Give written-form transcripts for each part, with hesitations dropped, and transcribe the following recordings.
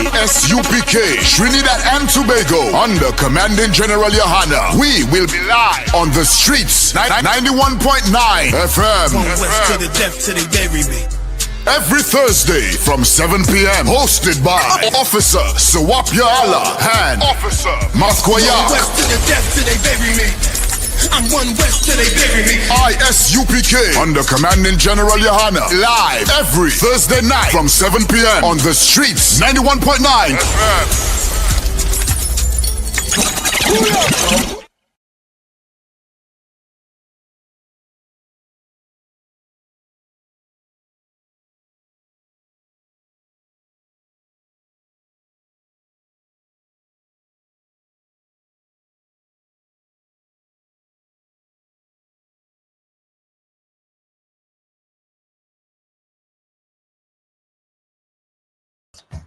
ISUPK, Trinidad and Tobago, under Commanding General Yohana. We will be live on the streets, 91.9 FM. West to the death till they bury me. Every Thursday from 7 p.m. Hosted by Officer Sawapya Allah and Officer Mathkoya. West to the death till they bury me. I'm one west till they bury me. ISUPK under Commanding General Yohana. Live every Thursday night from 7 p.m. on the streets, 91.9 FM.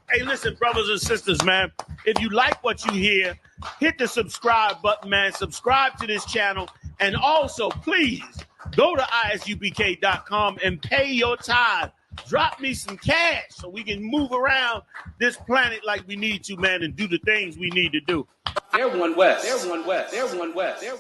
Hey, listen, brothers and sisters, man. If you like what you hear, hit the subscribe button, man. Subscribe to this channel. And also, please, go to isupk.com and pay your tithe. Drop me some cash so we can move around this planet like we need to, man, and do the things we need to do. They're one west. They're one west. They're one west. They're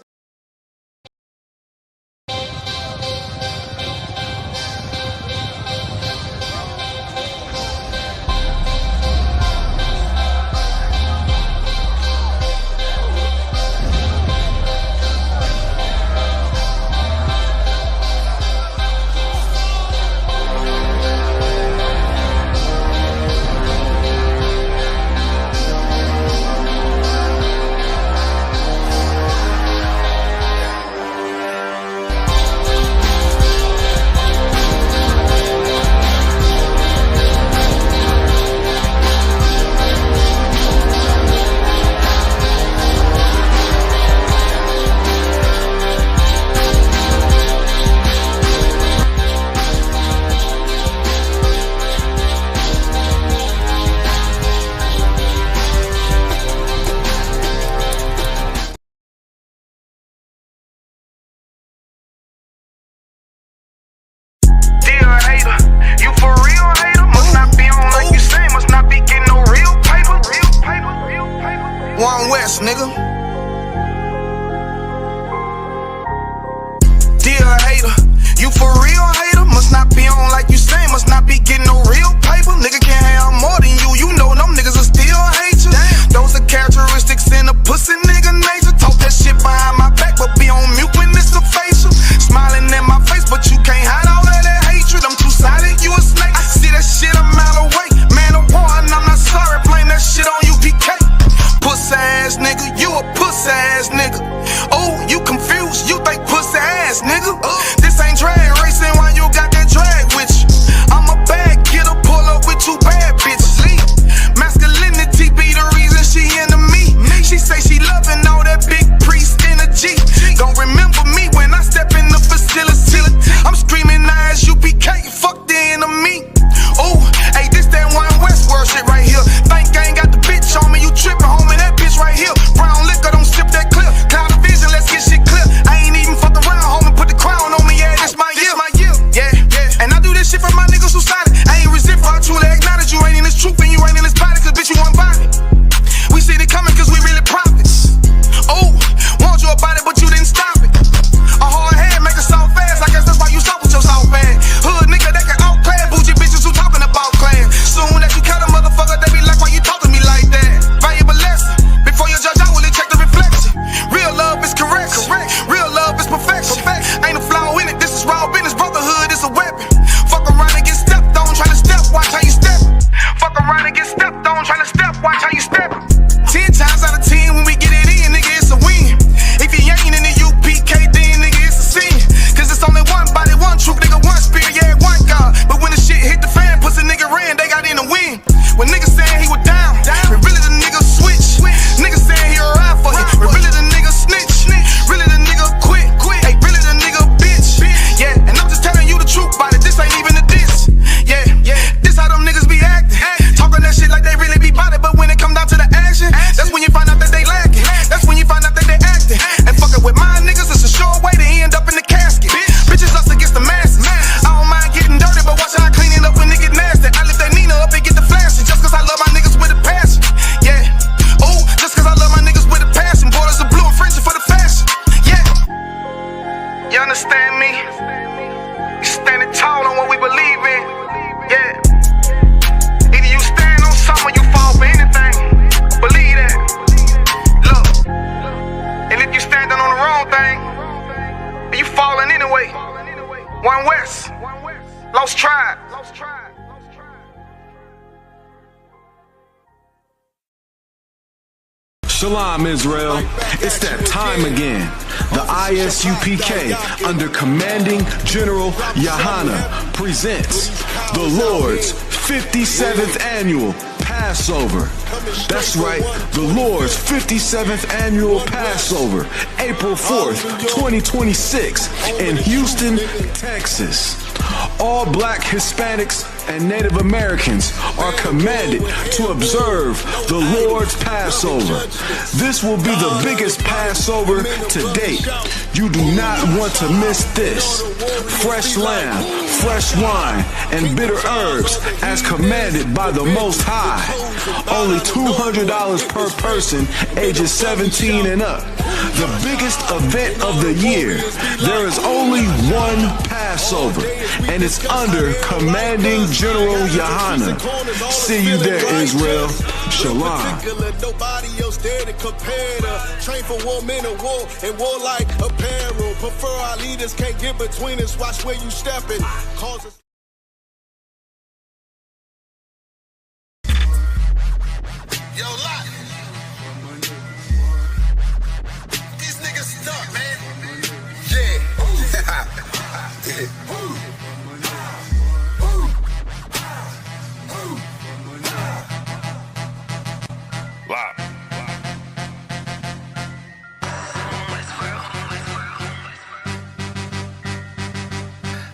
Shalom, Israel. It's that time again. The ISUPK, under Commanding General Yahana, presents the Lord's 57th Annual Passover. That's right, the Lord's 57th Annual Passover, April 4th, 2026, in Houston, Texas. All black Hispanics and Native Americans are commanded to observe the Lord's Passover. This will be the biggest Passover to date. You do not want to miss this. Fresh lamb, fresh wine, and bitter herbs as commanded by the Most High. Only $200 per person, ages 17 and up. The biggest event of the year. There is only one Passover, and it's under Commanding General Yahana. See you there, Israel. Shalom. Nobody else there to compare to. Train for war, men of war, and warlike apparel. Prefer our leaders, can't get between us. Watch where you stepping. Cause us. Yo, Lot. These niggas stuck, man. Yeah. Wow.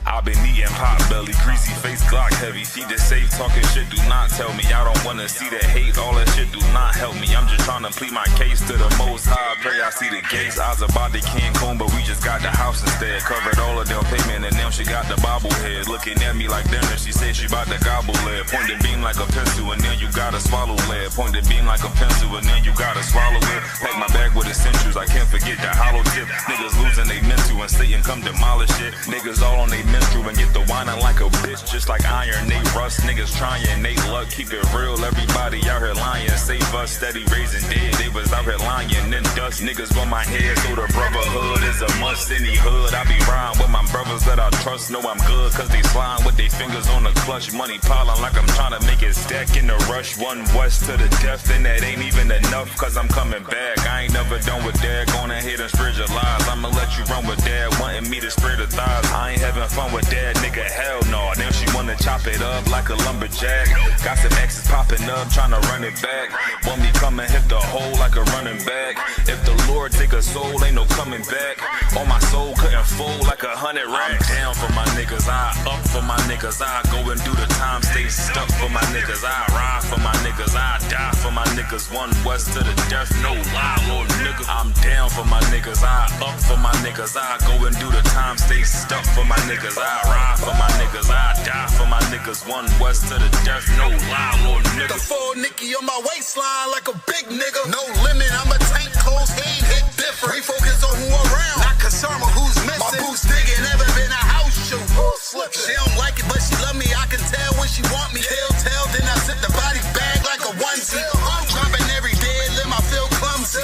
I've been eating pot belly, greasy face, Glock heavy. Feed the safe, talking shit, do not tell me. I don't wanna see that hate, all that shit do not help me. I'm just trying to plead my case to the Most High. Pray I see the gates. I was about to Cancun, but we just got the house instead. Covered all of them payment, and now she got the bobblehead. Looking at me like dinner, she said she about to gobble lead. Point the beam like a pencil, and then you gotta swallow lead. Point the beam like a pencil, and then you gotta swallow it. Pack my bag with essentials, I can't forget the hollow tip. Niggas losing they mental, and Satan come demolish it. Niggas all on they mental, and get the whining like a bitch, just like iron, they rust. Niggas trying, they luck, keep it real. Everybody out here lying, save us, steady raising dead. They was out here lying in dust. Niggas on my head, so the brotherhood is a must. Any hood, I be riding with my brothers that I trust. Know I'm good, cause they slime with their fingers on the clutch. Money piling like I'm trying to make it stack in the rush. One west to the death, and that ain't even enough, cause I'm coming back. I ain't never done with that, gonna hit and spread your lies. I'ma let you run with that, wanting me to spread the thighs. I ain't having fun with that, nigga, hell no. Now she wanna chop it up like a lumberjack. Got some exes popping up, tryna run it back. Want me come and hit the hole like a running back. If the Lord take a soul, ain't no coming back. On my soul couldn't fold like 100 racks. I'm down for my niggas, I up for my niggas. I go and do the time, stay stuck for my niggas. I ride for my niggas, I die for my niggas. One west to the death, no lie, little nigga. I'm down for my niggas, I up for my niggas. I go and do the time, stay stuck for my niggas. I ride for my niggas, I die for my niggas. One west to the death, no lie, little nigga. The full Nicky on my waistline like a big nigga. No limit, I'm a tank, close, ain't hit different. We focus on who around, not concerned with who's missing. My boots digging, never been a house shoe. She don't like it, but she love me. I can tell when she want me. Tell, then I zip the body bag like a onesie. I'm dropping every day, let my feel clumsy.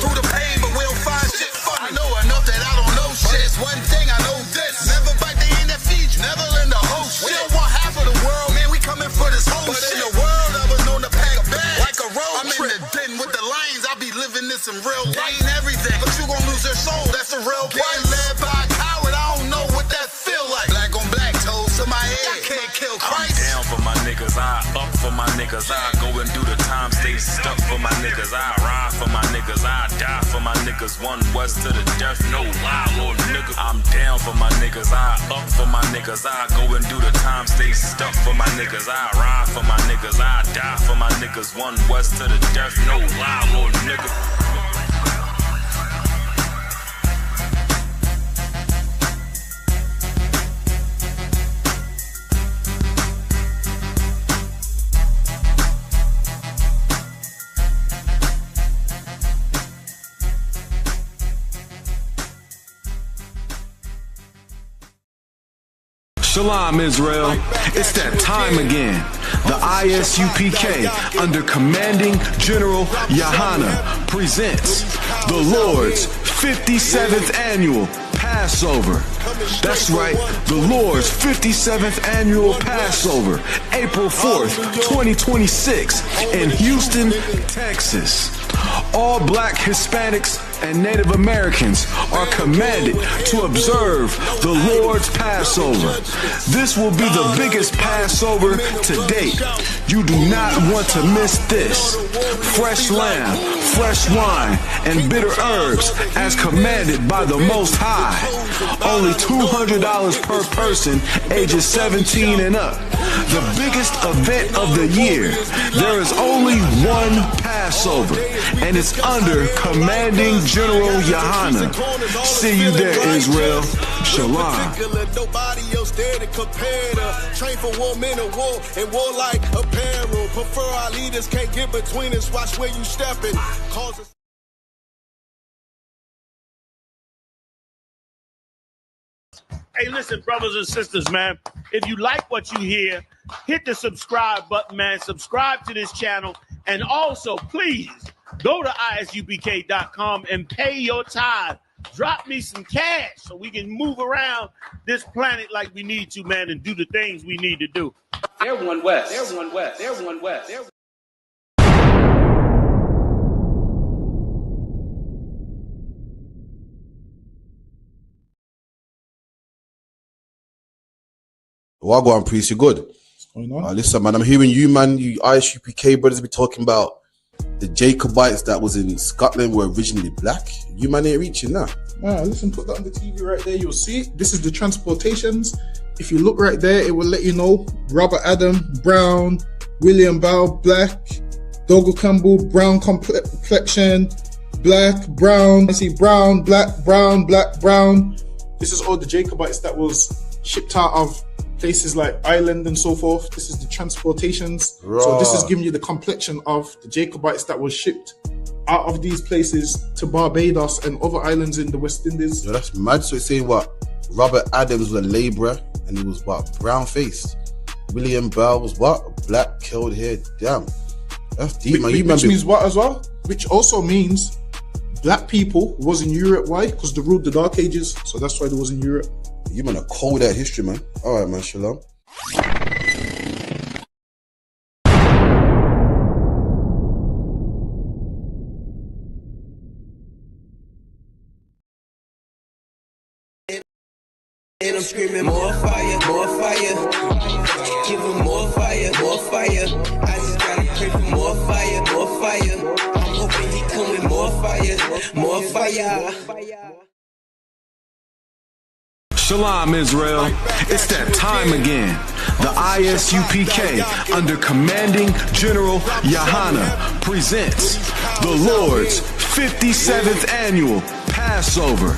Through the pain, but we don't find shit funny. I know enough that I don't know shit. It's one thing I know this. Never bite the end that feeds you, never lend a whole shit. We don't want half of the world, man, we coming for this whole but shit. But in the world, I was known to pack bags like a road I'm trip. In the den with the lions, I be living this in real life. Ain't everything, but you gon' lose your soul, that's a real price. Getting led by a coward, I don't know what that feel like. Black on black, toes to my head, I can't kill Christ. I'm down for my niggas, I up for my niggas. I go and do the time, stay stuck for my niggas. I ride for my niggas, I die for my niggas. One west to the death, no lie, little nigga. I'm down for my niggas, I up for my niggas. I go and do the time, stay stuck for my niggas. I ride for my niggas, I die for my niggas. One west to the death, no lie, little nigga. Shalom, Israel. It's that time again. The ISUPK, under Commanding General Yahana, presents the Lord's 57th Annual Passover. That's right, the Lord's 57th Annual Passover, April 4th, 2026, in Houston, Texas. All black Hispanics and Native Americans are commanded to observe the Lord's Passover. This will be the biggest Passover to date. You do not want to miss this. Fresh lamb, fresh wine, and bitter herbs as commanded by the Most High. Only $200 per person ages 17 and up. The biggest event of the year. There is only one Passover, and it's under Commanding General Yohana. See you there, Israel. Shalom. Nobody else there to compare to. Train for war, men of war, and warlike apparel. Prefer our leaders, can't get between us. Watch where you stepping. Cause us. Hey, listen, brothers and sisters, man. If you like what you hear, hit the subscribe button, man. Subscribe to this channel. And also, please, go to isupk.com and pay your tithe. Drop me some cash so we can move around this planet like we need to, man, and do the things we need to do. Everyone west. Everyone west. Everyone west. Everyone. Wagwan priest, you good? What's going on? Listen, man, I'm hearing you, man, you ISUPK brothers be talking about the Jacobites that was in Scotland were originally black. You man ain't reaching that. Listen, put that on the TV right there. You'll see. This is the transportations. If you look right there, it will let you know. Robert Adam, brown. William Bow, black. Dougal Campbell, brown complexion. Black, brown. I see brown, black, brown, black, brown. This is all the Jacobites that was shipped out of places like Ireland and so forth. This is the transportations. Right. So this is giving you the complexion of the Jacobites that was shipped out of these places to Barbados and other islands in the West Indies. Yo, that's mad. So it's saying what? Robert Adams was a labourer and he was what? Brown faced. William Bell was what? Black, curled hair. Damn. That's deep, man. Which means what as well? Which also means black people was in Europe. Why? Because they ruled the Dark Ages. So that's why they was in Europe. You man are cold at history, man. All right, man. Shalom. And I'm screaming more fire, give him more fire, more fire. I just gotta pray for more fire, more fire. I'm hoping he come with more fire, more fire. Shalom, Israel. It's that time again. The ISUPK, under Commanding General Yohana, presents the Lord's 57th Annual Passover.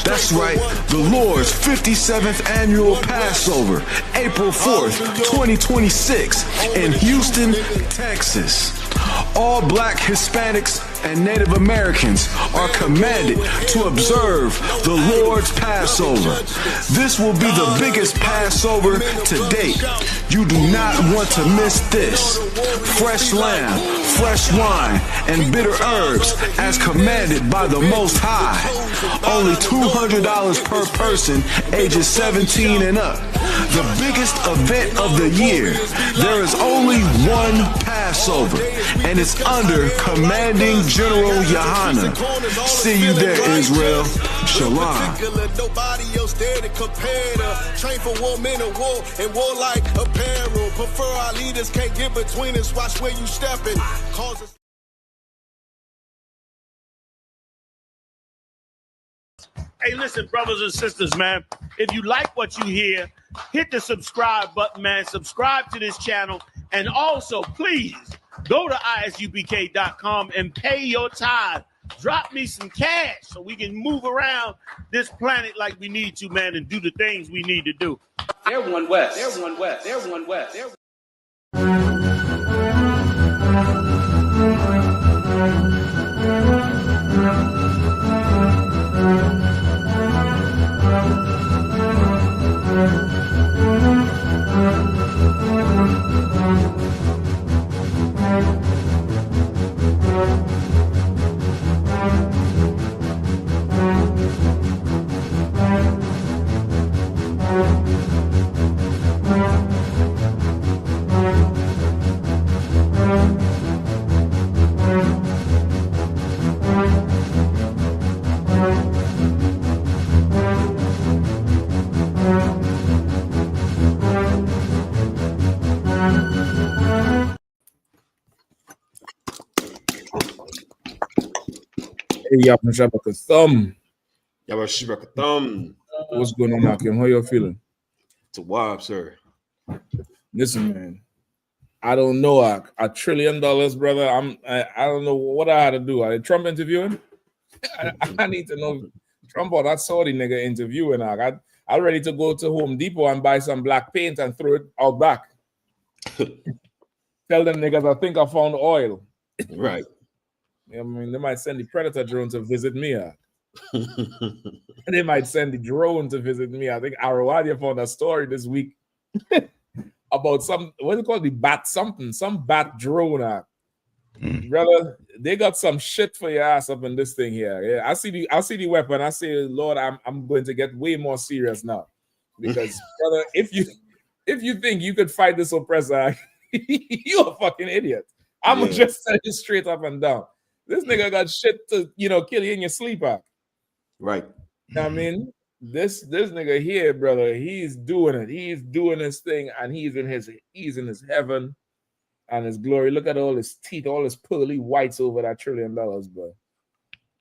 That's right, the Lord's 57th Annual Passover, April 4th, 2026, in Houston, Texas. All black Hispanics and Native Americans are commanded to observe the Lord's Passover. This will be the biggest Passover to date. You do not want to miss this. Fresh lamb, fresh wine, and bitter herbs as commanded by the Most High. Only $200 per person ages 17 and up. The biggest event of the year. There is only one Passover, and it's under Commanding General Yohana. See you there, Israel. Shalom. Nobody else there to compare to. Train for war, men of war, and warlike apparel. Prefer our leaders, can't get between us. Watch where you stepping. Cause us. Hey, listen, brothers and sisters, man. If you like what you hear, hit the subscribe button, man. Subscribe to this channel. And also, please, go to isupk.com and pay your tithe. Drop me some cash so we can move around this planet like we need to, man, and do the things we need to do. Everyone west. Everyone west. Everyone west. Everyone. Hey, Yapin Shabaka Thumb. Yabashibaka Thumb. What's going on, Hakim? How you feeling? It's a wild, sir. Listen, man. I don't know. $1 trillion, brother. I don't know what I had to do. Are they Trump interviewing? I need to know. Trump or that Saudi nigga interviewing. I'm ready to go to Home Depot and buy some black paint and throw it out back. Tell them niggas I think I found oil. Right. I mean, they might send the Predator drone to visit me. They might send the drone to visit me. I think Arawadia found a story this week about some, what is it called? The bat something, some bat drone. Brother, they got some shit for your ass up in this thing here. Yeah, I see the weapon. I say, Lord, I'm going to get way more serious now. Because brother, if you think you could fight this oppressor, you're a fucking idiot. I'm gonna just tell you straight up and down. This nigga got shit to kill you in your sleep out. Right. I mean, this nigga here, brother, he's doing it. He's doing his thing, and he's in his heaven and his glory. Look at all his teeth, all his pearly whites over that $1 trillion, bro.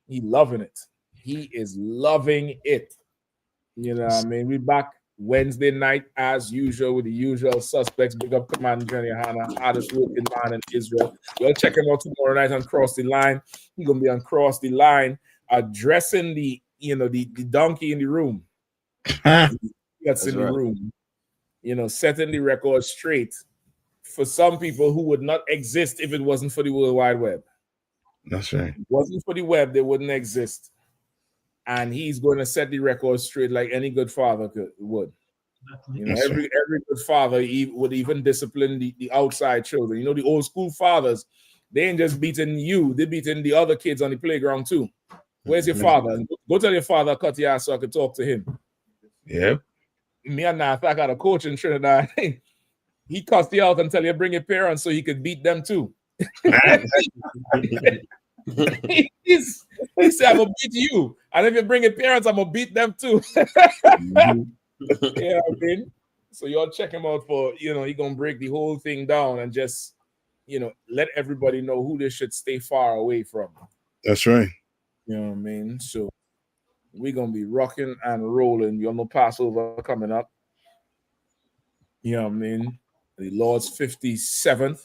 He loving it. He is loving it. You know what I mean? We back Wednesday night as usual with the usual suspects. Big up Commander Johnny Hanna, hardest working man in Israel. We'll check him out tomorrow night on Cross the Line. He's gonna be on Cross the Line, addressing the donkey in the room. That's in the room. Setting the record straight for some people who would not exist if it wasn't for the World Wide Web. That's right. If it wasn't for the web, they wouldn't exist. And he's going to set the record straight like any good father would. Every good father would even discipline the outside children. The old school fathers, they ain't just beating you, they beating the other kids on the playground too. Where's your father? Go tell your father cut your ass so I can talk to him. Yeah. Me and I got a coach in Trinidad. He cussed you out and tell you bring your parents so he could beat them too. He said, I'm gonna beat you, and if you bring your parents, I'm gonna beat them too. Yeah, I mean, so y'all check him out for he gonna break the whole thing down and just let everybody know who they should stay far away from. That's right. You know what I mean? So we're gonna be rocking and rolling. Y'all know Passover coming up. You know what I mean? The Lord's 57th.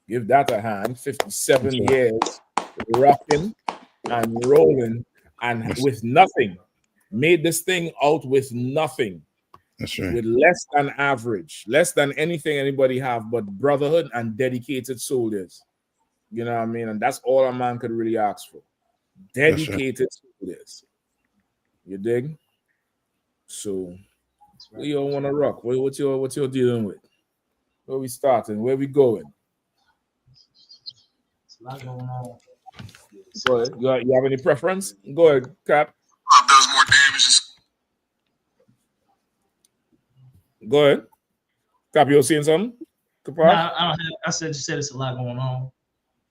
Give that a hand. 57 years rocking and rolling and with nothing. Made this thing out with nothing. That's right. With less than average, less than anything anybody have but brotherhood and dedicated soldiers. You know what I mean? And that's all a man could really ask for. Dedicated soldiers. You dig? So where you all want to rock? What you dealing with? Where we starting? Where we going? A lot going on. Go ahead. You have any preference? Go ahead, Cap. Does more damage. Go ahead. Cap, you seeing something? No, I don't have. I said it's a lot going on.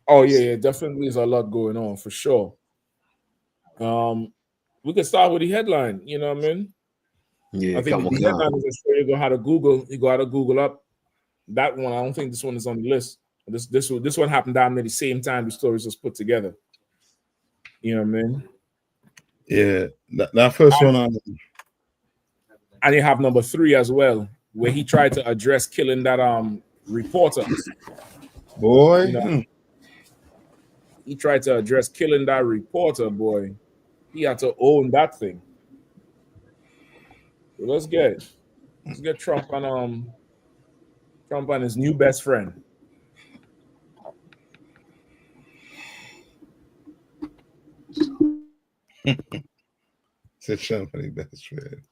Oh yeah, definitely is a lot going on for sure. We could start with the headline. You know what I mean? Yeah, I think the headline is a you go how to Google. You go how to Google up that one. I don't think this one is on the list. This one happened down at the same time the stories was put together. You know what I mean? Yeah, that first one. And you have number 3 as well, where he tried to address killing that reporter. Boy, he tried to address killing that reporter. Boy, he had to own that thing. So let's get Trump and his new best friend. Said Trump and his best friend.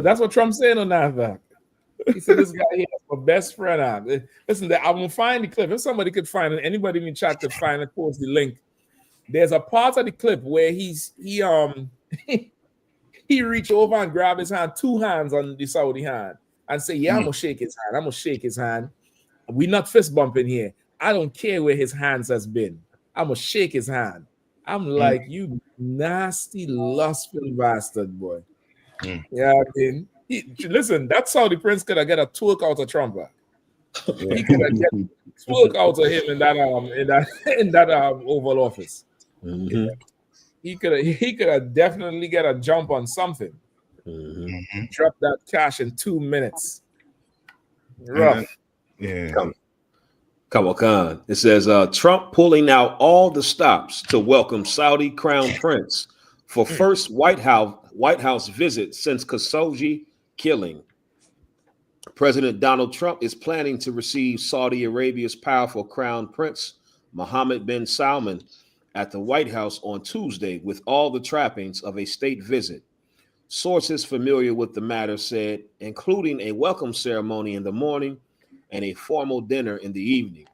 That's what Trump's saying on that. He said this guy here is my best friend. Listen, I'm gonna find the clip. If somebody could find it, anybody in the chat could find it, post the link. There's a part of the clip where he reached over and grabbed his hand, 2 hands on the Saudi hand, and say, "Yeah, I'm gonna shake his hand. I'm gonna shake his hand. We're not fist bumping here. I don't care where his hands has been. I'm gonna shake his hand." I'm like, you nasty, lustful bastard, boy. Yeah, I mean, listen, that's how the prince could have get a twerk out of Trump. He could have get a twerk out of him in that Oval Office. Mm-hmm. he could have definitely get a jump on something. Drop that cash in 2 minutes. Rough. Yeah. Kawakan. It says Trump pulling out all the stops to welcome Saudi Crown Prince for first White House visit since Khashoggi killing. President Donald Trump is planning to receive Saudi Arabia's powerful Crown Prince Mohammed bin Salman at the White House on Tuesday with all the trappings of a state visit. Sources familiar with the matter said, including a welcome ceremony in the morning and a formal dinner in the evening.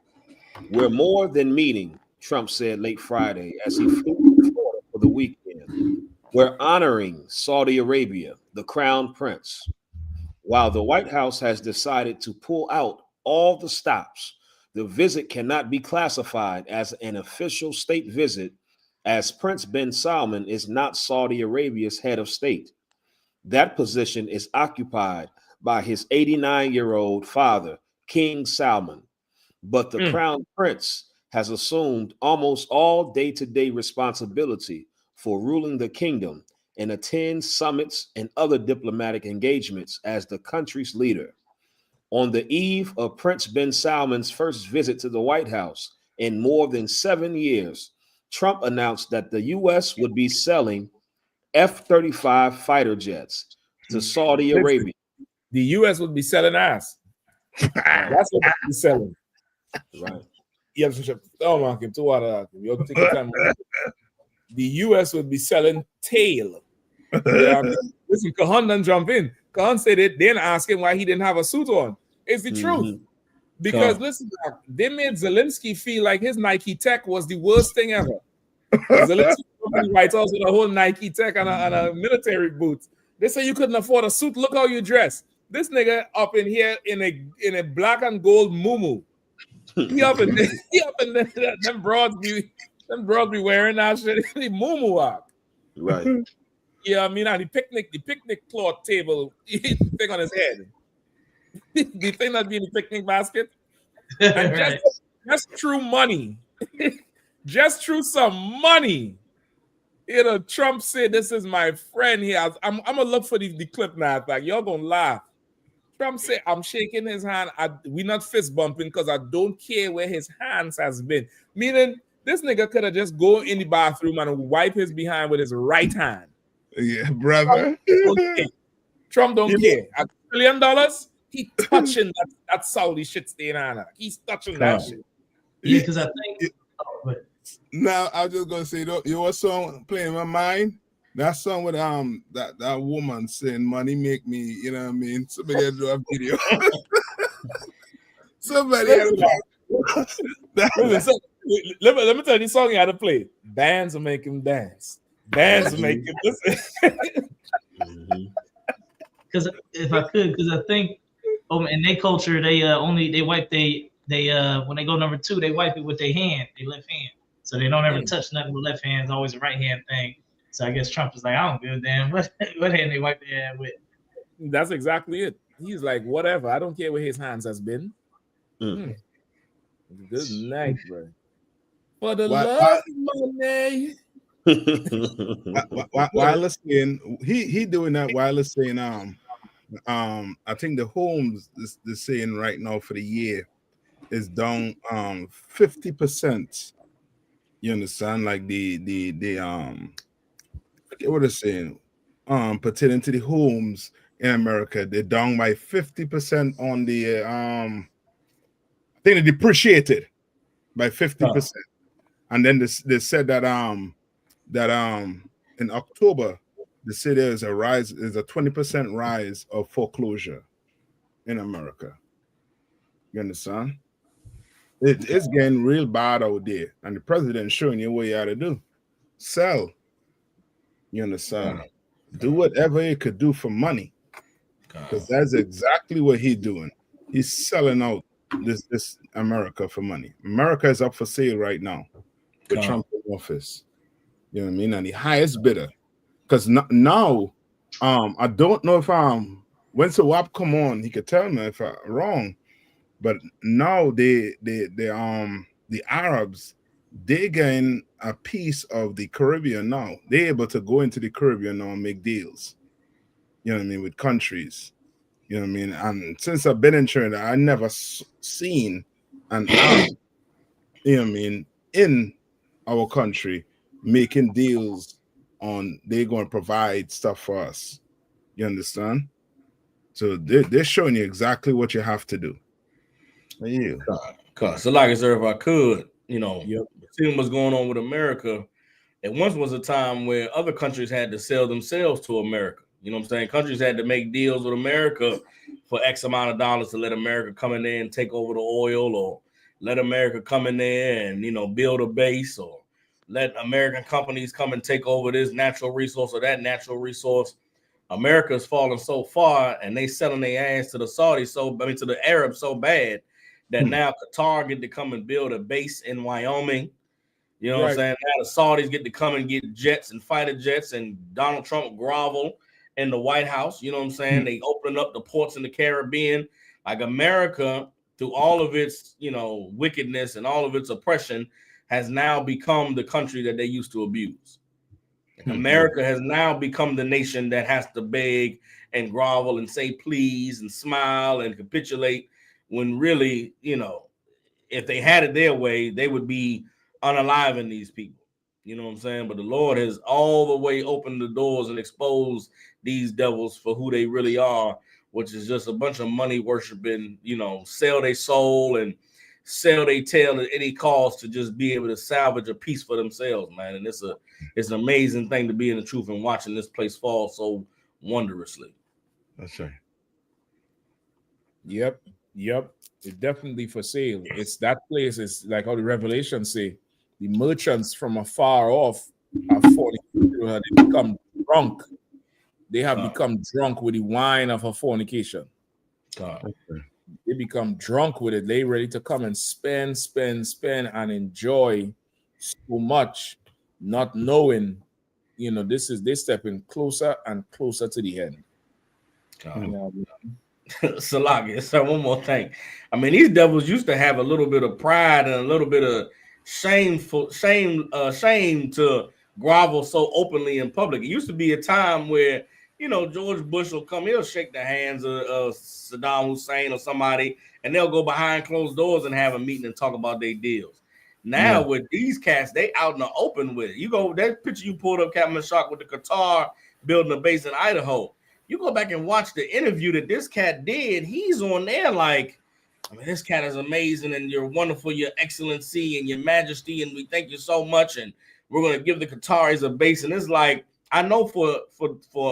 We're more than meeting, Trump said late Friday as he flew to Florida for the weekend. We're honoring Saudi Arabia, the Crown Prince. While the White House has decided to pull out all the stops, the visit cannot be classified as an official state visit, as Prince bin Salman is not Saudi Arabia's head of state. That position is occupied by his 89-year-old father, King Salman. But the Crown Prince has assumed almost all day-to-day responsibility for ruling the kingdom and attends summits and other diplomatic engagements as the country's leader. On the eve of Prince bin Salman's first visit to the White House in more than 7 years, Trump announced that the U.S. would be selling F-35 fighter jets to Saudi Arabia. The U.S. would be selling ass. That's what they'd be selling. Right. Yeah, the U.S. would be selling tail. Yeah, listen, Kahan done jump in. Kahan said it, then ask him why he didn't have a suit on. It's the truth. Because listen, they made Zelensky feel like his Nike Tech was the worst thing ever. Zelensky writes also the whole Nike Tech on a military boots. They say you couldn't afford a suit. Look how you dress. This nigga up in here in a black and gold muumuu. He up in them broads be wearing that shit. The muumuu up. Right. Yeah, I mean, and the picnic cloth table thing on his head. The thing that be in the picnic basket. And Right. just through money. Just through some money. You know, Trump said, "This is my friend here." I'm gonna look for the clip now. Like, y'all gonna laugh. Trump said, "I'm shaking his hand. We not fist bumping because I don't care where his hands has been." Meaning, this nigga could have just go in the bathroom and wipe his behind with his right hand. Yeah, brother. Trump don't care. $1 trillion, he touching that Saudi shit staying on. He's touching that shit. Yeah, because I think. Now I was just gonna say, you know what song playing in my mind? That song with that woman saying money make me, you know what I mean? Somebody had to do a video. Somebody had to let me tell you the song you had to play. Bands will make him dance. Bands will make him listen. Because if I could, because I think in their culture they wipe they when they go number 2 they wipe it with their hand, their left hand, so they don't ever touch nothing with left hand. It's always a right hand thing. So I guess Trump is like, I don't give a damn what hand they wipe their hand with. That's exactly it. He's like, whatever. I don't care where his hands has been. Good night, bro. For the love of money. Wireless saying he doing that. Wireless saying I think the homes is saying right now for the year is down 50%. You understand? Like the what they're saying pertaining to the homes in America, they're down by 50% on the I think they depreciated by 50%. And then they said that in October they say there's a 20% rise of foreclosure in America. You understand? It's getting real bad out there, and the president showing you what you ought to do. Sell. You understand? Do whatever he could do for money, because that's exactly what he's doing. He's selling out this America for money. America is up for sale right now with Trump in office. You know what I mean? And the highest bidder. Because now, I don't know if when Sawab come on, he could tell me if I'm wrong. But now the Arabs they gain a piece of the Caribbean now. They're able to go into the Caribbean now and make deals. You know what I mean, with countries. You know what I mean? And since I've been in Trinidad, I never seen an army, you know what I mean, in our country making deals on they're going to provide stuff for us. You understand? So they're showing you exactly what you have to do. You. So like I said, if I could, seeing what's going on with America, it once was a time where other countries had to sell themselves to America. You know what I'm saying? Countries had to make deals with America for X amount of dollars to let America come in there and take over the oil, or let America come in there and, build a base, or let American companies come and take over this natural resource or that natural resource. America's fallen so far, and they selling their ass to the Saudis to the Arabs so bad that now Qatar get to come and build a base in Wyoming. You know what I'm saying? Now the Saudis get to come and get jets and fighter jets, and Donald Trump grovel in the White House. You know what I'm saying? They open up the ports in the Caribbean. Like America, through all of its, wickedness and all of its oppression, has now become the country that they used to abuse. America has now become the nation that has to beg and grovel and say please and smile and capitulate, when really, if they had it their way, they would be unaliving these people. You know what I'm saying? But the Lord has all the way opened the doors and exposed these devils for who they really are, which is just a bunch of money worshiping, sell their soul and sell their tail at any cost to just be able to salvage a piece for themselves, man. And it's an amazing thing to be in the truth and watching this place fall so wondrously. That's right. Yep. It's definitely for sale. It's that place is like how the Revelations say, the merchants from afar off have fornicated. They become drunk. They have become drunk with the wine of her fornication. They become drunk with it. They ready to come and spend and enjoy so much, not knowing, they're stepping closer and closer to the end. Salagi, so one more thing. I mean, these devils used to have a little bit of pride and a little bit of shame to grovel so openly in public. It used to be a time where, George Bush will come, he'll shake the hands of Saddam Hussein or somebody, and they'll go behind closed doors and have a meeting and talk about their deals. Now with these cats, they out in the open with it. You go, that picture you pulled up, Captain Shock, with the Qatar building a base in Idaho. You go back and watch the interview that this cat did. He's on there like, this cat is amazing, and you're wonderful, your excellency and your majesty, and we thank you so much, and we're going to give the Qataris a base. And it's like, I know for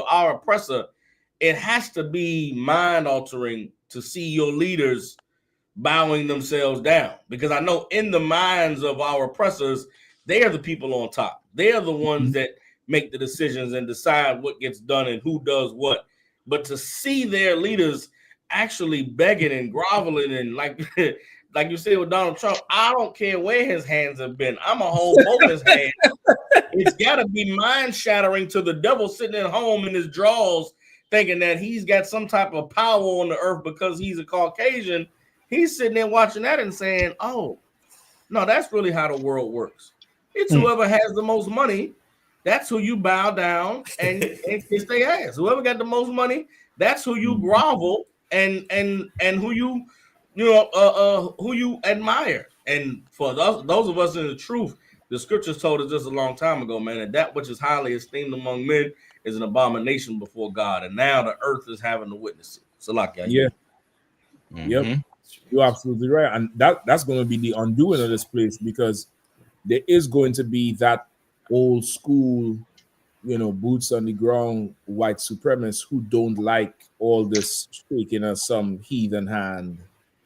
our oppressor, it has to be mind-altering to see your leaders bowing themselves down, because I know in the minds of our oppressors, they are the people on top. They are the ones that make the decisions and decide what gets done and who does what. But to see their leaders actually begging and groveling and like you said with Donald Trump, I don't care where his hands have been. I'm gonna hold both his hands. It's got to be mind-shattering to the devil sitting at home in his drawers thinking that he's got some type of power on the earth because he's a Caucasian. He's sitting there watching that and saying, oh, no, that's really how the world works. It's whoever has the most money, that's who you bow down and kiss their ass. Whoever got the most money, that's who you grovel and who you who you admire. And for those of us in the truth, the scriptures told us just a long time ago, man, that which is highly esteemed among men is an abomination before God. And now the earth is having to witness it. So Yep, you're absolutely right. And that's going to be the undoing of this place, because there is going to be that old school, boots on the ground white supremacists who don't like all this shaking of some heathen hand.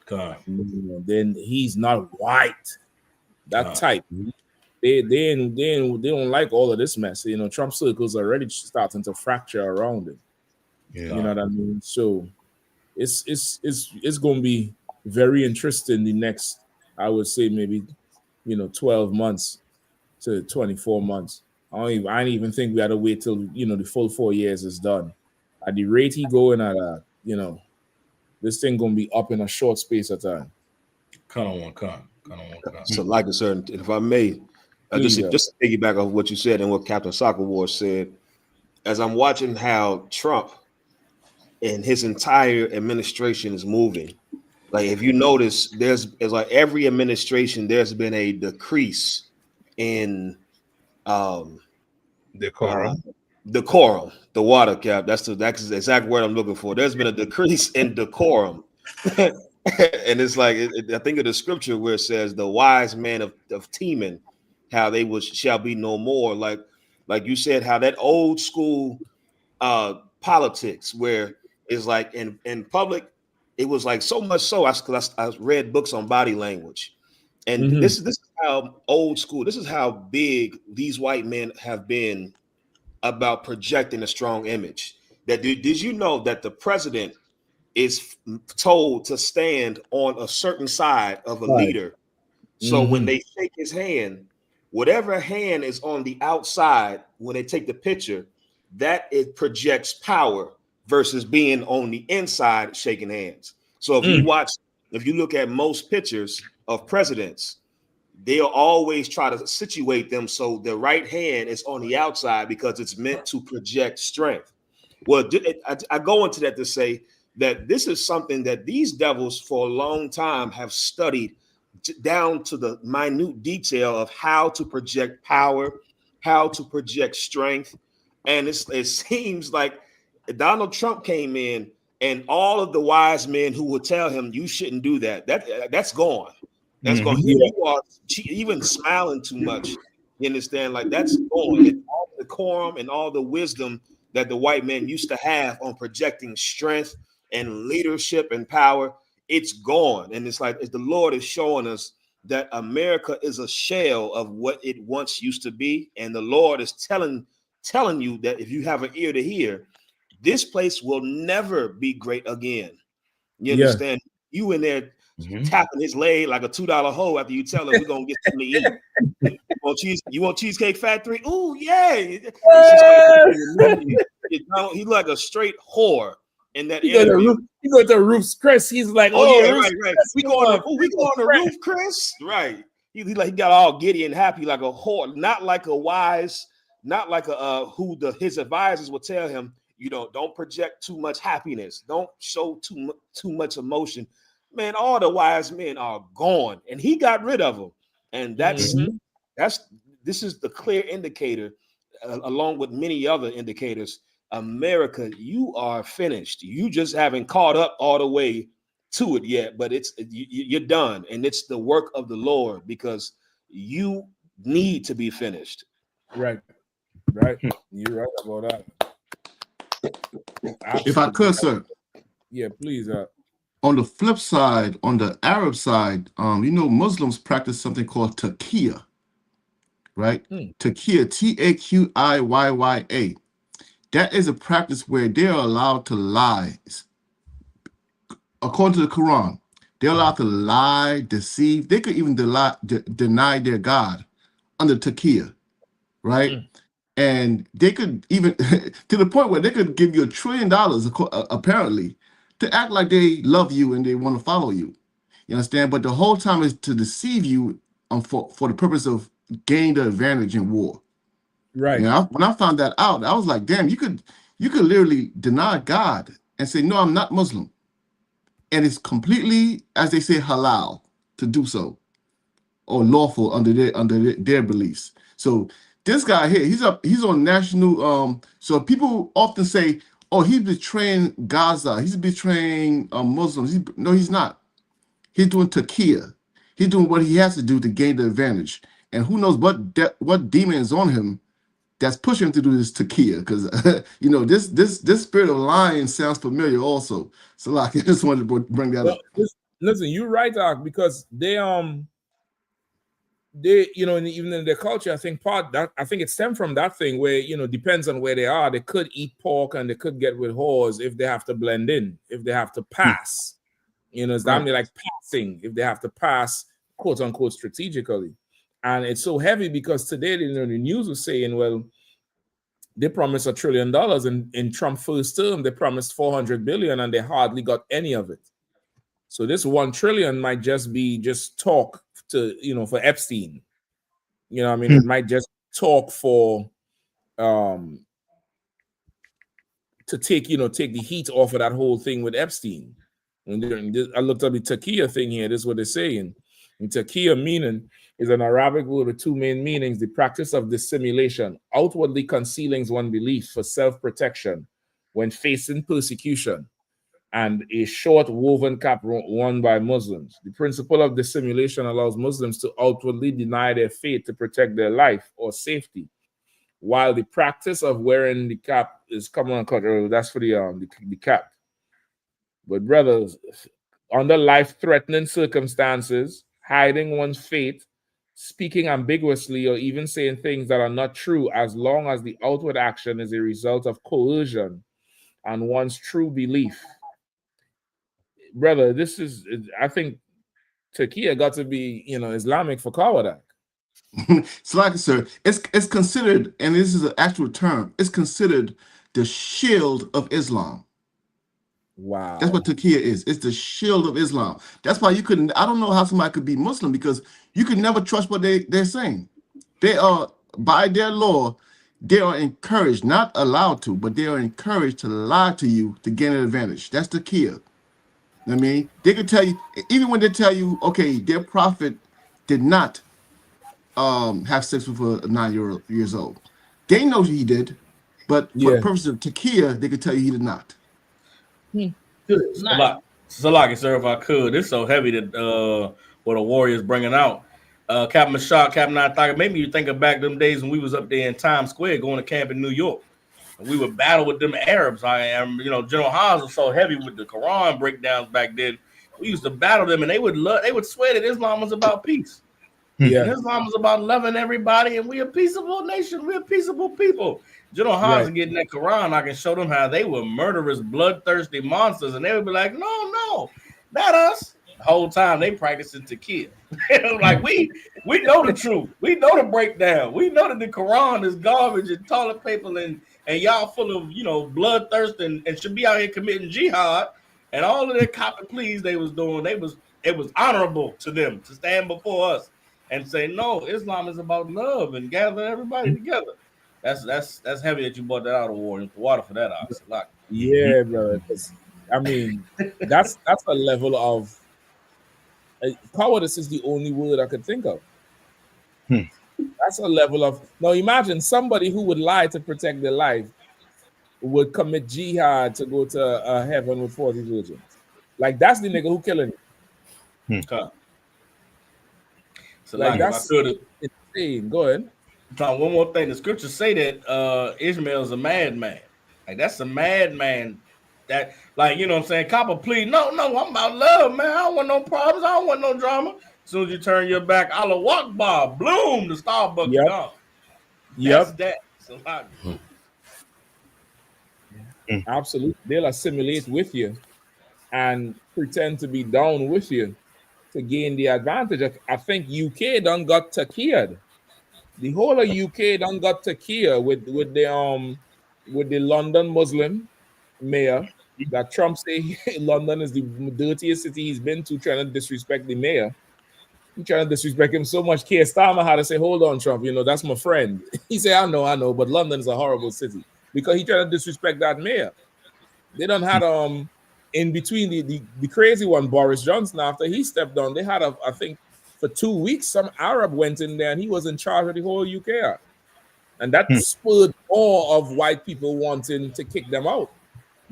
Then he's not white. That type. They don't like all of this mess. Trump circles are already starting to fracture around it. You know what I mean? So it's going to be very interesting the next, I would say, maybe 12 months to 24 months. I don't even think we had to wait till the full 4 years is done. At the rate he going at, this thing gonna be up in a short space of time. Come on. So, like I said, if I may, just to piggyback off what you said and what Captain Soccer Wars said, as I'm watching how Trump and his entire administration is moving, like if you notice, there's like every administration, there's been a decrease in decorum. Decorum, the water cap. That's the exact word I'm looking for. There's been a decrease in decorum. And it's like I think of the scripture where it says the wise man of Teman, how they shall be no more. Like you said, how that old school politics where it's like in public, it was like so much so I read books on body language. And this is how old school, this is how big these white men have been about projecting a strong image. That did you know that the president is told to stand on a certain side of a leader? So when they shake his hand, whatever hand is on the outside, when they take the picture, that it projects power versus being on the inside shaking hands. So if you look at most pictures of presidents, they'll always try to situate them so the right hand is on the outside because it's meant to project strength. Well, I go into that to say that this is something that these devils for a long time have studied down to the minute detail of how to project power, how to project strength. And it seems like Donald Trump came in and all of the wise men who would tell him you shouldn't do that, that's gone. That's gone. You are even smiling too much. You understand? Like that's gone. And all the decorum and all the wisdom that the white men used to have on projecting strength and leadership and power, it's gone. And it's like the Lord is showing us that America is a shell of what it once used to be. And the Lord is telling you that if you have an ear to hear, this place will never be great again. You understand? You in there tapping his leg like a $2 hoe after you tell him we're gonna get something to eat. You want Cheesecake Factory? Ooh, yeah. He's like a straight whore in that interview. He go to Roof's Chris. He's like, right. We go on the roof, Chris. Right. He got all giddy and happy like a whore, not like a wise, not like a his advisors will tell him, don't project too much happiness. Don't show too much emotion. Man, all the wise men are gone, and he got rid of them. And this is the clear indicator, along with many other indicators. America, you are finished. You just haven't caught up all the way to it yet, but you're done, and it's the work of the Lord because you need to be finished. Right. You're right about that. If I could, sir. Yeah, please. On the flip side, on the Arab side, Muslims practice something called taqiyya, right? Taqiyya, T-A-Q-I-Y-Y-A. That is a practice where they're allowed to lie. According to the Quran, they're allowed to lie, deceive. They could even deny their God under taqiyya, right? And they could even, to the point where they could give you $1 trillion, apparently, to act like they love you and they want to follow you. You understand? But the whole time is to deceive you for the purpose of gaining the advantage in war. Right. When I found that out, I was like, damn, you could literally deny God and say, no, I'm not Muslim. And it's completely, as they say, halal to do so, or lawful under their beliefs. So this guy here, he's on national. So people often say, oh, he's betraying Gaza. He's betraying Muslims. No, he's not. He's doing taqiyya. He's doing what he has to do to gain the advantage. And who knows what demon is on him that's pushing him to do this taqiyya? Because this spirit of lying sounds familiar also. So like, I just wanted to bring that up. Listen, you're right, Doc, because they even in their culture, I think it stemmed from that thing where, depends on where they are. They could eat pork and they could get with whores if they have to blend in, if they have to pass. It's damn near like passing if they have to pass, quote unquote, strategically. And it's so heavy because today, the news was saying, well, they promised $1 trillion in Trump's first term. They promised $400 billion and they hardly got any of it. So this $1 trillion might just be talk for Epstein. You know what I mean? It might just talk for to take the heat off of that whole thing with Epstein. And I looked up the taqiyya thing here. This is what they're saying. And taqiyya meaning is an Arabic word with two main meanings: the practice of dissimulation, outwardly concealing one's belief for self-protection when facing persecution, and a short woven cap worn by Muslims. The principle of dissimulation allows Muslims to outwardly deny their faith to protect their life or safety, while the practice of wearing the cap is common and cultural. That's for the cap. But brothers, under life-threatening circumstances, hiding one's faith, speaking ambiguously, or even saying things that are not true, as long as the outward action is a result of coercion and one's true belief. Brother, I think taqiyya got to be, Islamic for Kawadak. It's like, sir, it's considered, and this is an actual term, it's considered the shield of Islam. Wow. That's what taqiyya is. It's the shield of Islam. That's why I don't know how somebody could be Muslim, because you can never trust what they're saying. They are, by their law, they are encouraged, not allowed to, but they are encouraged to lie to you to gain an advantage. That's taqiyya. I mean, they could tell you, even when they tell you, okay, their prophet did not have sex with a 9 years old. They know he did, but for the purpose of taqiyya, they could tell you he did not. Salaki, sir, if I could. It's so heavy that what a warrior's bringing out. Captain Mashak, Captain Athaga, made me think of back them days when we was up there in Times Square going to camp in New York. And we would battle with them Arabs. General Haas was so heavy with the Quran breakdowns back then. We used to battle them, and they would swear that Islam was about peace. Yeah. And Islam was about loving everybody, and we a peaceable nation. We're peaceable people. General Haas and getting that Quran, I can show them how they were murderous, bloodthirsty monsters, and they would be like, no, not us. The whole time they practicing to kill. Like we know the truth. We know the breakdown. We know that the Quran is garbage and toilet paper and y'all full of bloodthirst and should be out here committing jihad and all of their cop and pleas they was doing. It was honorable to them to stand before us and say, no, Islam is about love and gather everybody together. That's heavy that you brought that out of war. Water for that, obviously. Yeah, brother. I mean, that's a level of cowardice is the only word I could think of. That's a level of now. Imagine somebody who would lie to protect their life would commit jihad to go to heaven with 40 virgins. Like that's the nigga who killing you. So like that's insane. Go ahead. Tom, one more thing. The scriptures say that Ishmael is a madman. Like that's a madman. That, like, you know what I'm saying? Copper plea. No, I'm about love, man. I don't want no problems. I don't want no drama. As soon as you turn your back, Allah Akbar, bloom, the Starbucks gone. That's that. So Absolutely. They'll assimilate with you and pretend to be down with you to gain the advantage. I think UK done got taqiyya. The whole of UK done got taqiyya with the London Muslim mayor that Trump say London is the dirtiest city he's been to, trying to disrespect the mayor. He trying to disrespect him so much. Keir Starmer had to say, hold on, Trump, that's my friend. He said, I know, but London is a horrible city because he trying to disrespect that mayor. They done had in between the crazy one, Boris Johnson, after he stepped down, they had I think for 2 weeks, some Arab went in there and he was in charge of the whole UK. And that spurred more of white people wanting to kick them out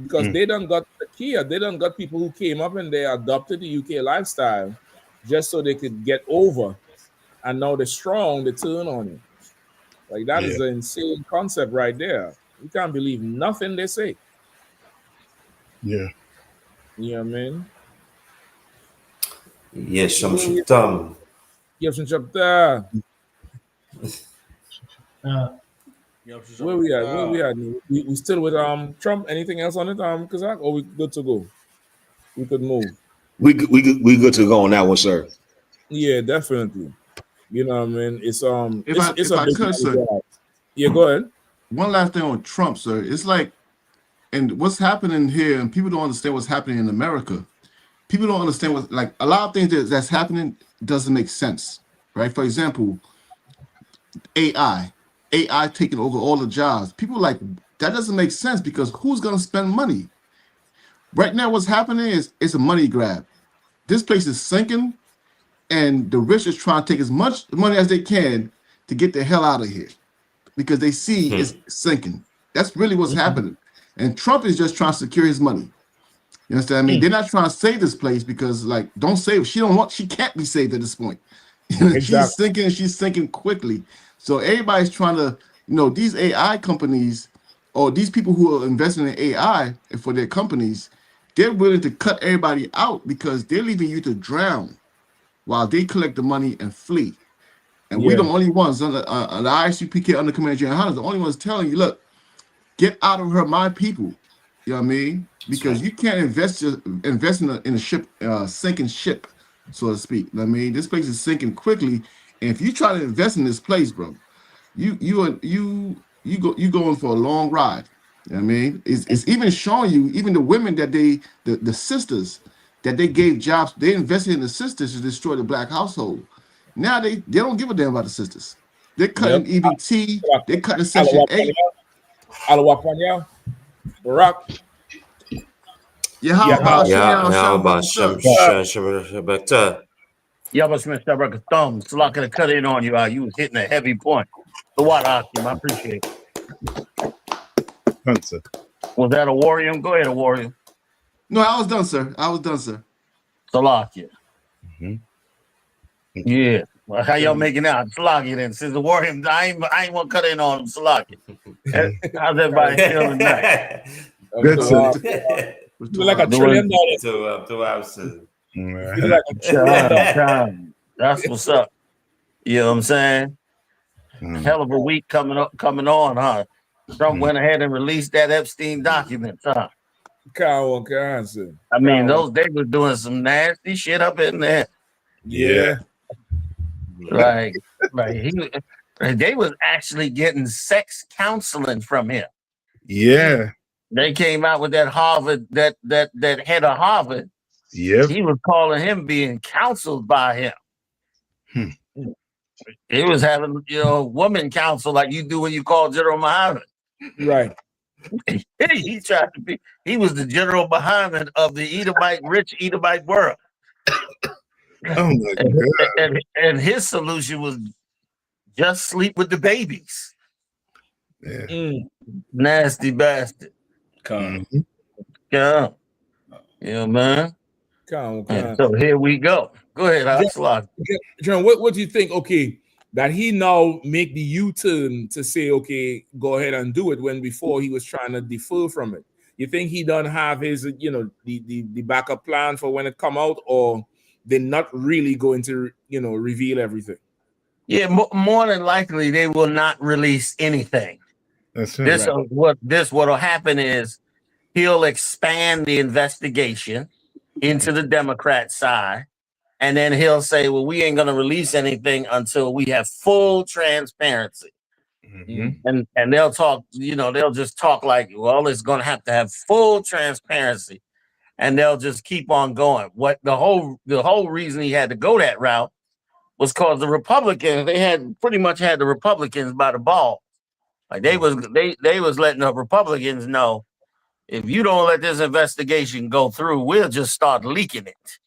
because they done got taqiyya. They done got people who came up and they adopted the UK lifestyle just so they could get over. And now they're strong, they turn on you. Like that is an insane concept right there. You can't believe nothing they say. Yeah. You know what I mean? Yes, Shamsutam. Yes, Shamsutam. Where we at? We still with Trump? Anything else on it, Kazak? Or we good to go? We could move. We good to go on that one, sir. Yeah, definitely. You know what I mean? It's if I could, sir. Yeah, go ahead. One last thing on Trump, sir. It's like, and what's happening here, and people don't understand what's happening in America. People don't understand what, like, a lot of things that's happening. doesn't make sense, right? For example, AI taking over all the jobs. People are like, that doesn't make sense because who's going to spend money? Right now, what's happening is it's a money grab. This place is sinking, and the rich is trying to take as much money as they can to get the hell out of here because they see it's sinking. That's really what's happening. And Trump is just trying to secure his money. You understand what I mean? They're not trying to save this place because, like, don't save. She can't be saved at this point. Exactly. She's sinking quickly. So everybody's trying to, these AI companies or these people who are investing in AI for their companies, they're willing to cut everybody out because they're leaving you to drown while they collect the money and flee. And we're the only ones on the ISUPK under Commander General Hunter, the only ones telling you, look, get out of her, my people. You know what I mean? Because you can't invest in a ship, sinking ship, so to speak. You know what I mean? This place is sinking quickly, and if you try to invest in this place, bro, you going for a long ride. You know what I mean? It's even showing you, even the women that the sisters that they gave jobs, they invested in the sisters to destroy the black household. Now they don't give a damn about the sisters. They're cutting EBT, they're cutting Section 8. Barack. Yeah, how about Mr. Thumb? It's not gonna cut in on you. You was hitting a heavy point. So what, Akim? I appreciate it. Answer. Was that a warrior? Go ahead, a warrior. No, I was done, sir. Salakia. Yeah. Well, how y'all making out? Salakia then. Since the warrior, I ain't want to cut in on him. Salakia. How's everybody feeling tonight? Good, sir. Like $1 trillion. That's what's up. You know what I'm saying? Hell of a week coming on, huh? Trump went ahead and released that Epstein document, huh? I mean, they were doing some nasty shit up in there. Yeah. Like they was actually getting sex counseling from him. Yeah. They came out with that Harvard, that head of Harvard. Yep. He was calling him being counseled by him. He was having, woman counsel like you do when you call General Muhammad. Right. He was the General Muhammad of the rich Edomite world. Oh my God. And his solution was just sleep with the babies. Yeah. Nasty bastard. Yeah. Yeah, man. So here we go. Go ahead, John, what do you think? Okay, that he now make the U-turn to say, okay, go ahead and do it when before he was trying to defer from it. You think he don't have his, the backup plan for when it come out, or they're not really going to, reveal everything? Yeah, more than likely they will not release anything. That's right. What'll happen is he'll expand the investigation into the Democrat side, and then he'll say, well, we ain't going to release anything until we have full transparency. And they'll talk, they'll just talk like, well, it's going to have full transparency, and they'll just keep on going. What the whole reason he had to go that route was because the Republicans, they had pretty much had the Republicans by the balls. Like they was letting the Republicans know, if you don't let this investigation go through, we'll just start leaking it.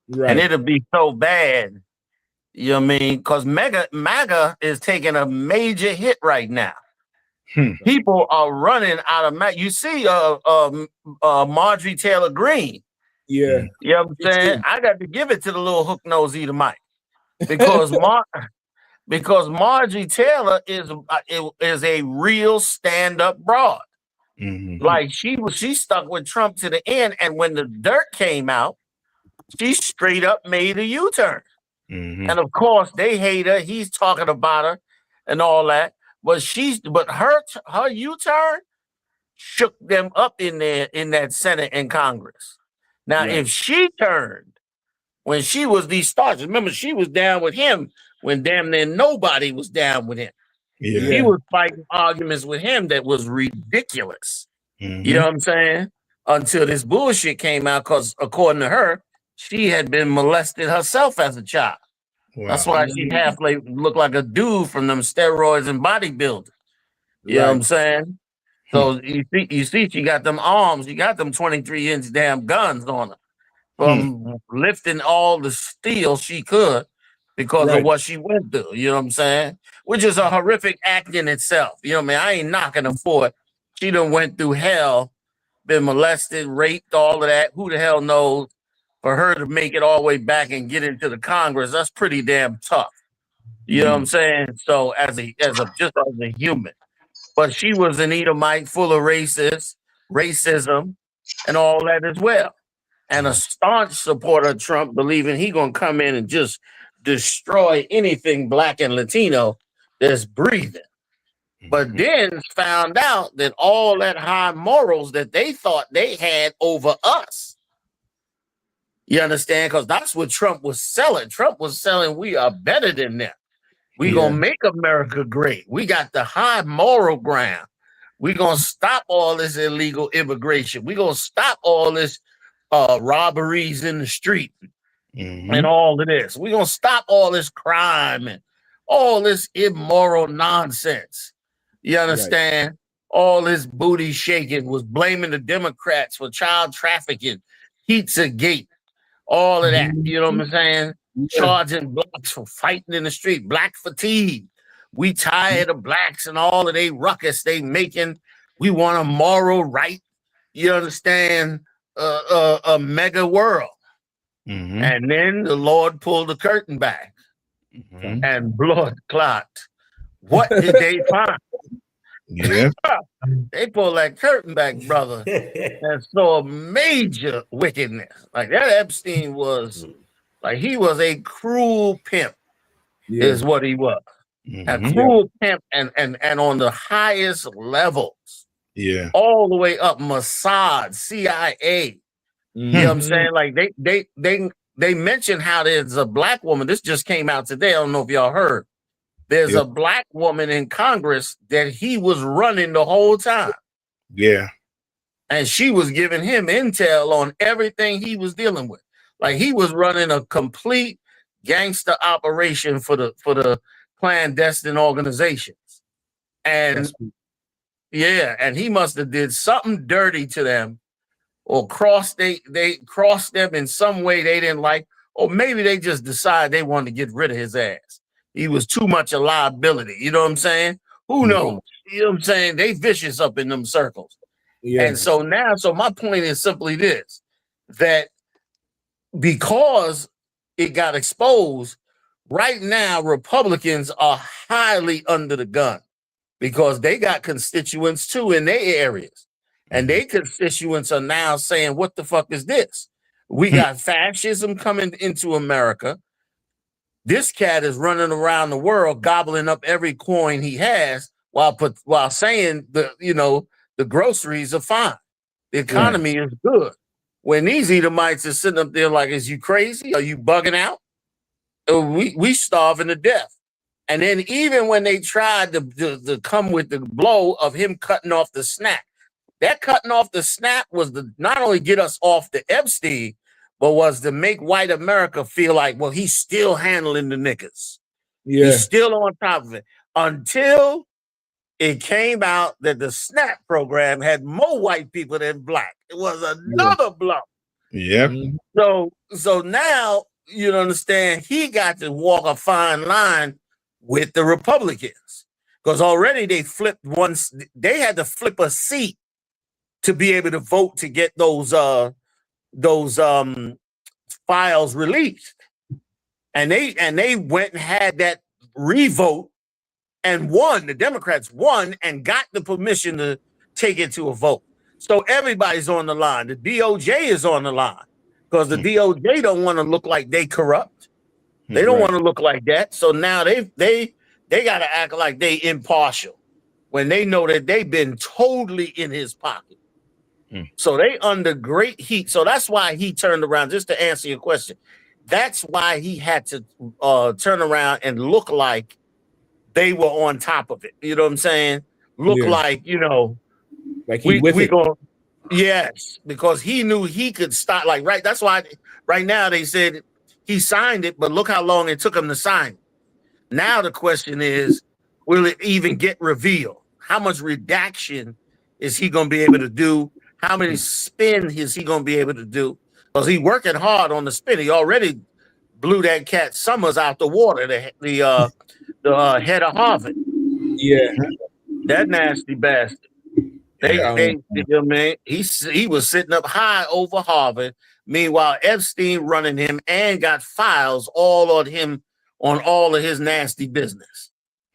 Right. And it'll be so bad. You know what I mean? Because MAGA is taking a major hit right now. People are running out of MAGA. You see Marjorie Taylor Greene. Yeah. You know what I'm saying? I got to give it to the little hook-nosed Edomite. Because Marjorie Taylor is a real stand-up broad. Like she stuck with Trump to the end, and when the dirt came out, she straight up made a U-turn. And of course they hate her. He's talking about her and all that, but her U-turn shook them up in there in that Senate and Congress. Now, if she turned when she was the starch, remember she was down with him when damn near nobody was down with him. Yeah. He was fighting arguments with him that was ridiculous. You know what I'm saying? Until this bullshit came out, because according to her, she had been molested herself as a child. Wow. That's why she halfway look like a dude from them steroids and bodybuilding. You know what I'm saying? So you see, she got them arms. She got them 23-inch damn guns on her from lifting all the steel she could because of what she went through. You know what I'm saying? Which is a horrific act in itself. You know what I mean? I ain't knocking her for it. She done went through hell, been molested, raped, all of that. Who the hell knows? For her to make it all the way back and get into the Congress, that's pretty damn tough. You know what I'm saying? So as a just as a human. But she was an Edomite full of racism, and all that as well. And a staunch supporter of Trump, believing he gonna come in and just destroy anything black and Latino that's breathing. But then found out that all that high morals that they thought they had over us. You understand? Because that's what Trump was selling. Trump was selling, we are better than them. We gonna make America great. We got the high moral ground. We gonna stop all this illegal immigration. We gonna stop all this robberies in the street and all of this. We gonna stop all this crime and all this immoral nonsense. You understand? All this booty shaking was blaming the Democrats for child trafficking, Pizzagate, all of that. You know what I'm saying? Charging blacks for fighting in the street, black fatigue. We tired of blacks and all of they ruckus they making. We want a moral right. You understand? A mega world. And then the Lord pulled the curtain back and blood clot. What did they find? Yeah. They pulled that curtain back, brother, and saw major wickedness. Like that Epstein was, like he was a cruel pimp, is what he was. A cruel pimp, and on the highest levels. Yeah. All the way up, Mossad, CIA. You know what I'm saying? Like they mentioned how there's a black woman. This just came out today. I don't know if y'all heard. There's a black woman in Congress that he was running the whole time. Yeah. And she was giving him intel on everything he was dealing with. Like he was running a complete gangster operation for the clandestine organizations. And and he must have did something dirty to them or they crossed them in some way they didn't like, or maybe they just decided they wanted to get rid of his ass. He was too much a liability. You know what I'm saying? Who knows? You know what I'm saying? They vicious up in them circles. And so now, my point is simply this, that because it got exposed, right now, Republicans are highly under the gun because they got constituents too in their areas. And their constituents are now saying, what the fuck is this? We got fascism coming into America. This cat is running around the world gobbling up every coin he has while saying the groceries are fine. The economy is good. When these Edomites are sitting up there like, is you crazy? Are you bugging out? We starving to death. And then even when they tried to come with the blow of him cutting off the snap, that cutting off the snap was to not only get us off the Epstein, but was to make white America feel like, well, he's still handling the niggas. Yeah. He's still on top of it. Until it came out that the SNAP program had more white people than black. It was another blow. Yep. So now, you understand, he got to walk a fine line with the Republicans. Because already they flipped once, they had to flip a seat to be able to vote to get those files released. And they went and had that revote and won. The Democrats won and got the permission to take it to a vote. So everybody's on the line. The DOJ is on the line because the DOJ don't want to look like they corrupt. They don't want to look like that. So now they got to act like they impartial when they know that they've been totally in his pocket. So they under great heat. So that's why he turned around, just to answer your question. That's why he had to turn around and look like they were on top of it. You know what I'm saying? Look like, like we going, yes, because he knew he could stop. Like, right. That's why right now they said he signed it, but look how long it took him to sign it. Now the question is, will it even get revealed? How much redaction is he going to be able to do? How many spin is he going to be able to do? Because he's working hard on the spin. He already blew that cat Summers out the water, the head of Harvard. Yeah. That nasty bastard. You know what I mean? He was sitting up high over Harvard. Meanwhile, Epstein running him and got files all on him on all of his nasty business.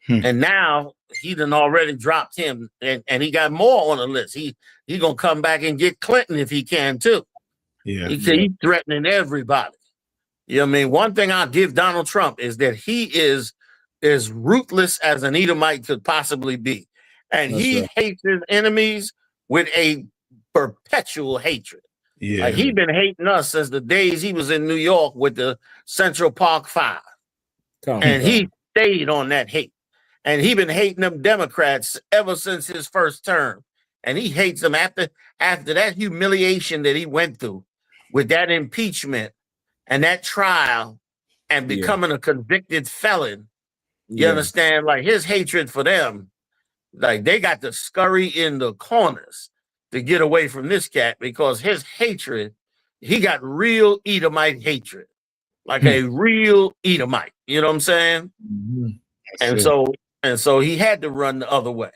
And now he done already dropped him, and he got more on the list. He gonna come back and get Clinton if he can too. Yeah. He's threatening everybody. You know what I mean? One thing I'll give Donald Trump is that he is as ruthless as an Edomite could possibly be. And he hates his enemies with a perpetual hatred. Yeah. Like he been hating us since the days he was in New York with the Central Park Five. He stayed on that hate. And he been hating them Democrats ever since his first term. And he hates them after that humiliation that he went through with that impeachment and that trial and becoming a convicted felon. You understand? Like his hatred for them, like they got to scurry in the corners to get away from this cat because his hatred, he got real Edomite hatred, like a real Edomite. You know what I'm saying? And so he had to run the other way.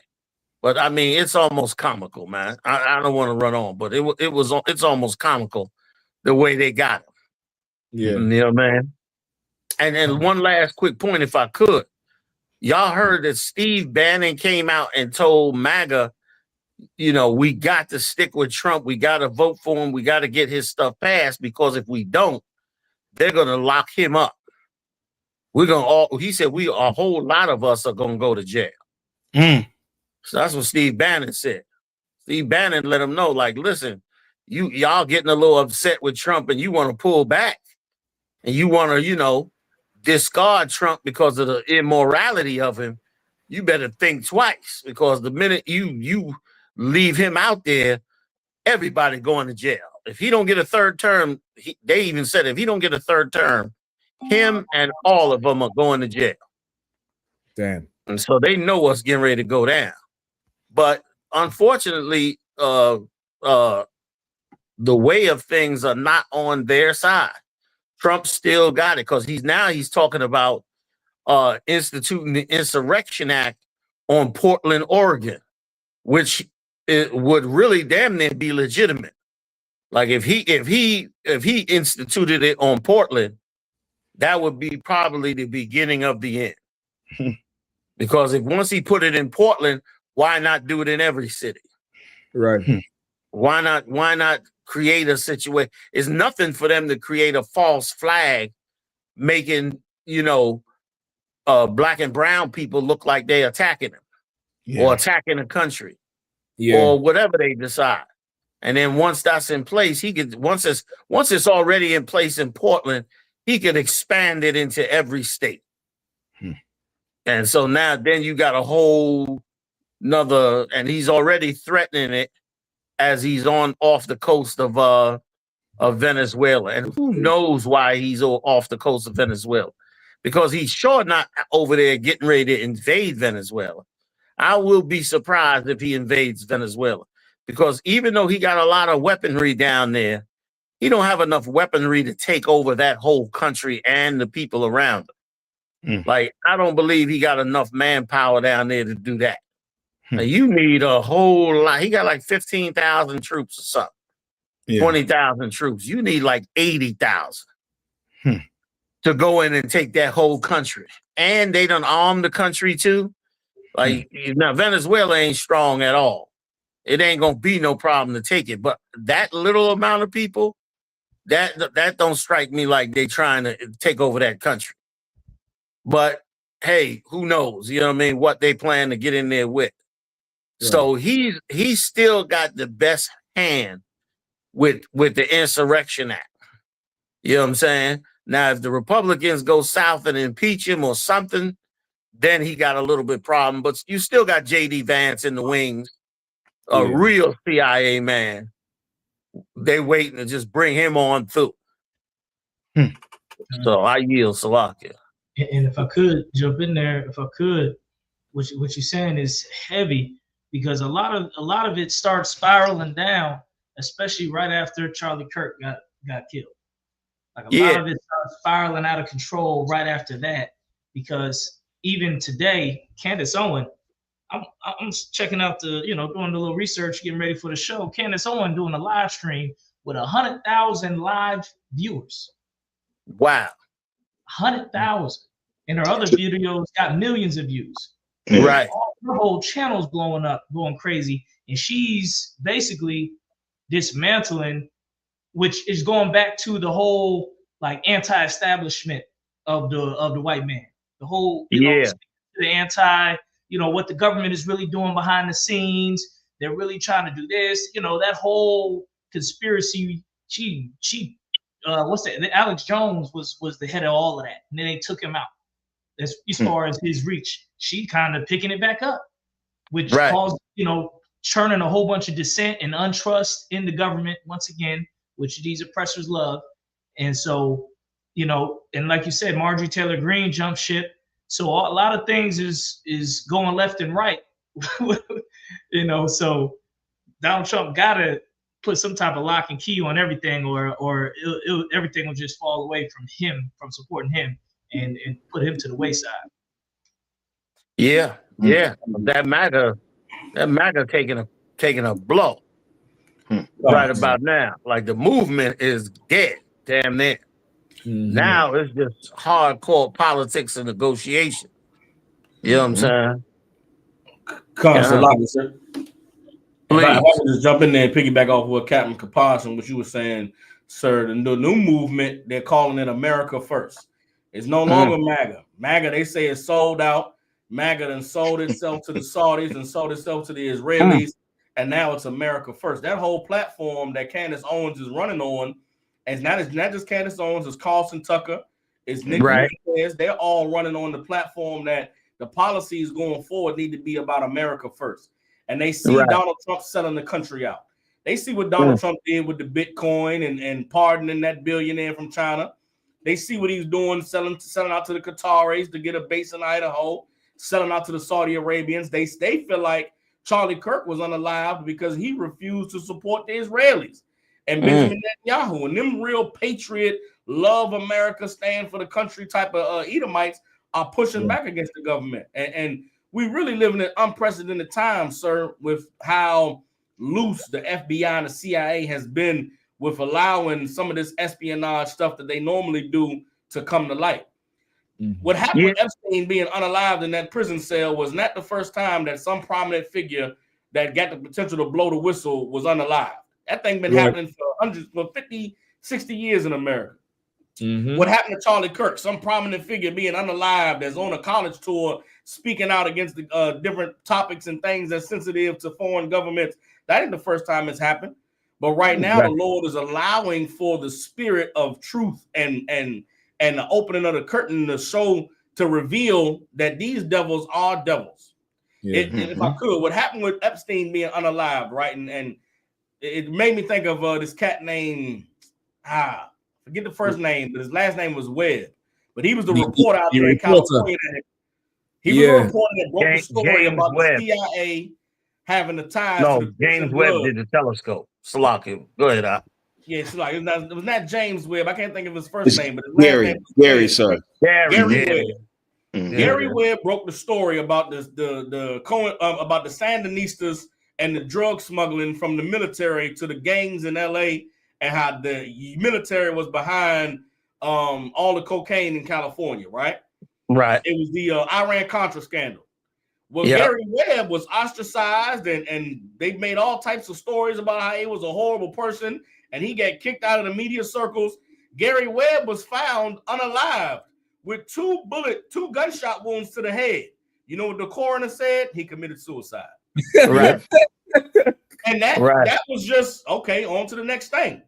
But I mean, it's almost comical, man. I don't want to run on, but it's almost comical the way they got him. Yeah. You know, man. And then one last quick point, if I could. Y'all heard that Steve Bannon came out and told MAGA, you know, we got to stick with Trump. We got to vote for him. We got to get his stuff passed because if we don't, they're going to lock him up. He said, a whole lot of us are going to go to jail. So that's what Steve Bannon said. Steve Bannon let him know, like, listen, y'all getting a little upset with Trump and you want to pull back and you want to, you know, discard Trump because of the immorality of him. You better think twice because the minute you leave him out there, everybody going to jail. If he don't get a third term, they even said if he don't get a third term, him and all of them are going to jail. Damn. And so they know what's getting ready to go down. But unfortunately, the way of things are not on their side. Trump still got it because he's talking about instituting the Insurrection Act on Portland, Oregon, which it would really damn near be legitimate. Like if he instituted it on Portland, that would be probably the beginning of the end. Because once he put it in Portland, why not do it in every city? Right. Why not create a situation? It's nothing for them to create a false flag, making, you know, black and brown people look like they're attacking them or attacking the country or whatever they decide. And then once that's in place, once it's already in place in Portland, he could expand it into every state. And so now then you got a whole nother, and he's already threatening it as he's off the coast of Venezuela. And who knows why he's off the coast of Venezuela? Because he's sure not over there getting ready to invade Venezuela. I will be surprised if he invades Venezuela. Because even though he got a lot of weaponry down there, he don't have enough weaponry to take over that whole country and the people around him. Like, I don't believe he got enough manpower down there to do that. Now, you need a whole lot. He got like 15,000 troops or something. 20,000 troops. You need like 80,000 to go in and take that whole country. And they done arm the country too. Like, now Venezuela ain't strong at all. It ain't gonna be no problem to take it. But that little amount of people, that don't strike me like they trying to take over that country. But hey, who knows? You know what I mean? What they plan to get in there with. Right. So he's still got the best hand with the Insurrection Act. You know what I'm saying? Now, if the Republicans go south and impeach him or something, then he got a little bit problem. But you still got J.D. Vance in the wings, a real CIA man. They waiting to just bring him on through. So I yield, Salakia. And if I could jump in there, what you're saying is heavy because a lot of it starts spiraling down, especially right after Charlie Kirk got killed. Like a lot of it starts spiraling out of control right after that, because even today, Candace Owen, I'm checking out doing a little research, getting ready for the show. Candace Owen doing a live stream with 100,000 live viewers. Wow. 100,000. And her other videos got millions of views. Right. Her whole channel's blowing up, going crazy. And she's basically dismantling, which is going back to the whole like anti-establishment of the white man. The whole, the anti, what the government is really doing behind the scenes. They're really trying to do this, that whole conspiracy. What's that? Alex Jones was the head of all of that, and then they took him out. As far as his reach, she kind of picking it back up, which caused churning a whole bunch of dissent and untrust in the government once again, which these oppressors love. And so, and like you said, Marjorie Taylor Greene jumped ship. So a lot of things is going left and right, So Donald Trump gotta put some type of lock and key on everything, or everything will just fall away from him, from supporting him, and put him to the wayside. Yeah. That MAGA taking a blow right about now. Like the movement is dead, damn near. Now it's just hardcore politics and negotiation. You know what I'm saying? Sir. If I could just jump in there and piggyback off what Captain Kapash and what you were saying, sir, the new movement, they're calling it America First. It's no longer MAGA. MAGA, they say, is sold out. MAGA done sold itself to the Saudis and sold itself to the Israelis, and now it's America First. That whole platform that Candace Owens is running on, and it's not just Candace Owens, it's Carlson Tucker, it's Nick Lopez. They're all running on the platform that the policies going forward need to be about America First. And they see Donald Trump selling the country out. They see what Donald Trump did with the Bitcoin and pardoning that billionaire from China. They see what he's doing, selling out to the Qataris to get a base in Idaho, selling out to the Saudi Arabians. They feel like Charlie Kirk was unalived because he refused to support the Israelis and Benjamin Netanyahu. And them real patriot, love America, stand for the country type of Edomites are pushing back against the government. And we really live in an unprecedented time, sir, with how loose the FBI and the CIA has been with allowing some of this espionage stuff that they normally do to come to light. What happened with Epstein being unalived in that prison cell was not the first time that some prominent figure that got the potential to blow the whistle was unalived. That thing been happening for 50, 60 years in America. What happened to Charlie Kirk? Some prominent figure being unalived that's on a college tour speaking out against the different topics and things that's sensitive to foreign governments. That ain't the first time it's happened. But right now, the Lord is allowing for the spirit of truth and the opening of the curtain to show, to reveal that these devils are devils. If I could, what happened with Epstein being unalived, right? And it made me think of this cat named, forget the first name, but his last name was Webb. But he was the reporter out there in California. He was the reporter that broke the story about the CIA having the ties to the James Webb did the telescope. Salaki, go ahead, Yeah, it's like it was not James Webb. I can't think of his first name, but his last Gary, name Gary, sir. Gary Webb. Gary Webb broke the story about about the Sandinistas and the drug smuggling from the military to the gangs in LA, and how the military was behind all the cocaine in California, right? Right. It was the Iran-Contra scandal. Well, Gary Webb was ostracized, and they made all types of stories about how he was a horrible person, and he got kicked out of the media circles. Gary Webb was found unalived with two gunshot wounds to the head. You know what the coroner said? He committed suicide. Right. And that was just, okay, on to the next thing.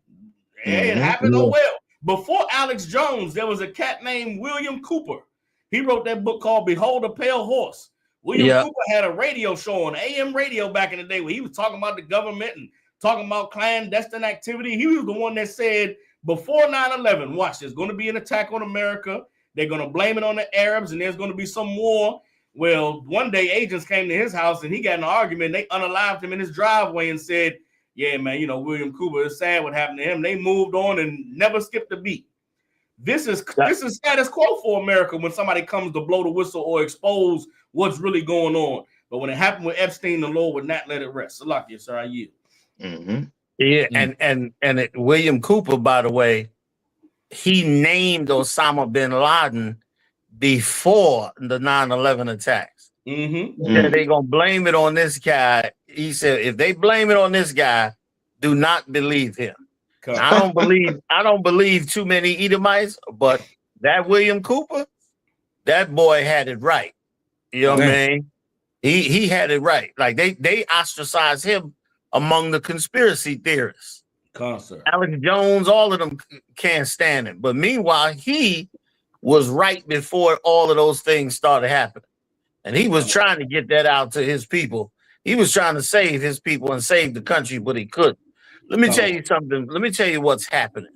It happened, oh well. Before Alex Jones, there was a cat named William Cooper. He wrote that book called Behold a Pale Horse. William Cooper had a radio show on AM radio back in the day where he was talking about the government and talking about clandestine activity. He was the one that said before 9/11, watch, there's going to be an attack on America. They're going to blame it on the Arabs, and there's going to be some war. Well, one day agents came to his house, and he got in an argument. They unalived him in his driveway and said, yeah, man, you know, William Cooper, it's sad what happened to him. They moved on and never skipped a beat. This is status quo for America when somebody comes to blow the whistle or expose what's really going on. But when it happened with Epstein, the Lord would not let it rest. Salakia, sir, I yield. Yeah, and William Cooper, by the way, he named Osama bin Laden before the 9/11 attacks. He said they're gonna blame it on this guy. He said if they blame it on this guy, do not believe him. I don't believe too many Edomites, but that William Cooper, that boy had it right. You know what I mean? He had it right. Like they ostracized him among the conspiracy theorists. Alex Jones, all of them can't stand him. But meanwhile, he was right before all of those things started happening. And he was trying to get that out to his people. He was trying to save his people and save the country, but he couldn't. Let me tell you something. Let me tell you what's happening.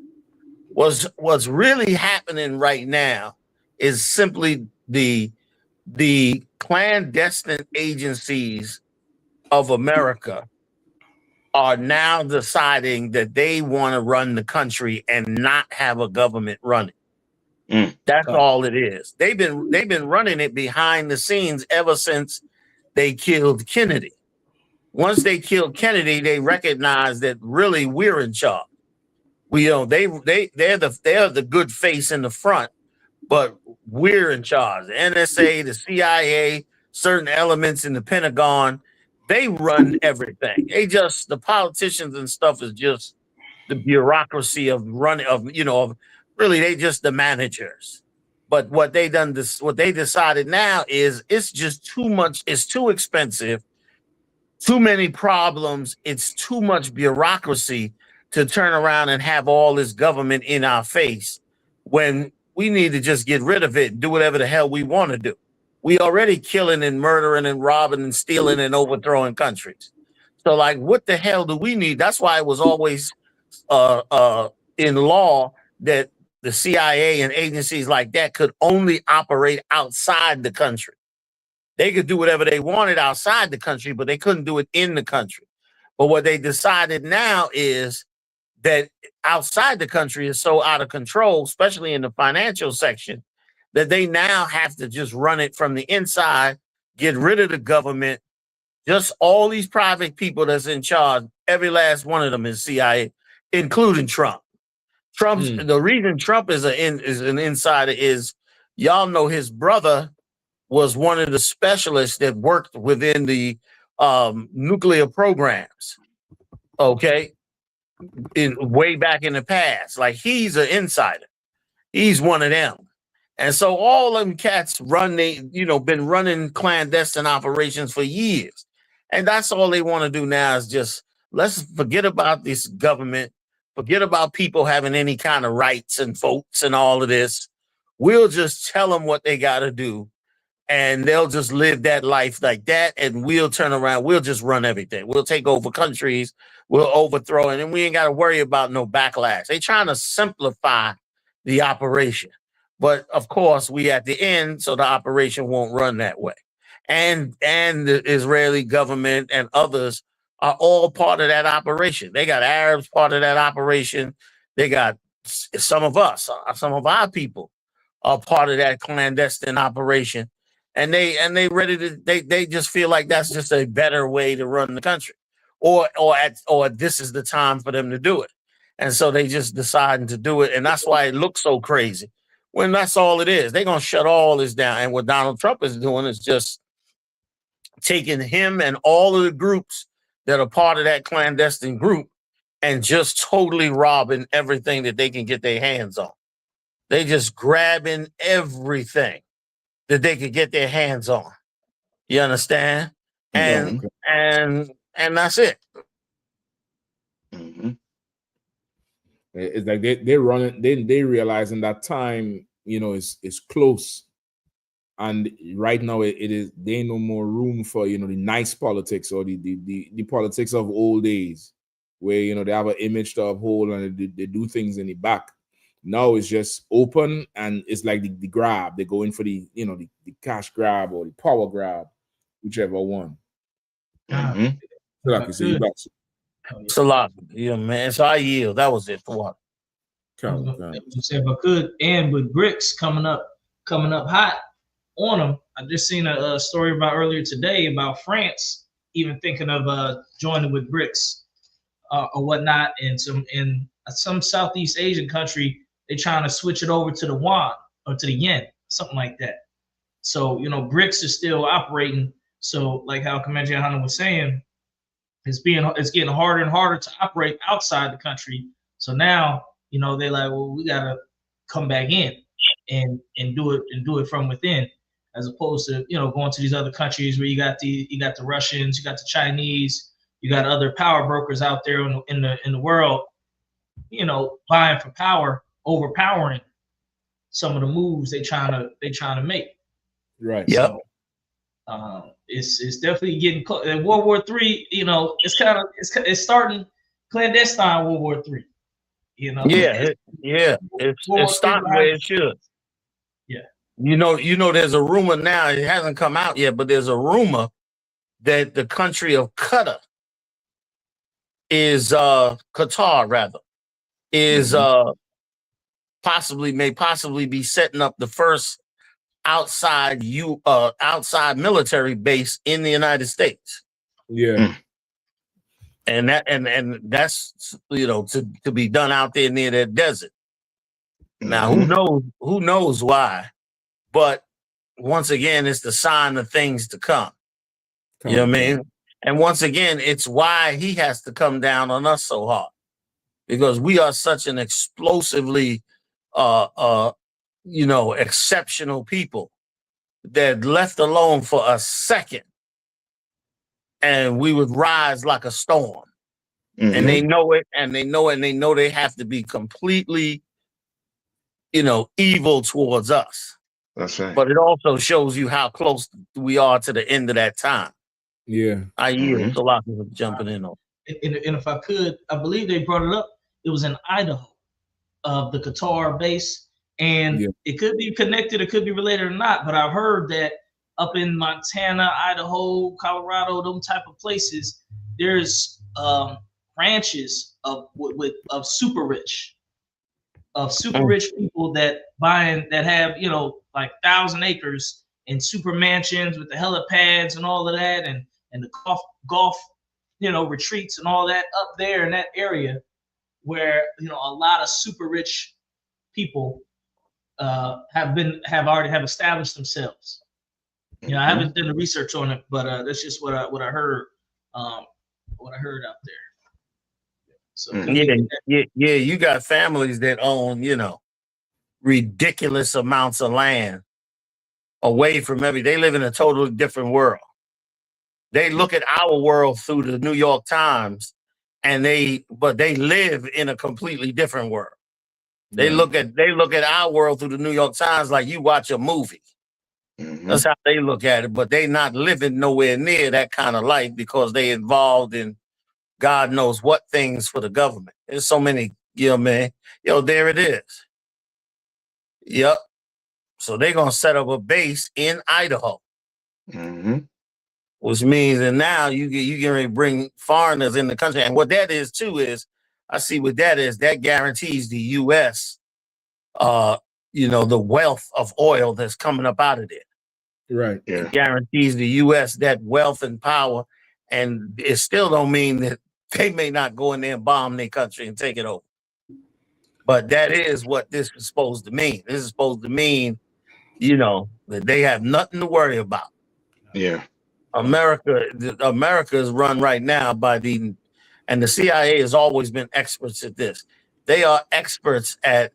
What's really happening right now is simply the clandestine agencies of America are now deciding that they want to run the country and not have a government running. That's all it is. They've been running it behind the scenes ever since they killed Kennedy. Once they killed Kennedy, they recognized that really we're in charge. They're the good face in the front, but we're in charge. The NSA, the CIA, certain elements in the Pentagon, they run everything. The politicians and stuff is just the bureaucracy of running really they just the managers. But what they decided now is it's just too much, it's too expensive, too many problems, it's too much bureaucracy to turn around and have all this government in our face when we need to just get rid of it and do whatever the hell we want to do. We already killing and murdering and robbing and stealing and overthrowing countries. So like, what the hell do we need? That's why it was always in law that the CIA and agencies like that could only operate outside the country. They could do whatever they wanted outside the country, but they couldn't do it in the country. But what they decided now is that outside the country is so out of control, especially in the financial section, that they now have to just run it from the inside, get rid of the government, just all these private people that's in charge. Every last one of them is CIA, including Trump. The reason Trump is an insider is y'all know his brother was one of the specialists that worked within the nuclear programs. Okay. Way back in the past. Like he's an insider. He's one of them. And so all them cats been running clandestine operations for years. And that's all they want to do now is just let's forget about this government, forget about people having any kind of rights and votes and all of this. We'll just tell them what they got to do. And they'll just live that life like that. And we'll turn around. We'll just run everything. We'll take over countries. We'll overthrow it. And we ain't got to worry about no backlash. They trying to simplify the operation. But of course, we at the end, so the operation won't run that way. And the Israeli government and others are all part of that operation. They got Arabs part of that operation. They got some of our people are part of that clandestine operation. And they ready to they just feel like that's just a better way to run the country, or this is the time for them to do it, and so they just deciding to do it, and that's why it looks so crazy. When that's all it is, they're gonna shut all this down. And what Donald Trump is doing is just taking him and all of the groups that are part of that clandestine group and just totally robbing everything that they can get their hands on. They just grabbing everything that they could get their hands on. You understand? And that's it. It's like they run it, they realizing that time, is close. And right now it is there ain't no more room for the nice politics or the politics of old days. where you know they have an image to uphold and they do things in the back. Now it's just open and it's like the grab. They go in for the the cash grab or the power grab, whichever one. Mhm. So like you say, you got It's a lot, man. So I yield. That was it for what? If I could, and with BRICS coming up hot on them. I just seen a story about earlier today about France even thinking of joining with BRICS or whatnot, and some Southeast Asian country they trying to switch it over to the yuan or to the yen, something like that. So BRICS is still operating. So like how Commander Johanna was saying, it's getting harder and harder to operate outside the country. So now they like, well, we gotta come back in and do it from within, as opposed to going to these other countries where you got the Russians, you got the Chinese, you got other power brokers out there in the world, vying for power, overpowering some of the moves they trying to make. Right. Yep. So, it's definitely getting close. And World War III, it's starting clandestine World War III. Yeah, it's starting where it should. Yeah. There's a rumor now. It hasn't come out yet, but there's a rumor that the country of Qatar is Qatar rather is may possibly be setting up the first outside military base in the United States. Yeah. And that's to be done out there near that desert. Now who knows why, but once again it's the sign of things to come. You know what I mean? And once again it's why he has to come down on us so hard, because we are such an explosively exceptional people that left alone for a second and we would rise like a storm. And they know it, and they know they have to be completely, evil towards us. That's right. But it also shows you how close we are to the end of that time. Yeah. I yield. So a lot of people jumping in on. And if I could, I believe they brought it up. It was in Idaho, the Qatar base, and it could be connected, it could be related or not. But I've heard that up in Montana, Idaho, Colorado, those type of places, there's ranches of super rich, people that have like 1,000 acres and super mansions with the helipads and all of that, and the golf retreats and all that up there in that area where a lot of super rich people have established themselves. I haven't done the research on it, but that's just what I heard. What I heard out there. So you got families that own ridiculous amounts of land away from they live in a totally different world. They look at our world through the New York Times, but they live in a completely different world. They look at our world through the New York Times like you watch a movie. That's how they look at it, but they not living nowhere near that kind of life because they involved in God knows what things for the government. There's so many, man. There it is. Yep. So they're gonna set up a base in Idaho, which means that now you can really bring foreigners in the country. And what that is too is, I see what that is. That guarantees the U.S. The wealth of oil that's coming up out of there. Right. Yeah. It guarantees the U.S. that wealth and power, and it still don't mean that they may not go in there and bomb their country and take it over. But that is what this is supposed to mean. This is supposed to mean, that they have nothing to worry about. Yeah. America is run right now by and the CIA has always been experts at this. They are experts at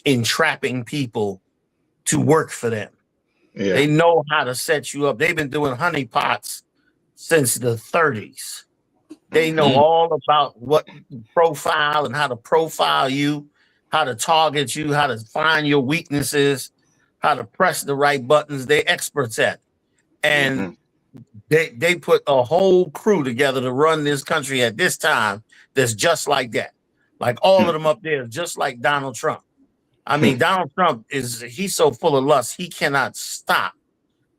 entrapping people to work for them. Yeah. They know how to set you up. They've been doing honeypots since the 30s. They know all about what profile and how to profile you, how to target you, how to find your weaknesses, how to press the right buttons. They're experts at it. And they put a whole crew together to run this country at this time that's just like that. Like all of them up there, just like Donald Trump. I mean, Donald Trump he's so full of lust, he cannot stop.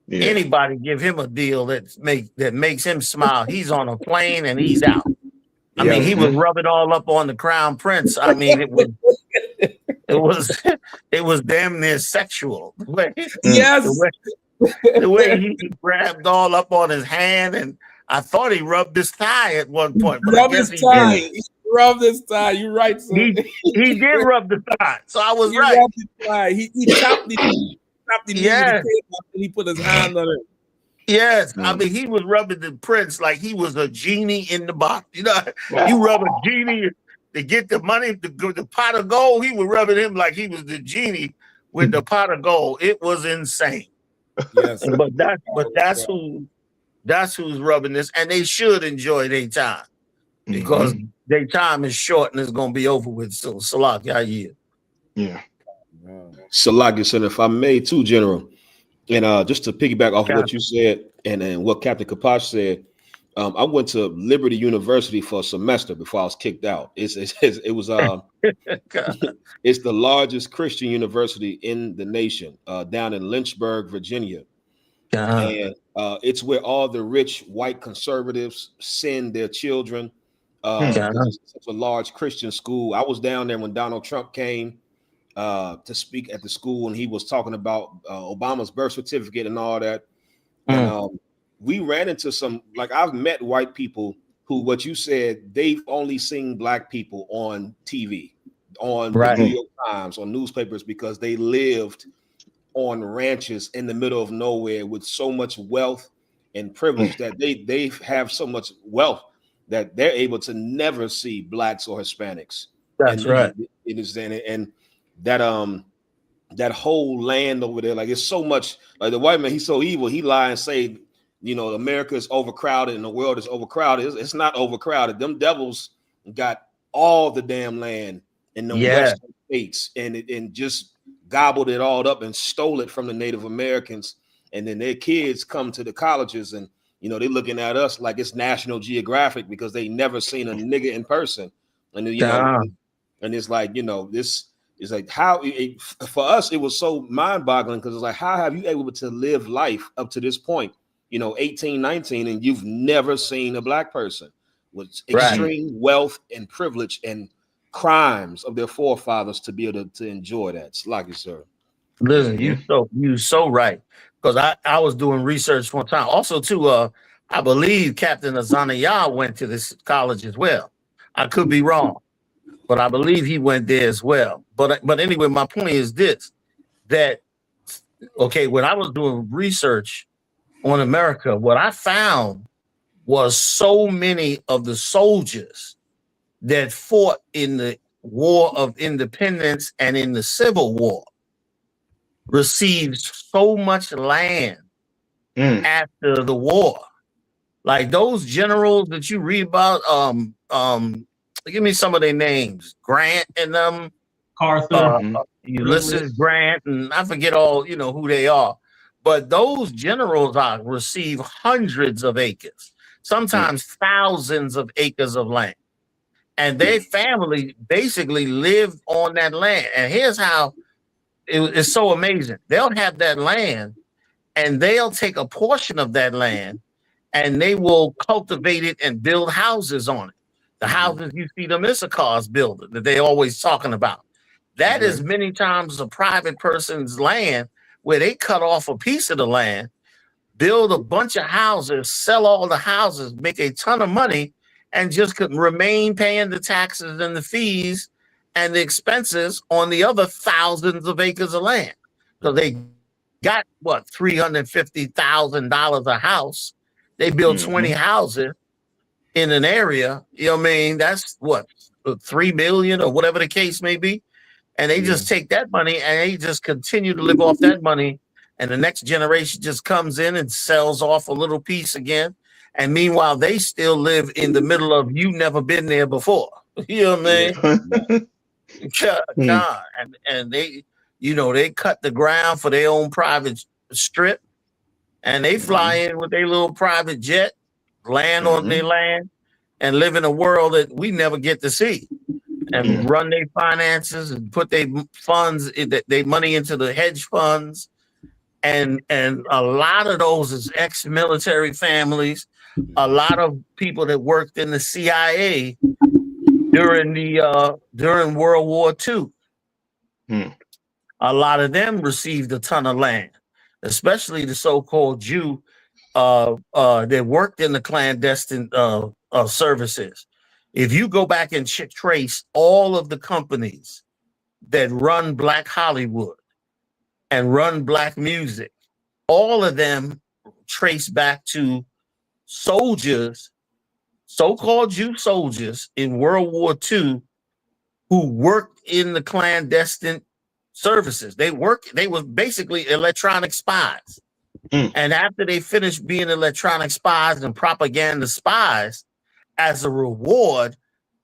Yeah. Anybody give him a deal that makes him smile, he's on a plane and he's out. I mean, he was rubbing all up on the Crown Prince. I mean, it was damn near sexual. Yes. The way he grabbed all up on his hand, and I thought he rubbed his thigh at one point. But Rub I guess his he thigh. didn't. He rubbed his thigh. You're right, sir. He did rub the thigh, so I was He right. rubbed his thigh. He tapped him. Yes. And he put his hand on it. Yes, I mean, he was rubbing the prince like he was a genie in the box. You know, you rub a genie to get the money, the pot of gold. He was rubbing him like he was the genie with the pot of gold. It was insane. Yes, but that's who's rubbing this, and they should enjoy their time because their time is short and it's gonna be over with. So, Salak, I yield. Yeah. Salak, and if I may, too, General. And just to piggyback off of what you said and what Captain Kapash said, I went to Liberty University for a semester before I was kicked out. It was it's the largest Christian university in the nation, down in Lynchburg, Virginia. And it's where all the rich white conservatives send their children. It's such a large Christian school. I was down there when Donald Trump came to speak at the school, and he was talking about Obama's birth certificate and all that. And we ran into some, like, I've met white people who, what you said, they've only seen black people on TV, on the New York Times, on newspapers, because they lived on ranches in the middle of nowhere with so much wealth and privilege that they have so much wealth that they're able to never see blacks or Hispanics. That's right. It is, and that whole land over there, like, it's so much, like, the white man, he's so evil, he lie and say, you know, America is overcrowded and the world is overcrowded. It's not overcrowded. Them devils got all the damn land in the western states and just gobbled it all up and stole it from the Native Americans. And then their kids come to the colleges and, you know, they're looking at us like it's National Geographic because they never seen a nigga in person. And, you know, and it's like, you know, this is like how for us, it was so mind boggling because it's like, how have you able to live life up to this point? You know, 18, 19, and you've never seen a black person with extreme wealth and privilege and crimes of their forefathers to be able to enjoy that. It's like you, sir. Listen, you so right. Because I was doing research one time. Also, too, I believe Captain Azanaya went to this college as well. I could be wrong, but I believe he went there as well. But anyway, my point is this: that when I was doing research on America, what I found was so many of the soldiers that fought in the War of Independence and in the Civil War received so much land after the war. Like those generals that you read about, give me some of their names. Grant and them, Arthur, Ulysses Grant, and I forget all, you know, who they are. But those generals receive hundreds of acres, sometimes thousands of acres of land. And their family basically lived on that land. And here's how it's so amazing. They'll have that land and they'll take a portion of that land and they will cultivate it and build houses on it. The houses you see them Issachars building that they're always talking about. That is many times a private person's land where they cut off a piece of the land, build a bunch of houses, sell all the houses, make a ton of money, and just could remain paying the taxes and the fees and the expenses on the other thousands of acres of land. So they got what, $350,000 a house. They built 20 houses in an area. You know what I mean? That's what, $3 million or whatever the case may be. And they just take that money and they just continue to live off that money. And the next generation just comes in and sells off a little piece again. And meanwhile, they still live in the middle of you never been there before. You know what I mean? And they, you know, they cut the ground for their own private strip. and they fly in with their little private jet, land on their land, and live in a world that we never get to see, and run their finances and put their funds, their money into the hedge funds, and a lot of those is ex-military families, a lot of people that worked in the CIA during World War II. A lot of them received a ton of land, especially the so-called Jew that worked in the clandestine services. If you go back and trace all of the companies that run Black Hollywood and run Black music, all of them trace back to soldiers, so-called Jew soldiers in World War II who worked in the clandestine services. They were basically electronic spies. And after they finished being electronic spies and propaganda spies, as a reward,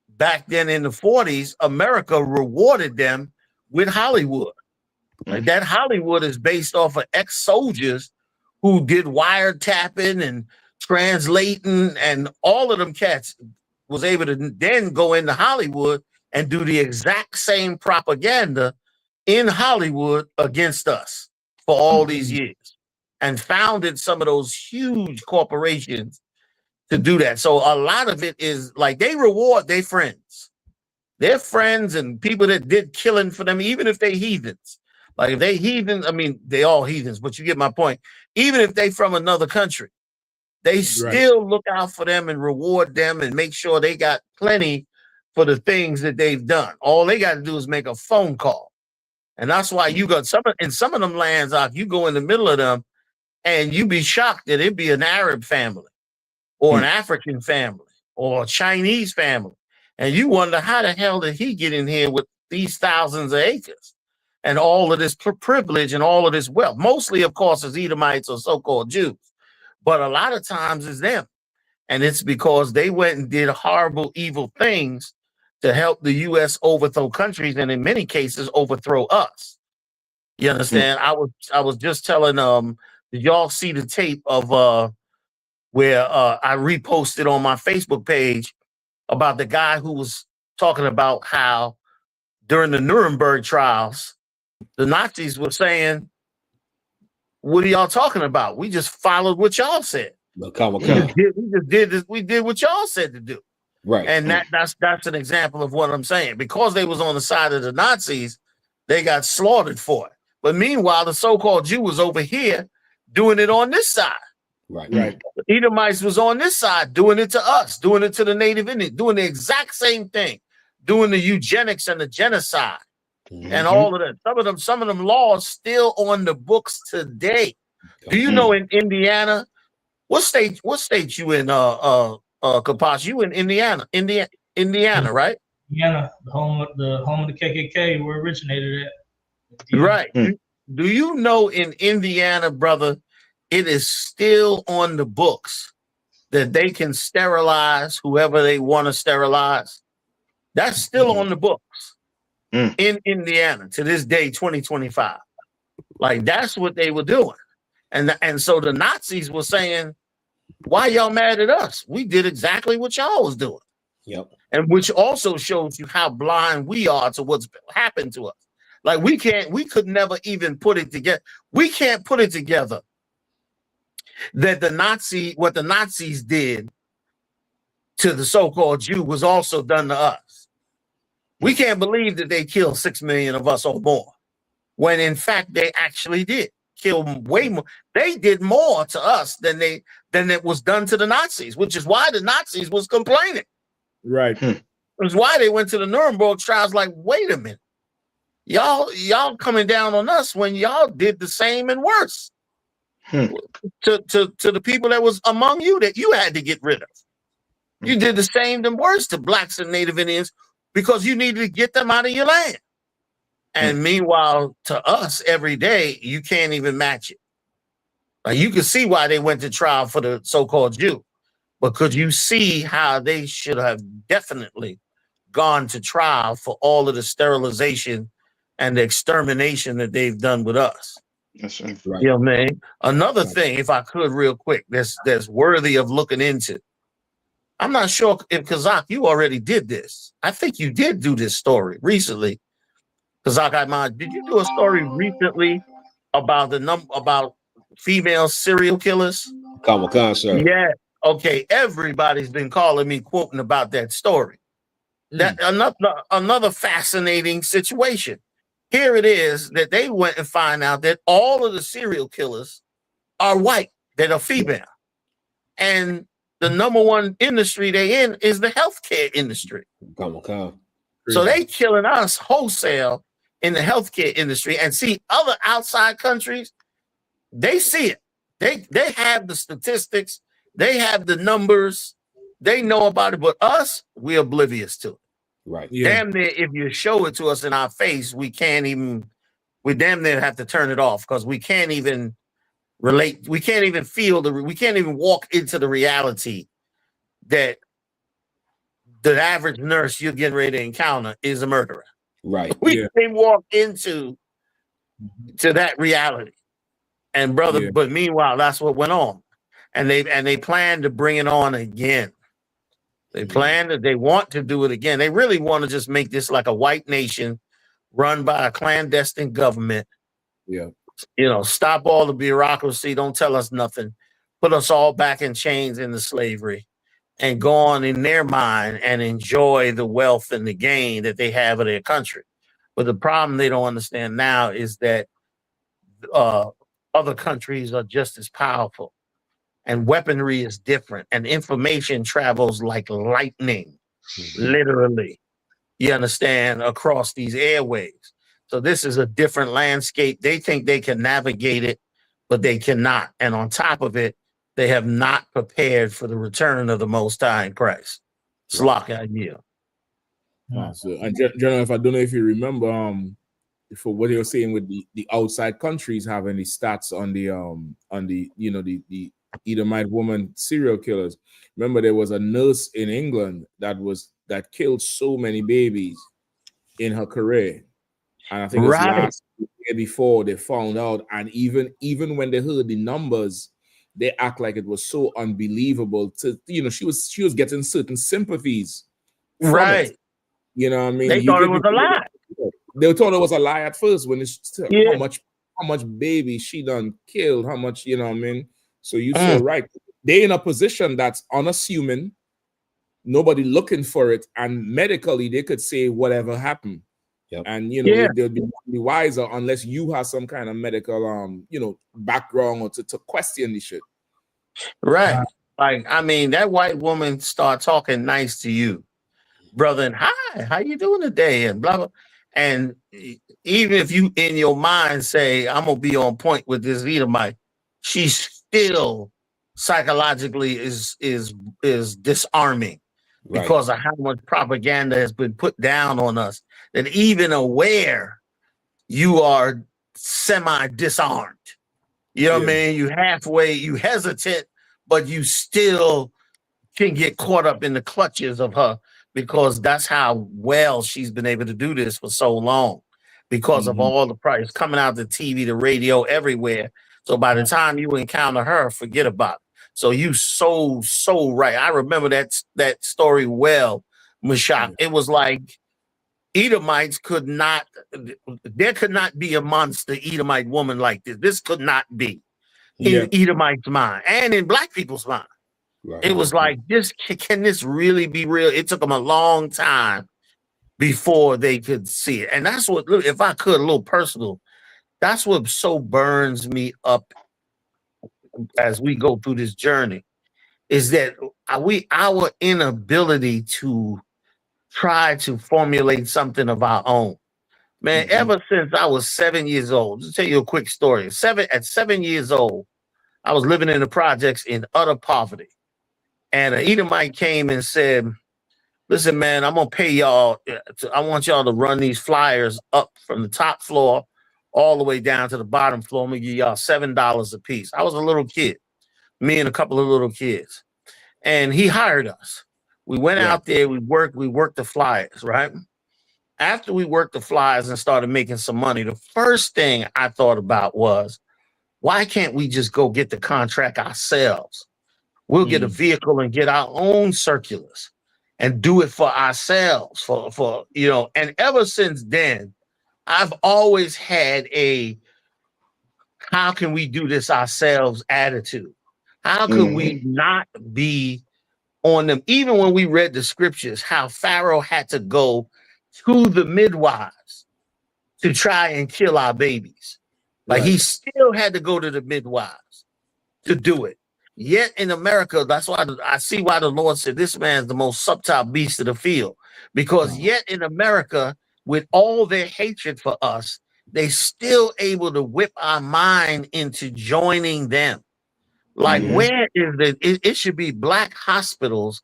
back then in the 40s, America rewarded them with Hollywood. Like that Hollywood is based off of ex-soldiers who did wiretapping and translating, and all of them cats was able to then go into Hollywood and do the exact same propaganda in Hollywood against us for all these years, and founded some of those huge corporations to do that. So a lot of it is like they reward their friends and people that did killing for them, even if they heathens. Like if they heathens, I mean, they all heathens, but you get my point. Even if they from another country, they still look out for them and reward them and make sure they got plenty for the things that they've done. All they got to do is make a phone call. And that's why you got some of them lands out, you go in the middle of them and you be shocked that it'd be an Arab family or an African family or a Chinese family. And you wonder how the hell did he get in here with these thousands of acres and all of this privilege and all of this wealth? Mostly, of course, is Edomites or so-called Jews, but a lot of times it's them. And it's because they went and did horrible, evil things to help the U.S. overthrow countries, and in many cases overthrow us. You understand? I was just telling did y'all see the tape of where I reposted on my Facebook page about the guy who was talking about how during the Nuremberg trials, the Nazis were saying, "What are y'all talking about? We just followed what y'all said. We did what y'all said to do." Right. And that's an example of what I'm saying. Because they was on the side of the Nazis, they got slaughtered for it. But meanwhile, the so-called Jew was over here doing it on this side. Right. The Edomites was on this side doing it to us, doing it to the Native Indians, doing the exact same thing, doing the eugenics and the genocide and all of that. Some of them laws still on the books today. Do you know in Indiana, what state you in, Kapash? You in Indiana, right? Indiana, the home of the KKK, where it originated at. Right. Do you know in Indiana, brother, it is still on the books that they can sterilize whoever they want to sterilize? That's still on the books in Indiana to this day, 2025. Like that's what they were doing. And so the Nazis were saying, why y'all mad at us? We did exactly what y'all was doing. Yep. And which also shows you how blind we are to what's happened to us. Like we could never even put it together. We can't put it together that what the Nazis did to the so-called Jew was also done to us. We can't believe that they killed 6 million of us or more, when in fact they actually did kill way more. They did more to us than it was done to the Nazis, which is why the Nazis was complaining. Right. It was why they went to the Nuremberg trials. Like, wait a minute, y'all coming down on us when y'all did the same and worse to the people that was among you that you had to get rid of. You did the same and worse to blacks and Native Indians because you needed to get them out of your land. And meanwhile, to us every day, you can't even match it. Like you can see why they went to trial for the so-called Jew, but could you see how they should have definitely gone to trial for all of the sterilization and the extermination that they've done with us? Yes, sir. Right. You know what I mean? Another thing, if I could, real quick, that's worthy of looking into. I'm not sure if Kazak, you already did this. I think you did do this story recently. Kazak Iman, did you do a story recently about about female serial killers? Comic-Con, sir. Yeah. Okay. Everybody's been calling me, quoting about that story. That another fascinating situation. Here it is that they went and find out that all of the serial killers are white, that are female. And the number one industry they in is the healthcare industry. Comic-Con. So they killing us wholesale in the healthcare industry. And see, other outside countries, they see it. They have the statistics, they have the numbers, they know about it, but us, we're oblivious to it. Right. Damn near, if you show it to us in our face, we damn near have to turn it off because we can't even relate. We can't even feel we can't even walk into the reality that the average nurse you're getting ready to encounter is a murderer. Right. We can't walk into that reality. And brother, but meanwhile, that's what went on. And they plan to bring it on again. They want to do it again. They really want to just make this like a white nation run by a clandestine government. Yeah. You know, stop all the bureaucracy. Don't tell us nothing. Put us all back in chains into slavery and go on in their mind and enjoy the wealth and the gain that they have of their country. But the problem they don't understand now is that other countries are just as powerful. And weaponry is different, and information travels like lightning, literally. You understand, across these airwaves. So this is a different landscape. They think they can navigate it, but they cannot. And on top of it, they have not prepared for the return of the Most High in Christ. Slock idea. So, and General, if I don't know if you remember, for what you're saying with the outside countries having the stats on the you know the Edomite woman serial killers. Remember, there was a nurse in England that killed so many babies in her career, and I think it was last year before they found out. And even when they heard the numbers, they act like it was so unbelievable. To she was getting certain sympathies, from it. You know what I mean? They thought it was a lie. They thought it was a lie at first when it's how much baby she done killed, how much, you know what I mean? So you're so right. They're in a position that's unassuming, nobody looking for it, and medically they could say whatever happened. Yep. And they'll be wiser unless you have some kind of medical background or to question the shit. Right. Like, I mean, that white woman start talking nice to you, brother, and hi, how you doing today? And blah blah. And even if you in your mind say, I'm gonna be on point with this Edomite, she still psychologically is disarming because of how much propaganda has been put down on us, that even aware you are semi-disarmed. You know what I mean? You hesitant, but you still can get caught up in the clutches of her, because that's how well she's been able to do this for so long, because of all the price coming out the TV, the radio, everywhere. So by the time you encounter her, forget about it. So you so right. I remember that story well, Mashak. It was like Edomites there could not be a monster Edomite woman like this. This could not be in Edomite's mind and in Black people's mind. It was like, can this really be real? It took them a long time before they could see it. And that's what, if I could, a little personal, that's what so burns me up as we go through this journey, is that our inability to try to formulate something of our own. Man, ever since I was 7 years old, just tell you a quick story. At 7 years old, I was living in the projects in utter poverty. And an Edomite came and said, listen, man, I'm going to pay y'all. I want y'all to run these flyers up from the top floor all the way down to the bottom floor. I'm going to give y'all $7 a piece. I was a little kid, me and a couple of little kids. And he hired us. We went out there, we worked the flyers, right? After we worked the flyers and started making some money, the first thing I thought about was, Why can't we just go get the contract ourselves? We'll get a vehicle and get our own circulars and do it for ourselves. For and ever since then, I've always had a how can we do this ourselves attitude. How could we not be on them? Even when we read the scriptures, how Pharaoh had to go to the midwives to try and kill our babies. Like he still had to go to the midwives to do it. Yet in America, that's why I see why the Lord said this man's the most subtle beast of the field. Because yet in America, with all their hatred for us, they still able to whip our mind into joining them. Like, where is it should be black hospitals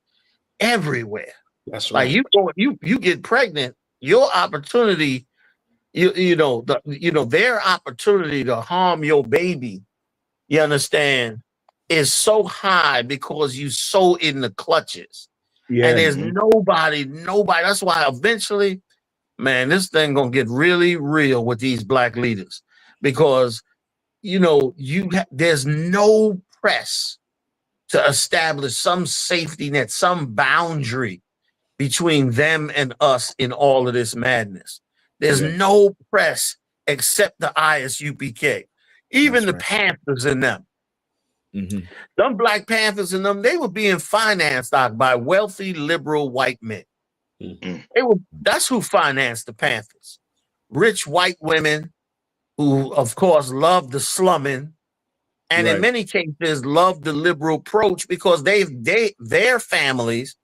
everywhere. That's right. Like you get pregnant, your opportunity, their opportunity to harm your baby, you understand, is so high because you so in the clutches. Yeah. And there's nobody. That's why eventually, man, this thing gonna get really real with these black leaders because there's no press to establish some safety net, some boundary between them and us in all of this madness. There's no press except the ISUPK. Even the Panthers in them. Them Black Panthers and them, they were being financed by wealthy liberal white men. That's who financed the Panthers. Rich white women who, of course, loved the slumming and in many cases loved the liberal approach because their families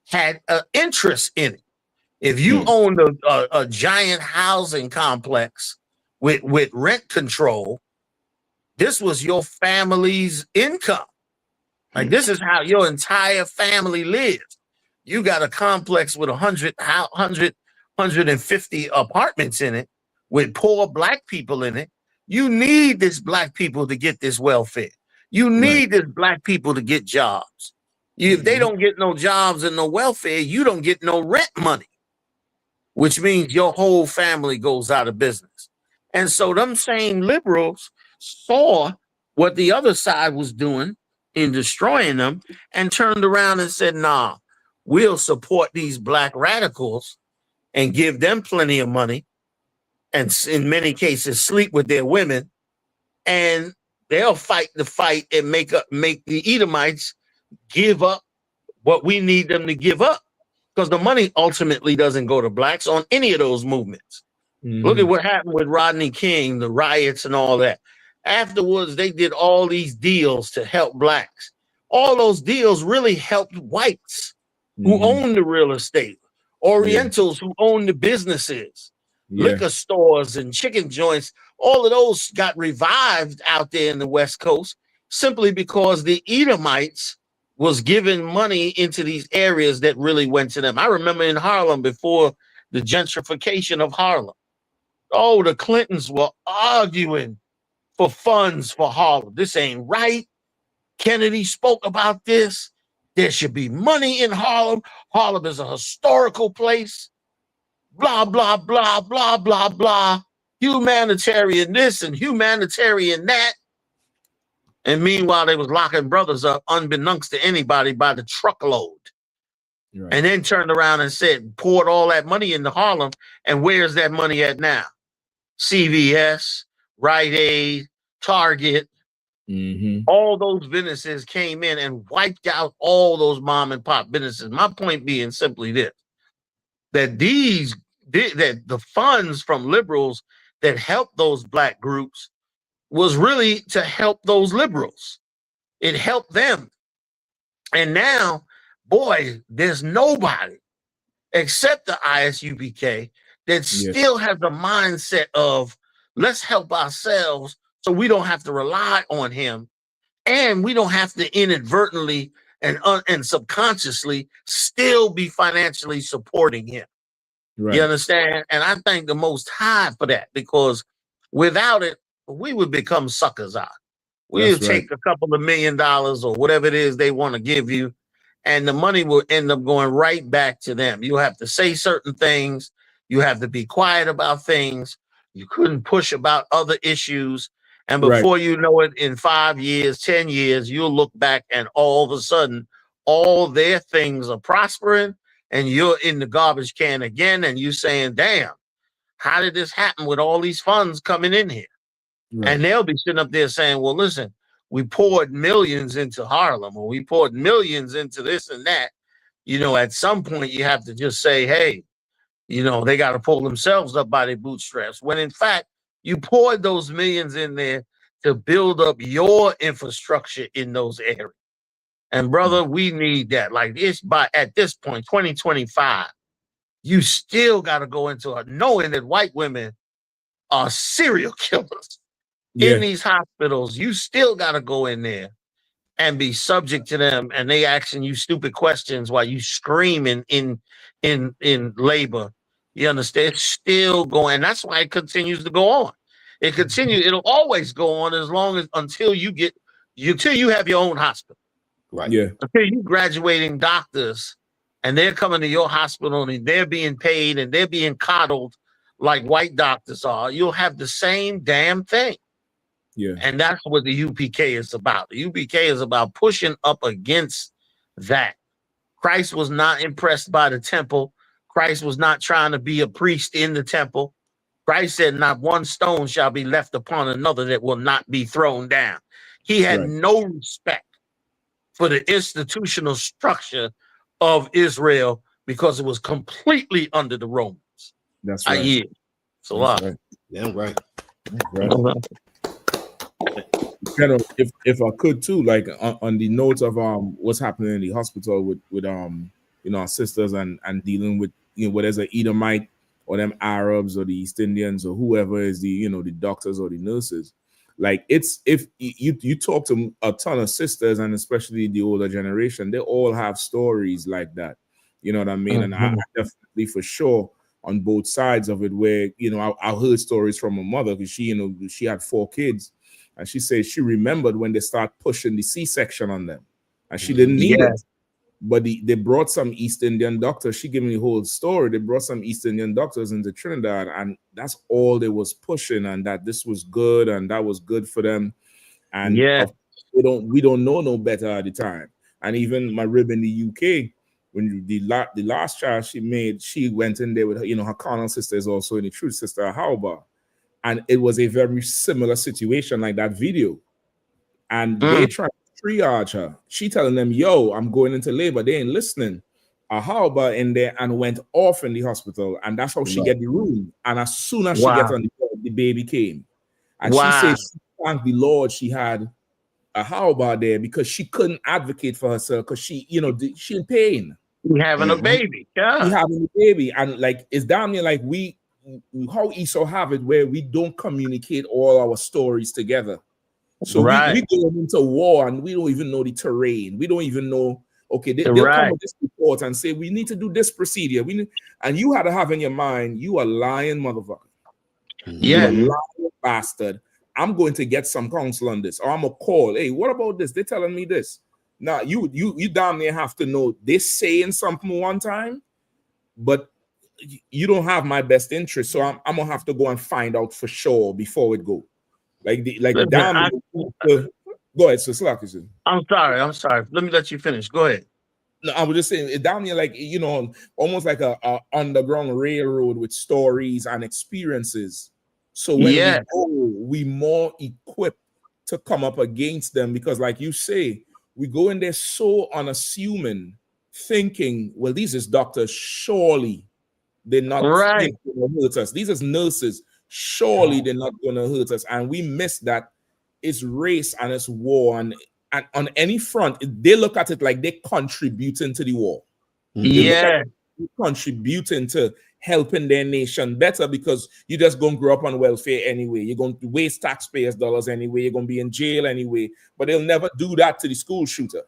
had an interest in it. If you owned a giant housing complex with rent control, this was your family's income. Like this is how your entire family lives. You got a complex with 150 apartments in it with poor black people in it. You need this black people to get this welfare. You need this black people to get jobs. If they don't get no jobs and no welfare, you don't get no rent money, which means your whole family goes out of business. And so them same liberals saw what the other side was doing in destroying them and turned around and said, nah, we'll support these black radicals and give them plenty of money and in many cases sleep with their women, and they'll fight the fight and make the Edomites give up what we need them to give up, because the money ultimately doesn't go to blacks on any of those movements. Look at what happened with Rodney King, the riots and all that. Afterwards, they did all these deals to help blacks. All those deals really helped whites who own the real estate, Orientals who own the businesses, liquor stores and chicken joints. All of those got revived out there in the West Coast simply because the Edomites was giving money into these areas that really went to them. I remember in Harlem before the gentrification of Harlem. Oh, the Clintons were arguing for funds for Harlem. This ain't right. Kennedy spoke about this. There should be money in Harlem. Harlem is a historical place. Blah, blah, blah, blah, blah, blah. Humanitarian this and humanitarian that. And meanwhile, they was locking brothers up unbeknownst to anybody by the truckload. And then turned around and said, poured all that money into Harlem. And where's that money at now? CVS, Rite Aid, Target. All those businesses came in and wiped out all those mom and pop businesses. My point being simply this, that the funds from liberals that helped those black groups was really to help those liberals. It helped them. And now, boy, there's nobody except the ISUPK that still has the mindset of let's help ourselves so we don't have to rely on him, and we don't have to inadvertently and subconsciously still be financially supporting him. You understand? And I thank the Most High for that, because without it, we would become suckers out. We'll take a couple of $1 million or whatever it is they want to give you, and the money will end up going right back to them. You have to say certain things. You have to be quiet about things. You couldn't push about other issues. And Right. before you know it, in 5 years, 10 years, you'll look back and all of a sudden, all their things are prospering and you're in the garbage can again. And you saying, damn, how did this happen with all these funds coming in here? Right. And they'll be sitting up there saying, well, listen, we poured millions into Harlem or we poured millions into this and that. You know, at some point you have to just say, hey, you know, they got to pull themselves up by their bootstraps. When in fact, you poured those millions in there to build up your infrastructure in those areas. And brother, we need that. Like it's at this point, 2025, you still got to go into it knowing that white women are serial killers in these hospitals. You still got to go in there and be subject to them, and they asking you stupid questions while you screaming in labor. You understand? It's still going. That's why it continues to go on. It continues. It'll always go on as long as until you have your own hospital. Right. Yeah. Until you graduating doctors, and they're coming to your hospital and they're being paid and they're being coddled like white doctors are. You'll have the same damn thing. Yeah. And that's what the UPK is about. The UPK is about pushing up against that. Christ was not impressed by the temple. Christ was not trying to be a priest in the temple. Christ said, not one stone shall be left upon another that will not be thrown down. He had no respect for the institutional structure of Israel because it was completely under the Romans. That's right. Yeah. So right. Damn right. Right. Kind of, if I could too, like on the note of what's happening in the hospital with you know, our sisters and dealing with, you know, whether it's an Edomite or them Arabs or the East Indians or whoever is the, you know, the doctors or the nurses. Like it's, if you talk to a ton of sisters and especially the older generation, they all have stories like that. You know what I mean? And I definitely for sure on both sides of it, where, you know, I heard stories from my mother because she, you know, she had 4 kids. And she said she remembered when they start pushing the C-section on them. And she didn't need it. But they brought some East Indian doctors. She gave me the whole story. They brought some East Indian doctors into Trinidad, and that's all they was pushing, and that this was good and that was good for them. And we don't know no better at the time. And even my rib in the UK, when the last child she made, she went in there with her, you know, her carnal sister is also in the truth sister, Hauba. And it was a very similar situation like that video. And they tried to triage her. She telling them, yo, I'm going into labor. They ain't listening. Hauba in there and went off in the hospital. And that's how she get the room. And as soon as she get on the bed, the baby came. And she said, she thanked the Lord she had a Hauba there because she couldn't advocate for herself because she, you know, she in pain. Having a baby. Yeah. He having a baby. And like, it's damn near like how Esau have it where we don't communicate all our stories together. So we go into war and we don't even know the terrain. We don't even know, okay, they'll come with this report and say, we need to do this procedure. And you had to have in your mind, you a lying motherfucker. Yeah. You a lying bastard. I'm going to get some counsel on this. Or I'm going to call, hey, what about this? They're telling me this. Now, you damn near have to know they're saying something one time, but you don't have my best interest. So I'm going to have to go and find out for sure before it go. Damn. Go ahead, so Slack. I'm sorry. Let me let you finish. Go ahead. No, I was just saying, it down here, like, you know, almost like a underground railroad with stories and experiences. So when we go, we more equipped to come up against them because, like you say, we go in there so unassuming, thinking, well, these is doctors, surely they're not going to hurt us. These is nurses, surely they're not going to hurt us. And we miss that it's race and it's war. And on any front, they look at it like they're contributing to the war. They're contributing to helping their nation better because you're just going to grow up on welfare anyway. You're going to waste taxpayers' dollars anyway. You're going to be in jail anyway. But they'll never do that to the school shooter.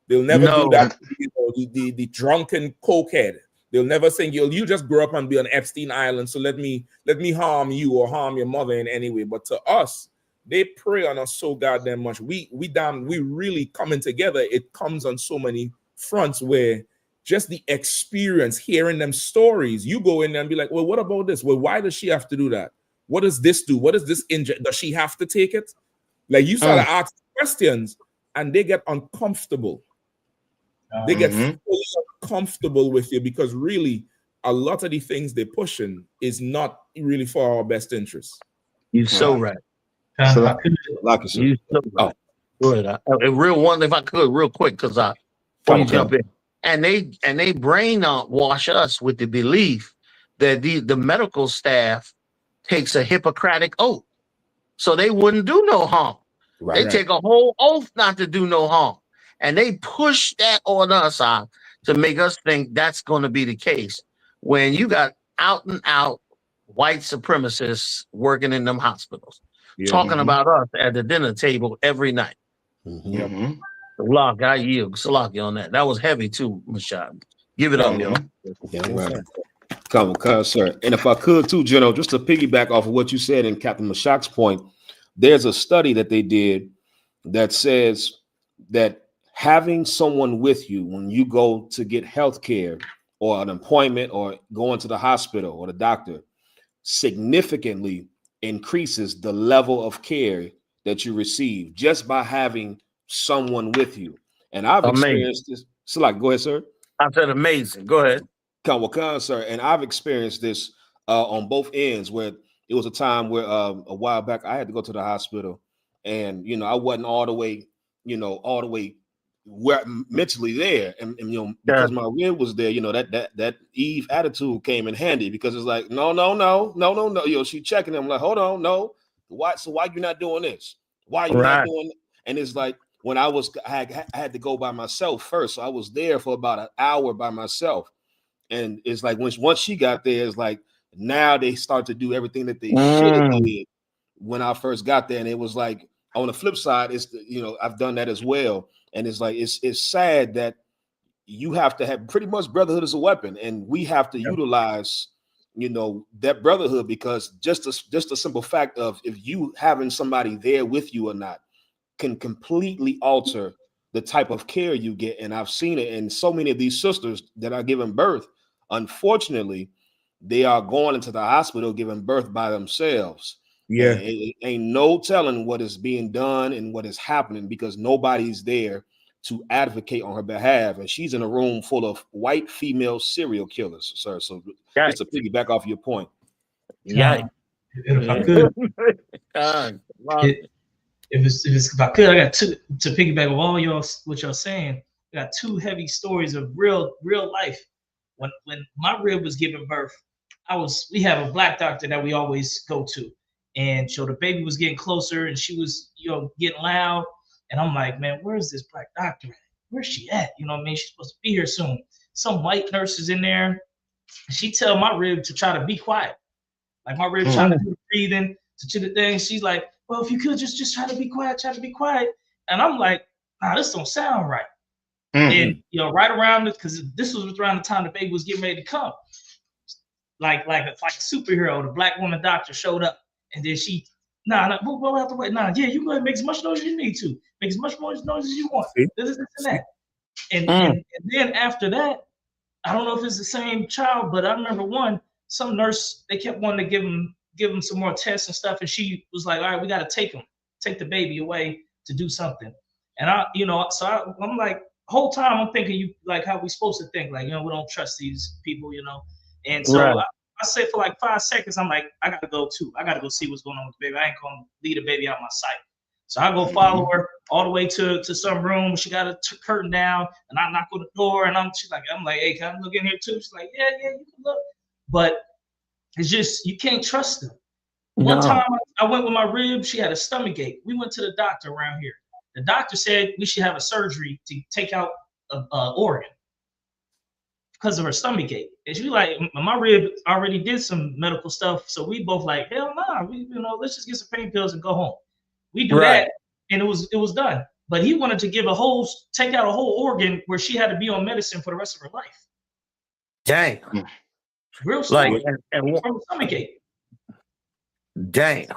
They'll never do that to, you know, the drunken cokehead. They'll never say, you just grew up and be on Epstein Island, so let me harm you or harm your mother in any way. But to us, they prey on us so goddamn much. We really coming together. It comes on so many fronts where just the experience, hearing them stories, you go in there and be like, well, what about this? Well, why does she have to do that? What does this do? What does this inject? Does she have to take it? Like you start to ask questions and they get uncomfortable. They get fully uncomfortable with you because really a lot of the things they're pushing is not really for our best interests. You're so right. So, You so right. Good. A real one, if I could, real quick, because before you jump in, and they brainwash us with the belief that the medical staff takes a Hippocratic oath, so they wouldn't do no harm. Right. They take a whole oath not to do no harm, and they push that on us to make us think that's going to be the case. When you got out and out white supremacists working in them hospitals, talking about us at the dinner table every night. Salak, I yield. Salak on that. That was heavy too, Mashad. Give it up, yo. Yeah, right. Come on, sir. And if I could too, General, just to piggyback off of what you said in Captain Mashak's point, there's a study that they did that says that having someone with you when you go to get health care or an appointment or going to the hospital or the doctor significantly increases the level of care that you receive just by having someone with you. And I've experienced this. So like, go ahead, sir. I said amazing. Go ahead. Come, sir. And I've experienced this on both ends where it was a time where a while back I had to go to the hospital and, I wasn't all the way where mentally there. And because my rib was there, that Eve attitude came in handy because it's like, no. She checking him like, hold on, no. Why you not doing this? Why you not doing it? And it's like when I had to go by myself first. So I was there for about an hour by myself. And it's like once she got there, it's like now they start to do everything that they should have did when I first got there. And it was like on the flip side, it's I've done that as well. And it's like it's sad that you have to have pretty much brotherhood as a weapon, and we have to utilize that brotherhood because just a simple fact of if you having somebody there with you or not can completely alter the type of care you get. And I've seen it in so many of these sisters that are giving birth. Unfortunately, they are going into the hospital giving birth by themselves. Yeah. And it ain't no telling what is being done and what is happening because nobody's there to advocate on her behalf. And she's in a room full of white female serial killers, sir. So just to piggyback off your point. Yeah. If I could, if I could, I got two to piggyback of all y'all what y'all saying. I got two heavy stories of real life. When my rib was giving birth, we have a black doctor that we always go to, and so the baby was getting closer, and she was getting loud, and I'm like, man, where's this black doctor at? Where's she at? You know what I mean? She's supposed to be here soon. Some white nurse is in there. She tell my rib to try to be quiet, like my rib trying to do the breathing to the thing. She's like, well, if you could just try to be quiet, and I'm like, nah, this don't sound right. And right around it, because this was around the time the baby was getting ready to come. Like a superhero, the black woman doctor showed up, and then she, we'll have to wait. You go ahead and make as much noise as you need to, make as much noise as you want. This and that. And then after that, I don't know if it's the same child, but I remember some nurse, they kept wanting to give him some more tests and stuff, and she was like, all right, we got to take the baby away to do something. And I'm like, whole time I'm thinking like how we supposed to think, like, we don't trust these people, and so I say for like 5 seconds, I'm like, I gotta go too. I gotta go see what's going on with the baby. I ain't gonna leave the baby out of my sight. So I go follow her all the way to some room. She got a curtain down, and I knock on the door, and I'm like, hey, can I look in here too? She's like, yeah, you can look. But it's just, you can't trust them. One time I went with my rib, she had a stomach ache. We went to the doctor around here. The doctor said we should have a surgery to take out an organ because of her stomach ache. And she like, my rib already did some medical stuff, so we both like, hell nah, let's just get some pain pills and go home. We do that, and it was done. But he wanted to take out a whole organ where she had to be on medicine for the rest of her life. Dang. Real story. And from stomach ache. Damn.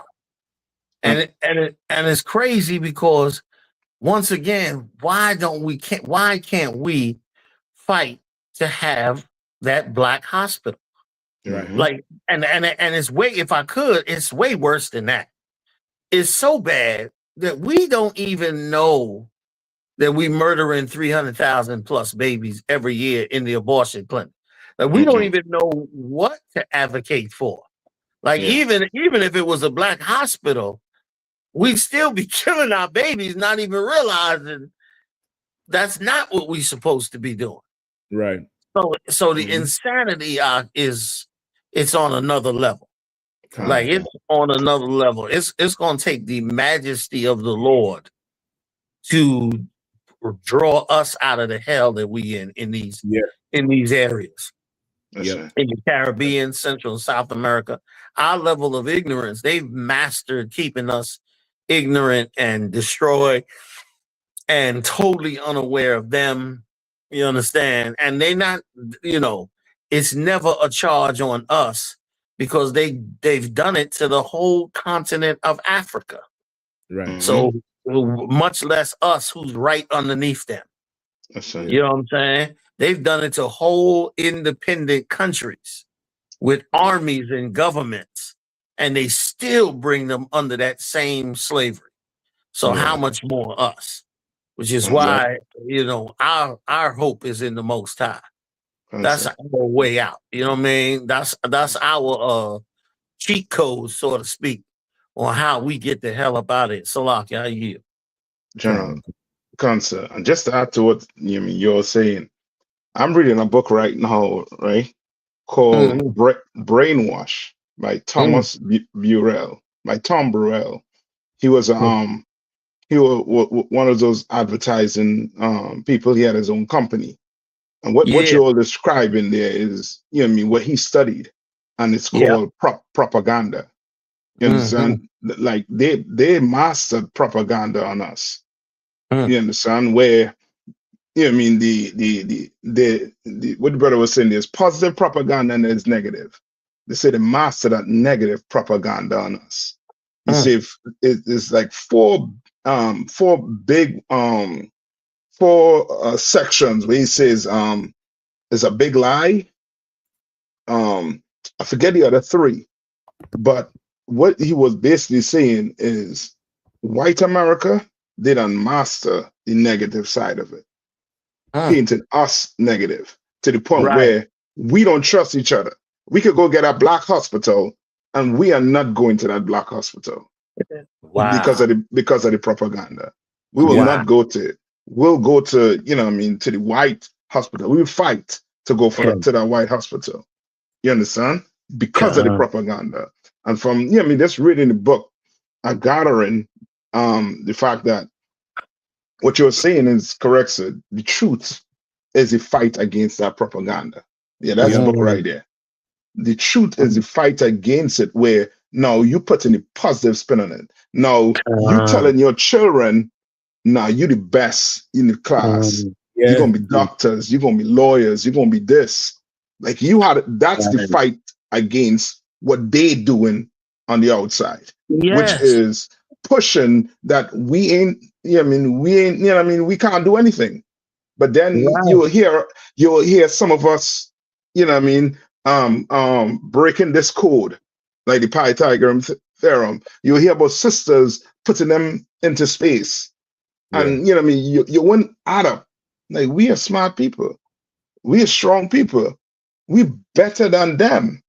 And it's crazy because once again, why can't we fight to have that black hospital? Right. Like, and it's way, if I could, it's way worse than that. It's so bad that we don't even know that we murdering 300,000 plus babies every year in the abortion clinic. Like we don't even know what to advocate for. Like even if it was a black hospital, we'd still be killing our babies, not even realizing that's not what we're supposed to be doing. Right. So the insanity it's on another level. Like it's on another level. It's gonna take the majesty of the Lord to draw us out of the hell that we in these areas. In the Caribbean, Central and South America, our level of ignorance, they've mastered keeping us ignorant and destroyed and totally unaware of them. You understand? And they not, it's never a charge on us because they've done it to the whole continent of Africa. Right. So much less us who's right underneath them. You know what I'm saying? They've done it to whole independent countries with armies and governments, and they still bring them under that same slavery. So how much more us? Which is why, our hope is in the Most High. That's our way out. You know what I mean? That's our cheat code, so to speak, on how we get the hell up out of it. Salaki, how you? General Concert. And just to add to what you're saying, I'm reading a book right now, right, called Brainwash by Thomas Burrell, by Tom Burrell. He was he was one of those advertising people. He had his own company. And what you're all describing there is, what he studied. And it's called propaganda. You understand? Like they mastered propaganda on us. You understand? Where the what the brother was saying, there's positive propaganda and there's negative. They say they master that negative propaganda on us. You see, it's like four big sections where he says there's a big lie. I forget the other three, but what he was basically saying is white America, they done master the negative side of it. Painted us negative to the point where we don't trust each other. We could go get a black hospital and we are not going to that black hospital because of the propaganda. We will not go to it. We'll go to, to the white hospital. We will fight to go to that white hospital. You understand? Because of the propaganda. And from, just reading the book, I'm gathering the fact that what you're saying is correct, sir. The truth is a fight against that propaganda. Yeah, that's the book right there. The truth is a fight against it, where now you putting a positive spin on it. Now you telling your children, now you the best in the class. You're gonna be doctors, you're gonna be lawyers, you're gonna be this. Like that's the fight against what they doing on the outside, which is pushing that we ain't, we can't do anything. But then you'll hear some of us, breaking this code, like the Pythagorean theorem. You'll hear about sisters putting them into space. And you wouldn't add up. Like, we are smart people. We are strong people. We better than them.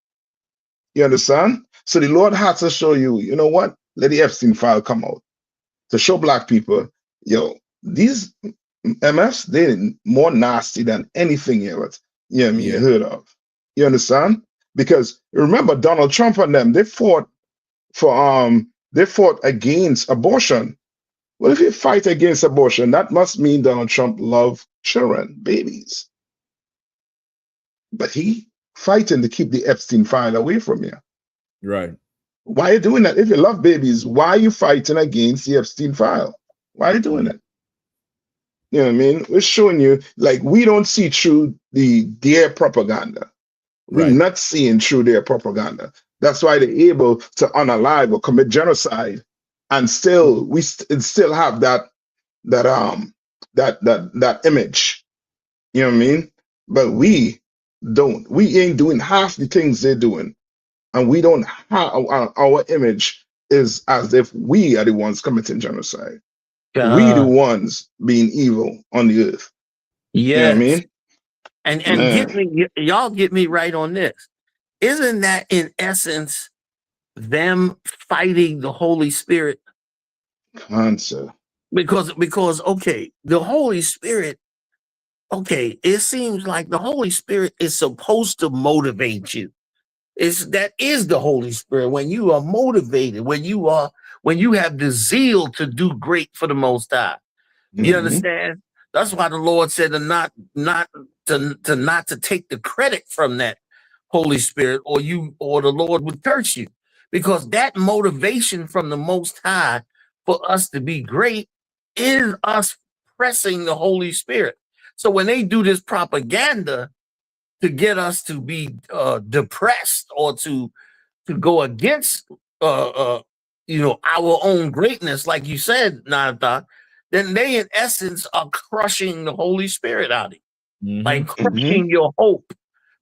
You understand? So the Lord had to show you, you know what? Let the Epstein file come out to show black people, these MFs, they're more nasty than anything you heard of. You understand? Because remember, Donald Trump and them, they fought against abortion. Well, if you fight against abortion, that must mean Donald Trump loves children, babies. But he fighting to keep the Epstein file away from you. Right. Why are you doing that? If you love babies, why are you fighting against the Epstein file? Why are you doing it? You know what I mean? We're showing you, like, we don't see through their propaganda. We're not seeing through their propaganda. That's why they're able to unalive or commit genocide, and still still have that image. You know what I mean? But we don't. We ain't doing half the things they're doing, and we don't have our image is as if we are the ones committing genocide. We the ones being evil on the earth. You know what I Yes. mean? And get me, y'all get me right on this. Isn't that in essence them fighting the Holy Spirit? Cancer. Because okay, the Holy Spirit, okay, it seems like the Holy Spirit is supposed to motivate you. That is the Holy Spirit. When you are motivated, when you have the zeal to do great for the Most High. You understand? That's why the Lord said not to take the credit from that Holy Spirit, or the Lord would curse you. Because that motivation from the Most High for us to be great is us pressing the Holy Spirit. So when they do this propaganda to get us to be depressed or to go against our own greatness, like you said, Nanda, then they in essence are crushing the Holy Spirit out of you, like crushing your hope,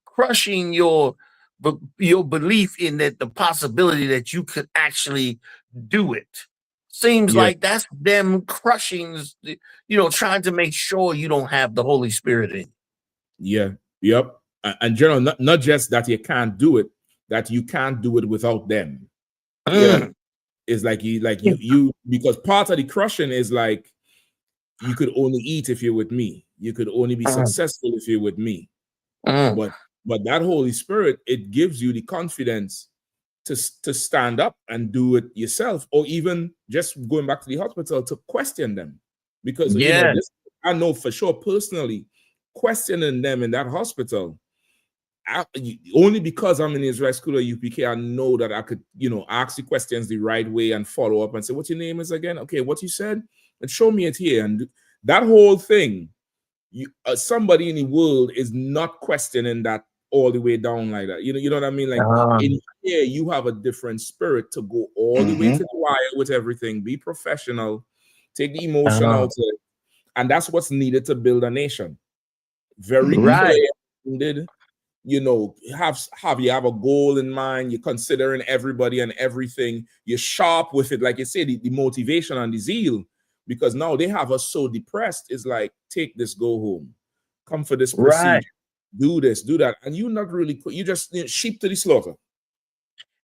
crushing your belief in that the possibility that you could actually do it. Seems Yeah. like that's them crushing, trying to make sure you don't have the Holy Spirit in you. Yeah. Yep. And general, not just that you can't do it, that you can't do it without them. Yeah. It's like you because part of the crushing is like you could only eat if you're with me. You could only be successful if you're with me. But that Holy Spirit, it gives you the confidence to stand up and do it yourself, or even just going back to the hospital to question them. Because I know for sure personally, questioning them in that hospital, only because I'm in the Israel School of UPK, I know that I could, ask the questions the right way and follow up and say, what your name is again? Okay, what you said? And show me it here. And that whole thing, somebody in the world is not questioning that all the way down like that. You know what I mean? Like in here, you have a different spirit to go all the way to the wire with everything. Be professional, take the emotion out of it. And that's what's needed to build a nation. Very clear. Have you have a goal in mind? You're considering everybody and everything. You're sharp with it, like you say, the motivation and the zeal. Because now they have us so depressed. It's like, take this, go home, come for this procedure, do this, do that, and you're not really. You just sheep to the slaughter.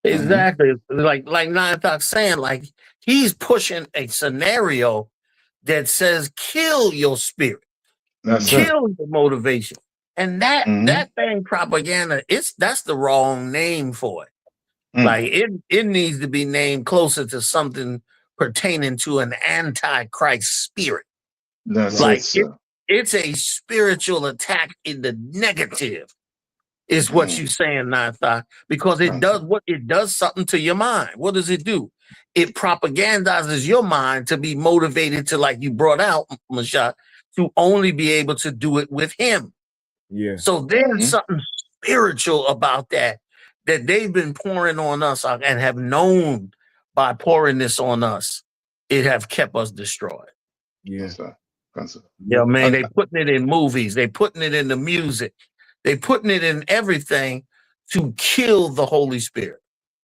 Exactly, like Nine Thought saying, like he's pushing a scenario that says kill your spirit, kill your motivation. And that thing propaganda, that's the wrong name for it. Like it needs to be named closer to something pertaining to an antichrist spirit. It's a spiritual attack in the negative, is what you're saying, Natha, because it does something to your mind. What does it do? It propagandizes your mind to be motivated to, like you brought out, Mashat, to only be able to do it with him. Yeah. So there's something spiritual about that they've been pouring on us and have known by pouring this on us, it have kept us destroyed. Yeah. Yeah, man, they putting it in movies, they putting it in the music, they putting it in everything to kill the Holy Spirit.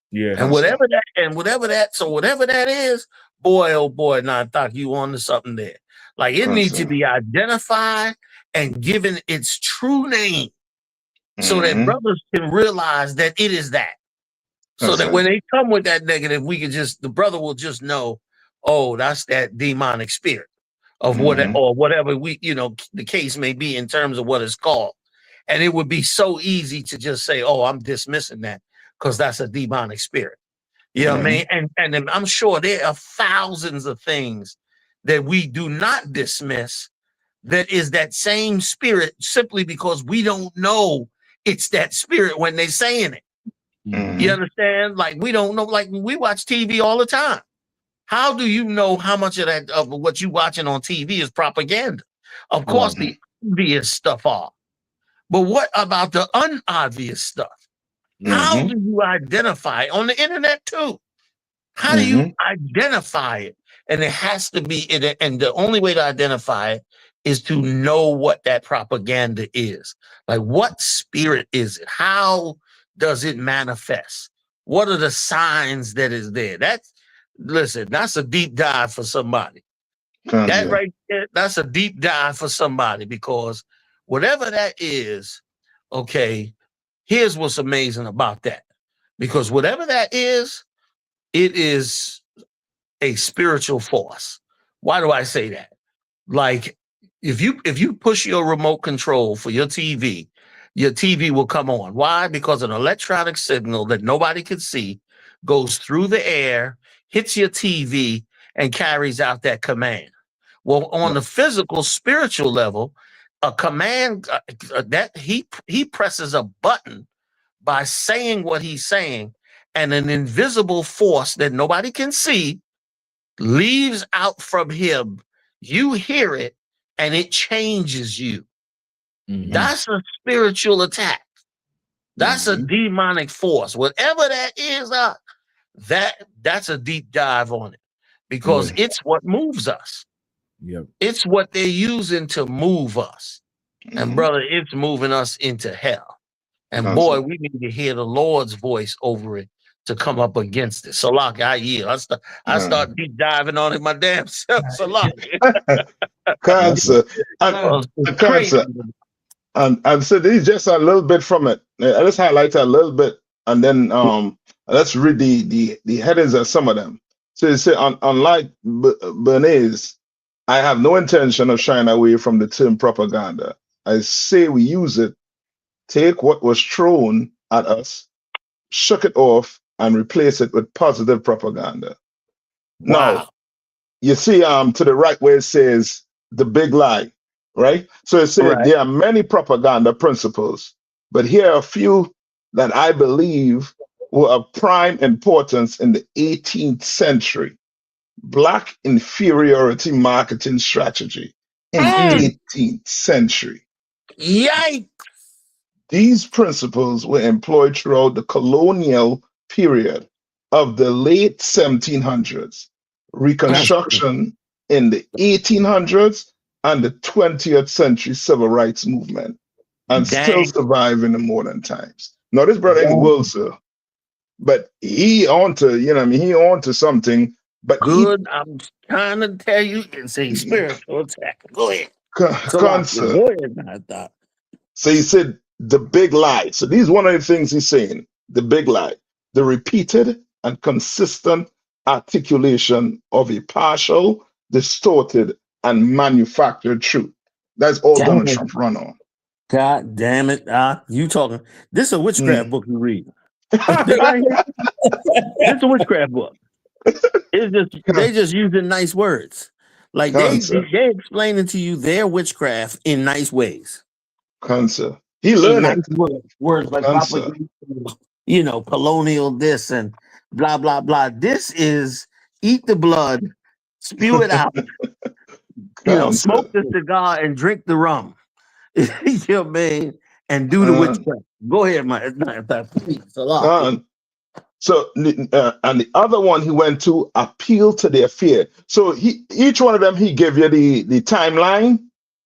Yeah. And whatever that is, boy, oh boy, now I thought you on to something there. Like it needs to be identified and given its true name so that brothers can realize that it is that. So that when they come with that negative, the brother will just know, oh, that's that demonic spirit of whatever the case may be in terms of what it's called. And it would be so easy to just say, oh, I'm dismissing that because that's a demonic spirit. You know what I mean? And I'm sure there are thousands of things that we do not dismiss that is that same spirit, simply because we don't know it's that spirit when they're saying it. You understand? Like we don't know, like we watch TV all the time. How do you know how much of that of what you watching on TV is propaganda? Of course, the obvious stuff are. But what about the unobvious stuff? How do you identify on the internet too? How do you identify it? And it has to be, and the only way to identify it is to know what that propaganda is. Like, what spirit is it? How does it manifest? What are the signs that is there? listen, that's a deep dive for somebody. That right there, that's a deep dive for somebody, because whatever that is, okay, here's what's amazing about that. Because whatever that is, it is a spiritual force. Why do I say that? Like, if you push your remote control for your TV will come on. Why? Because an electronic signal that nobody can see goes through the air, hits your TV, and carries out that command. Well, on the physical, spiritual level, a command that he presses a button by saying what he's saying, and an invisible force that nobody can see leaves out from him. You hear it, and it changes you. That's a spiritual attack. That's a demonic force. Whatever that is, that's a deep dive on it, because it's what moves us. Yep. It's what they're using to move us. And brother, it's moving us into hell. And boy, we need to hear the Lord's voice over it to come up against it. So, Salaki, I yield. I start deep diving on it my damn self. Salaki. Cancer. Cancer. And so this is just a little bit from it. I just highlight a little bit, and then let's read the headings of some of them. So it says, unlike Bernays, I have no intention of shying away from the term propaganda. I say we use it, take what was thrown at us, shook it off, and replace it with positive propaganda. Wow. Now, you see to the right where it says the big lie, right? So it says there are many propaganda principles, but here are a few that I believe were of prime importance in the 18th century. Black inferiority marketing strategy in the 18th century. Yikes! These principles were employed throughout the colonial period of the late 1700s, Reconstruction in the 1800s, and the 20th century civil rights movement, and still survive in the modern times. Now, this brother ain't world, sir, but he onto, he onto something. But good, I'm trying to tell you, it's a spiritual attack. Go ahead. Cancer. Go ahead, So he said the big lie. So these one of the things he's saying, the big lie, the repeated and consistent articulation of a partial, distorted, and manufactured truth. That's all Donald Trump run on. God damn it. You talking. This is a witchcraft book you read. Right here. This is a witchcraft book. It's just they just using nice words. Like they're explaining to you their witchcraft in nice ways. Cancer. He learned nice words like propaganda, colonial this and blah blah blah. This is eat the blood, spew it out, smoke the cigar and drink the rum. You know what I mean? And do the witchcraft. Go ahead, please. So, and the other one he went to appeal to their fear. So each one of them, he gave you the timeline.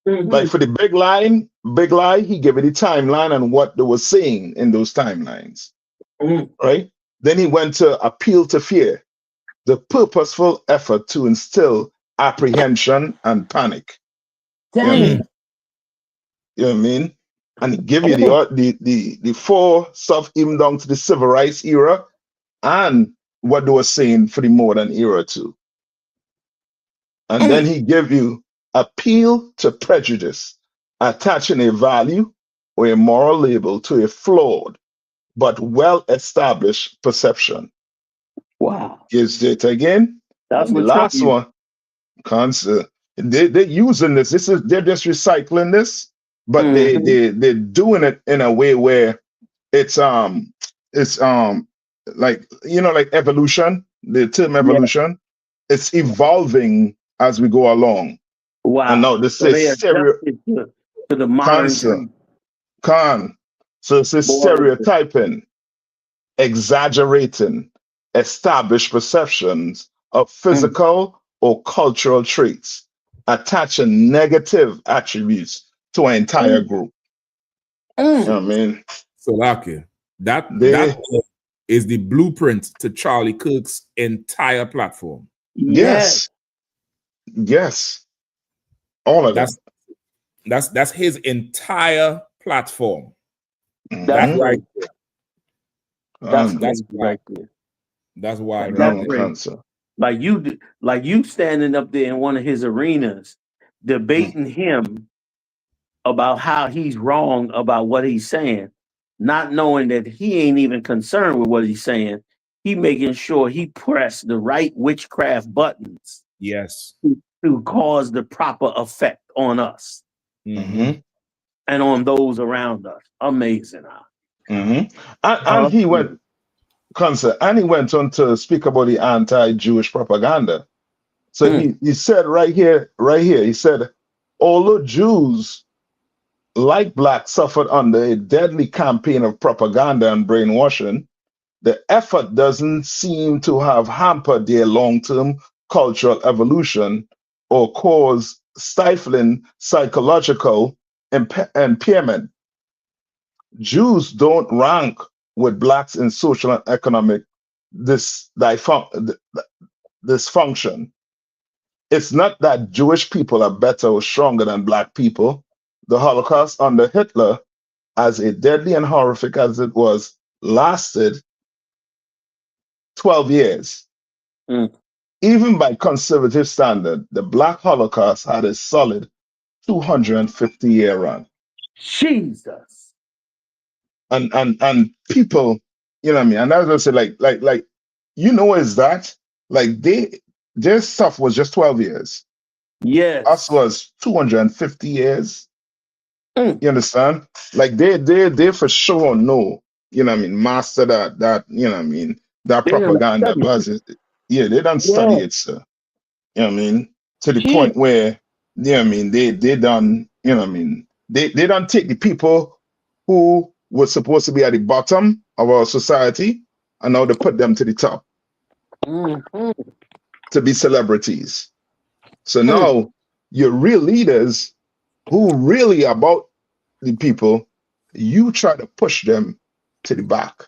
Like for the big lie, he gave you the timeline and what they were saying in those timelines. Right? Then he went to appeal to fear, the purposeful effort to instill apprehension and panic. You know what I mean? And he give you the four stuff even down to the civil rights era and what they were saying for the modern era too. And then he give you appeal to prejudice, attaching a value or a moral label to a flawed but well-established perception. Wow. Gives it again. That's and the last one. Concept. They're using this. They're just recycling this, but they're doing it in a way where it's like like evolution, the term evolution, it's evolving as we go along. Wow. And now this is stereo to the modern so it's stereotyping, exaggerating established perceptions of physical or cultural traits, attaching negative attributes to an entire group. You know what I mean? So, Lucky, that is the blueprint to Charlie Kirk's entire platform. Yes. Yes. All of That's that. that's his entire platform. That's That right. That's That's crazy right there. That's why That's crazy. Like you standing up there in one of his arenas, debating him about how he's wrong about what he's saying, not knowing that he ain't even concerned with what he's saying. He making sure he pressed the right witchcraft buttons. Yes. To cause the proper effect on us and on those around us. Amazing. And he went on to speak about the anti-Jewish propaganda. So he said right here, he said, although Jews like blacks suffered under a deadly campaign of propaganda and brainwashing, the effort doesn't seem to have hampered their long-term cultural evolution or caused stifling psychological impairment. Jews don't rank with blacks in social and economic dysfunction. It's not that Jewish people are better or stronger than black people. The Holocaust under Hitler, as a deadly and horrific as it was, lasted 12 years. Even by conservative standard, the Black Holocaust had a solid 250-year run. Jesus. And people, you know what I mean? And I was gonna say, like, you know, is that like their stuff was just 12 years. Yes. Us was 250 years. You understand? Like they for sure know, you know what I mean, master that, you know what I mean, that propaganda. Yeah, they don't study it, sir. You know what I mean? To the point where, you know what I mean, they done, you know what I mean, they don't take the people who were supposed to be at the bottom of our society and now they put them to the top to be celebrities. So now your real leaders who really about the people, you try to push them to the back.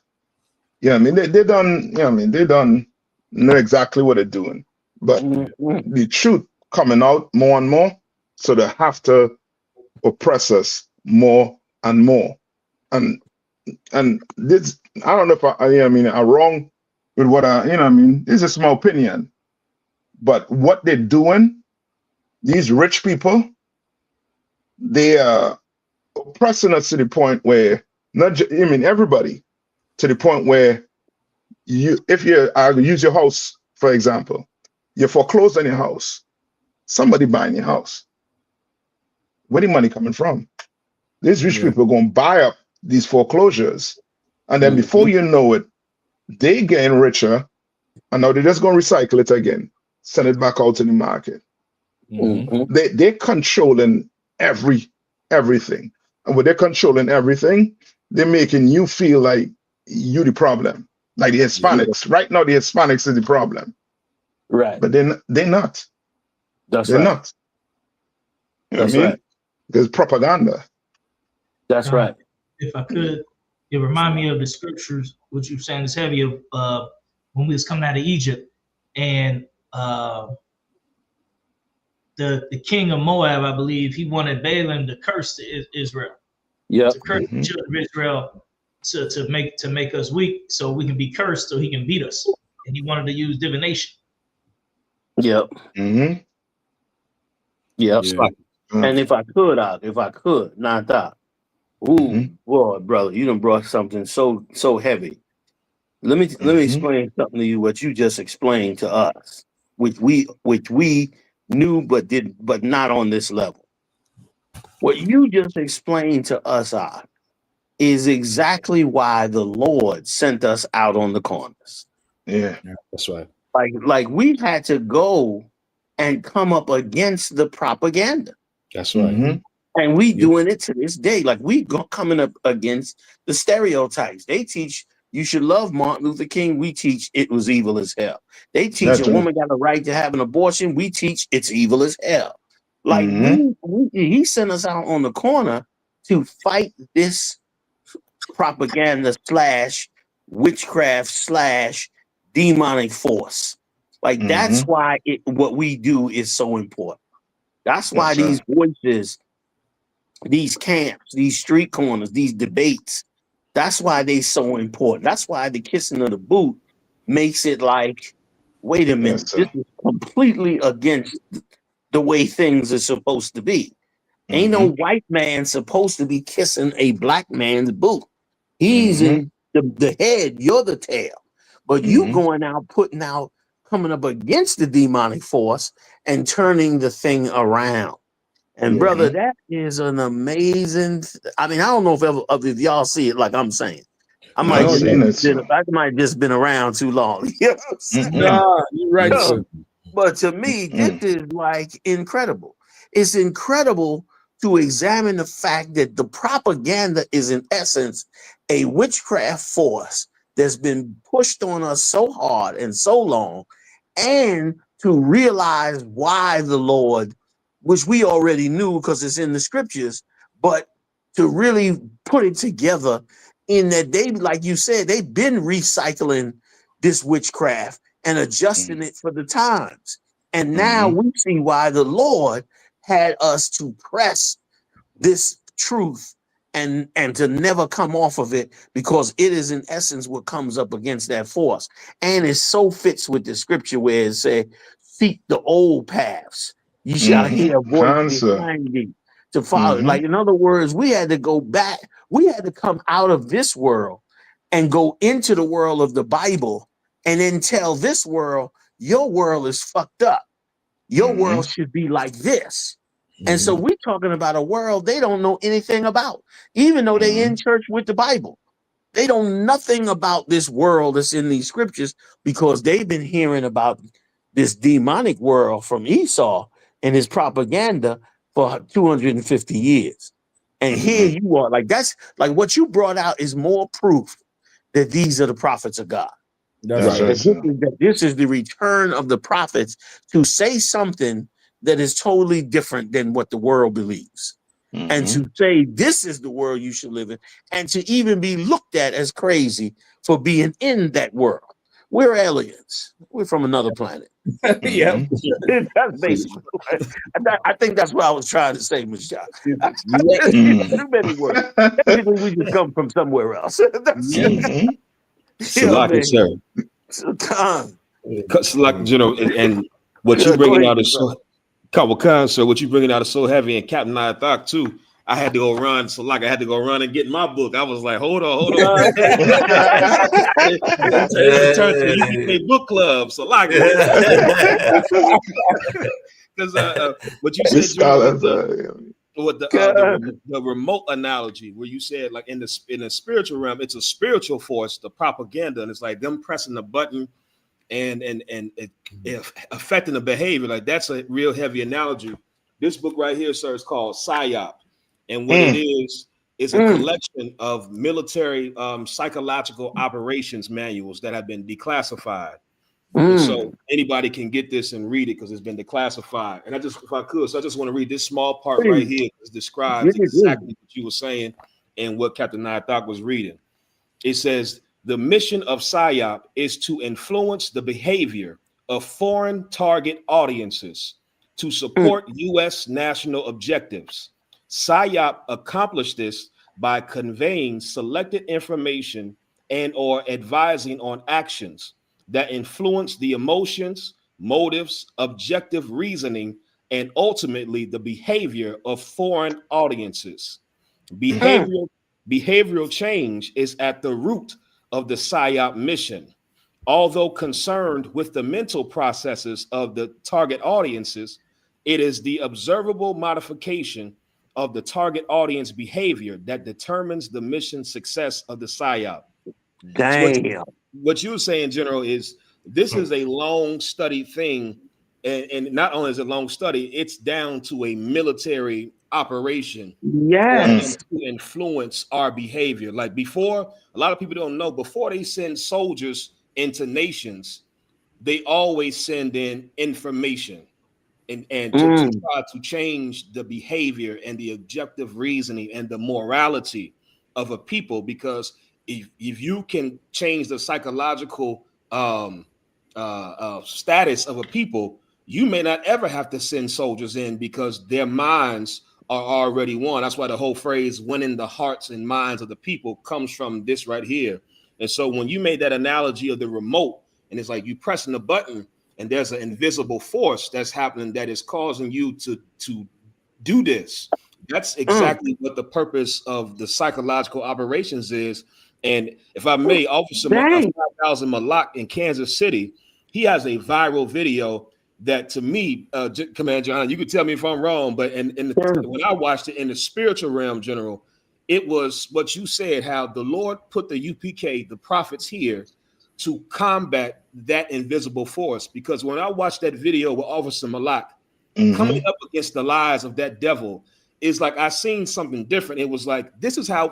You know what I mean? They done, you know what I mean, they done know exactly what they're doing. But the truth coming out more and more, so they have to oppress us more and more. And this, I don't know if I'm wrong with what you know what I mean, this is my opinion. But what they're doing, these rich people, they are oppressing us to the point where everybody, to the point where I use your house, for example, you foreclosed on your house, somebody buying your house. Where the money coming from? These rich people are going to buy up these foreclosures. And then before you know it, they getting richer. And now they're just going to recycle it again, send it back out to the market. They're controlling everything. And when they're controlling everything, they're making you feel like you the problem. Like the Hispanics. Right now, the Hispanics is the problem. Right. But they're not. They're not. You know what I mean? There's propaganda. That's right. If I could, it remind me of the scriptures, which you're saying is heavy of when we was coming out of Egypt, and the king of Moab, I believe, he wanted Balaam to curse Israel. To curse the children of Israel to make us weak so we can be cursed so he can beat us. And he wanted to use divination. Yep. And if I could, not that. Ooh, boy, brother, you done brought something so heavy. Let me explain something to you, what you just explained to us, which we knew but not on this level. What you just explained to us is exactly why the Lord sent us out on the corners. Yeah, that's right. Like we had to go and come up against the propaganda. That's right. And we doing it to this day. Like we coming up against the stereotypes. They teach you should love Martin Luther King. We teach it was evil as hell. They teach a woman got a right to have an abortion. We teach it's evil as hell. Like he sent us out on the corner to fight this propaganda / witchcraft / demonic force. Like that's why what we do is so important. That's why Yes, sir. these voices, these camps, these street corners, these debates, that's why they so important. That's why the kissing of the boot makes it like, wait a minute, Yes, this sir. is completely against the way things are supposed to be. Ain't no white man supposed to be kissing a black man's boot. He's in the head, you're the tail. But you going out, putting out, coming up against the demonic force and turning the thing around. And brother, that is an amazing. I mean, I don't know if y'all see it like I'm saying. I might I've just seen it, sir. I might just been around too long. You know what I'm saying? Nah, you're right, sir. But to me, this is like incredible. It's incredible to examine the fact that the propaganda is in essence a witchcraft force that's been pushed on us so hard and so long, and to realize why the Lord, which we already knew because it's in the scriptures, but to really put it together in that they, like you said, they've been recycling this witchcraft and adjusting it for the times. And now we see why the Lord had us to press this truth and to never come off of it, because it is in essence what comes up against that force. And it so fits with the scripture where it said, seek the old paths. You shall hear a voice Answer. behind thee to follow. Like, in other words, we had to go back. We had to come out of this world and go into the world of the Bible and then tell this world, your world is fucked up. Your world should be like this. And so we're talking about a world they don't know anything about, even though they in church with the Bible. They don't nothing about this world that's in these scriptures, because they've been hearing about this demonic world from Esau and his propaganda for 250 years. And here you are, like that's like what you brought out is more proof that these are the prophets of God. That's That's right. right, sir. That this is the return of the prophets to say something that is totally different than what the world believes. And to say this is the world you should live in, and to even be looked at as crazy for being in that world. We're aliens. We're from another planet. Yep. That's basically what I think that's what I was trying to say, Ms. John. Too many words. Basically, we just come from somewhere else. That's Salaki, sir. Salaki, General, and what you bringing out is so Kawakan, sir. What you bringing out is so heavy, and Captain I thought too. I had to go run, so like I had to go run and get my book. I was like, hold on. It's turned to UBK book club, so like, because what you said, with the remote analogy, where you said like in the spiritual realm, it's a spiritual force, the propaganda, and it's like them pressing the button and it affecting the behavior. Like that's a real heavy analogy. This book right here, sir, is called PSYOP, and what it is a collection of military psychological operations manuals that have been declassified. And so anybody can get this and read it because it's been declassified. And I just, if I could, so I just want to read this small part right here that describes exactly what you were saying and what Captain Nathak was reading. It says, the mission of PSYOP is to influence the behavior of foreign target audiences to support U.S. national objectives. PSYOP accomplished this by conveying selected information and or advising on actions that influence the emotions, motives, objective reasoning, and ultimately the behavior of foreign audiences. Behavioral change is at the root of the PSYOP mission. Although concerned with the mental processes of the target audiences, it is the observable modification of the target audience behavior that determines the mission success of the PSYOP. Damn. What you were saying, General, is this is a long study thing, and not only is it long study, it's down to a military operation Yes. to influence our behavior. Like before, a lot of people don't know, before they send soldiers into nations, they always send in information and to try to change the behavior and the objective reasoning and the morality of a people, because if you can change the psychological status of a people, you may not ever have to send soldiers in because their minds are already won. That's why the whole phrase "winning the hearts and minds of the people" comes from this right here. And so when you made that analogy of the remote, and it's like you pressing the button and there's an invisible force that's happening that is causing you to do this. That's exactly what the purpose of the psychological operations is. And if I may, Officer 5000 Malak in Kansas City, he has a viral video that, to me, Commander John, you can tell me if I'm wrong, but when I watched it in the spiritual realm, General, it was what you said, how the Lord put the UPK, the prophets here, to combat that invisible force. Because when I watched that video with Officer Malak coming up against the lies of that devil, is like I seen something different. It was like this is our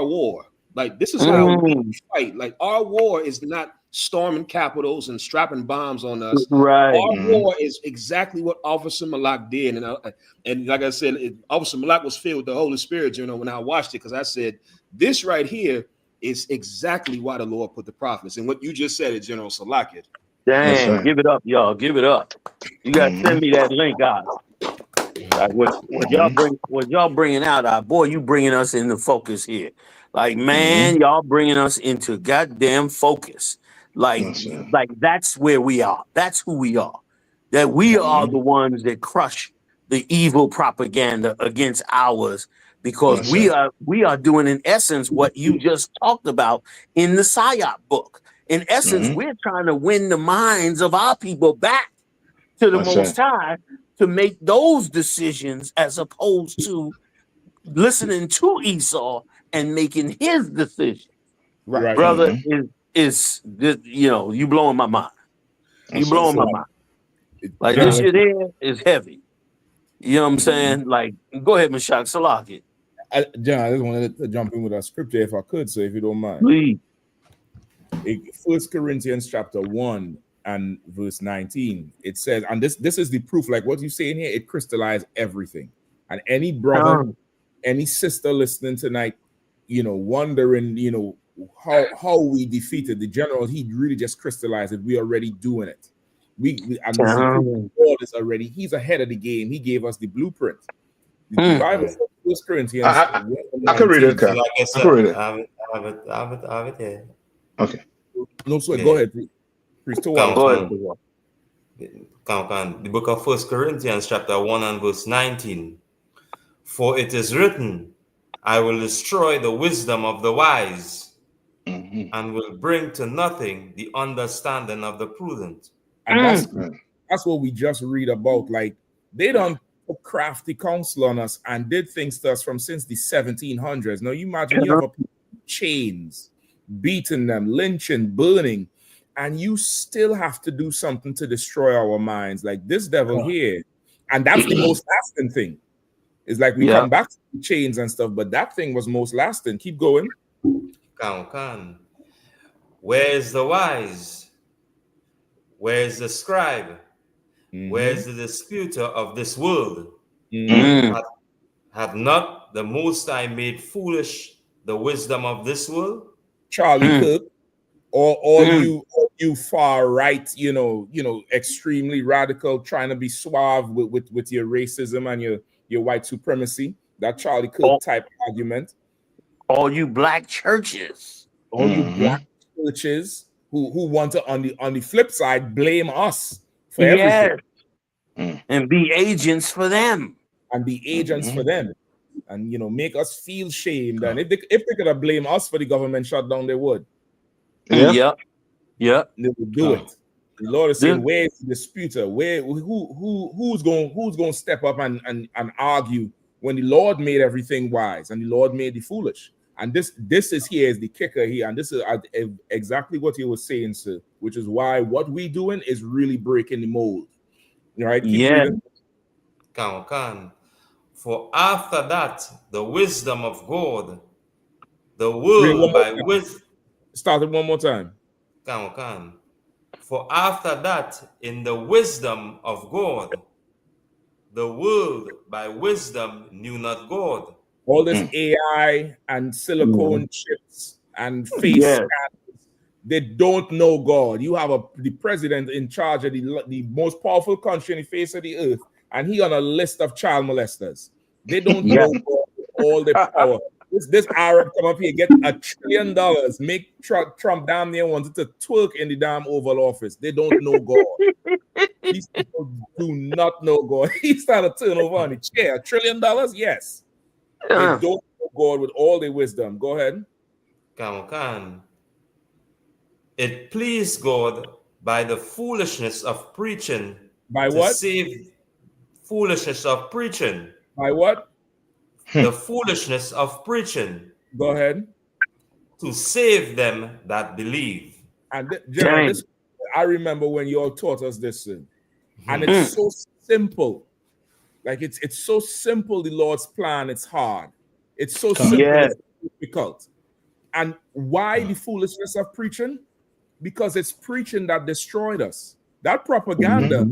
war. Like this is how we fight. Like our war is not storming capitals and strapping bombs on us. Right. Our war is exactly what Officer Malak did. And like I said, Officer Malak was filled with the Holy Spirit, when I watched it, because I said, this right here is exactly why the Lord put the prophets. And what you just said, General Salakit. Dang, give it up, y'all. Give it up. You gotta send me that link out. Like what y'all bringing out, boy, you bringing us into focus here. Like, man, y'all bringing us into goddamn focus. Like that's where we are. That's who we are. That we are the ones that crush the evil propaganda against ours, because we are doing, in essence, what you just talked about in the PSYOP book. In essence, we're trying to win the minds of our people back to the Most High to make those decisions, as opposed to listening to Esau and making his decision. Right. Brother, is you blowing my mind. You blowing my mind. Like, this shit here is heavy. You know what I'm saying? Like, go ahead, Mashak Salaki. John, I just wanted to jump in with a scripture if I could, so if you don't mind. Please. 1 Corinthians chapter 1 and verse 19. It says, and this is the proof, like what you say in here, it crystallized everything. And any brother, any sister listening tonight, wondering, how we defeated the general, he really just crystallized it. We already doing it. And the Lord is already, he's ahead of the game. He gave us the blueprint. The Bible says 1 Corinthians. I can read it, Cap. I can read it. I have it here. Okay. No, sweat. Go ahead, please. Go ahead. The book of 1 Corinthians chapter 1 and verse 19. For it is written, I will destroy the wisdom of the wise and will bring to nothing the understanding of the prudent. And that's what we just read about. Like, they don't put crafty counsel on us and did things to us from since the 1700s. Now, you imagine you have a people with chains, beating them, lynching, burning, and you still have to do something to destroy our minds. Like this devil here. And that's the most lasting thing. It's like we come back to the chains and stuff, but that thing was most lasting. Keep going. Where is the wise? Where is the scribe? Where is the disputer of this world? Have not the Most High made foolish the wisdom of this world? Charlie Cook, or you far right, extremely radical, trying to be suave with your racism and your white supremacy. That Charlie Cook type argument. All you black churches, who want to, on the flip side, blame us for everything. And be agents for them. For them. And make us feel shamed. And if they could have blamed us for the government shutdown, they would. Yeah. They would do it. The Lord is saying, where is the disputer? Who's going to step up and argue when the Lord made everything wise and the Lord made the foolish? And this is here is the kicker here, and this is exactly what you were saying, sir. Which is why what we doing is really breaking the mold. Right? Keep reading. For after that, the wisdom of God, the world by wisdom. Start it one more time. For after that, in the wisdom of God, the world by wisdom knew not God. All this AI and silicone chips and face scandals. They don't know God. You have the president in charge of the most powerful country in the face of the earth, and he on a list of child molesters. They don't know God with all the power. This Arab come up here, get $1 trillion, make Trump damn near wanted to twerk in the damn Oval Office. They don't know God. These people do not know God. He started turn over on the chair. $1 trillion? Yes. They don't know God with all their wisdom. Go ahead. Come. It pleased God by the foolishness of preaching by to what? save foolishness of preaching. By what? The foolishness of preaching. Go ahead. To save them that believe. And General, I remember when you all taught us this, and it's so simple. Like it's so simple. The Lord's plan. It's hard. It's so simple. It's difficult. And why the foolishness of preaching? Because it's preaching that destroyed us. That propaganda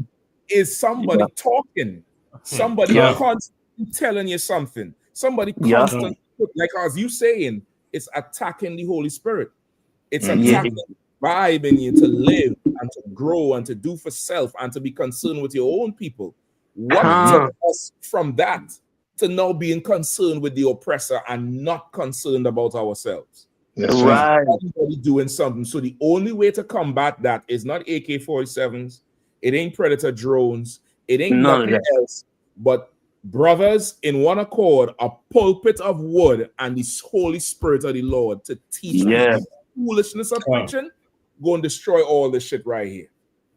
is somebody talking, somebody constantly telling you something, somebody constantly, like as you saying, it's attacking the Holy Spirit. It's attacking vibe in you to live and to grow and to do for self and to be concerned with your own people. What took us from that to now being concerned with the oppressor and not concerned about ourselves? That's right. Everybody doing something. So the only way to combat that is not AK-47s. It ain't Predator drones. It ain't nothing else. But brothers in one accord, a pulpit of wood and the Holy Spirit of the Lord to teach the foolishness of preaching, go and destroy all this shit right here.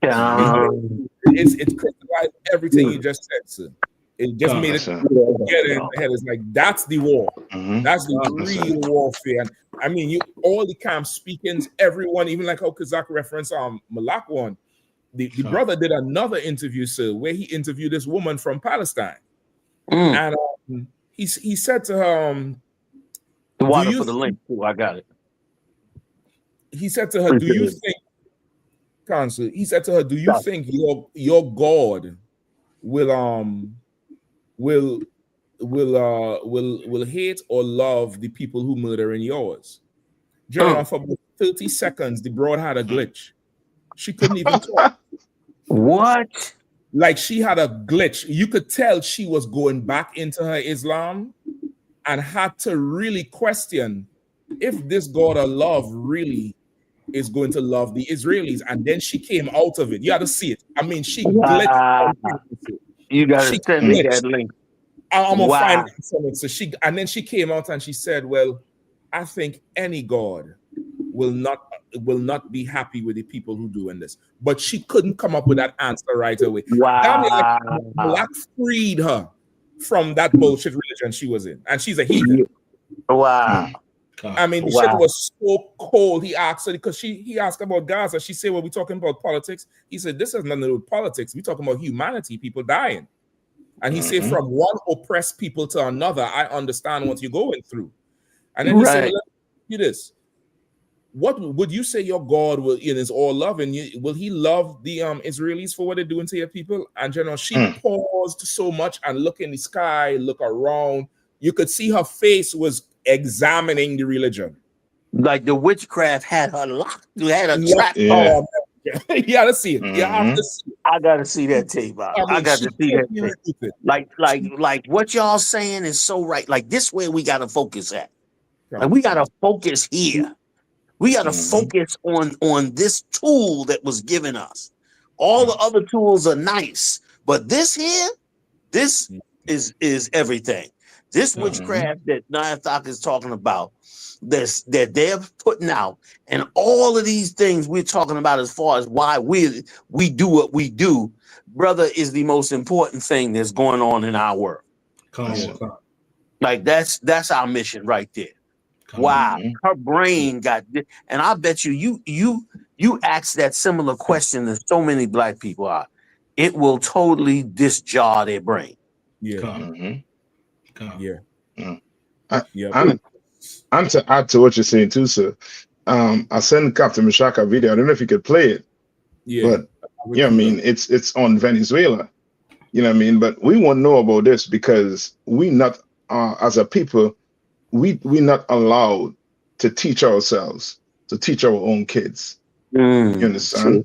It's crystallized everything you just said, sir. It just made it get in the head. It's like that's the war. That's the real warfare. And I mean, all the camp speakings, everyone, even like how Kazak referenced Malak one. The brother did another interview, sir, where he interviewed this woman from Palestine, and he said to her, "The water for the link." Oh, I got it. He said to her, "Do you think, Counsel? He said to her, do you think your God will hate or love the people who murder in yours?" General, for about 30 seconds, the broad had a glitch. She couldn't even talk. What? Like she had a glitch. You could tell she was going back into her Islam and had to really question if this God of love really is going to love the Israelis. And then she came out of it. You had to see it. I mean, she glitched. You got to send me that link. I'm gonna find it. So and then she came out and she said, "Well, I think any God will not be happy with the people who doing this." But she couldn't come up with that answer right away. Black freed her from that bullshit religion she was in, and she's a heathen. Wow. I mean, the shit was so cold. He asked her because he asked about Gaza. She said, "Well, we talking about politics." He said, "This has nothing to do with politics. We talking about humanity, people dying." And he said, "From one oppressed people to another, I understand what you're going through." And then he said, "Well, let me do this. What would you say your God will in his all loving? Will he love the Israelis for what they're doing to your people?" And General, she paused so much and look in the sky, look around. You could see her face was examining the religion. Like the witchcraft had her locked. You had a trap. You gotta see it. You have to see it. I gotta see that tape. I got to see that tape. Like what y'all saying is so right. Like this way we gotta focus at. Like we gotta focus here. We gotta focus on this tool that was given us. All the other tools are nice, but this here, this is everything. This witchcraft that Nayathak is talking about, that they're putting out, and all of these things we're talking about as far as why we do what we do, brother, is the most important thing that's going on in our world. Like that's our mission right there. Wow, her brain got, and I bet you ask that similar question that so many black people are. It will totally disjar their brain. And to add to what you're saying too, sir, I sent Captain Mashaka a video. I don't know if you could play it, but I mean, it's on Venezuela, you know what I mean? But we won't know about this because we not, as a people, we not allowed to teach ourselves, to teach our own kids. You understand? True.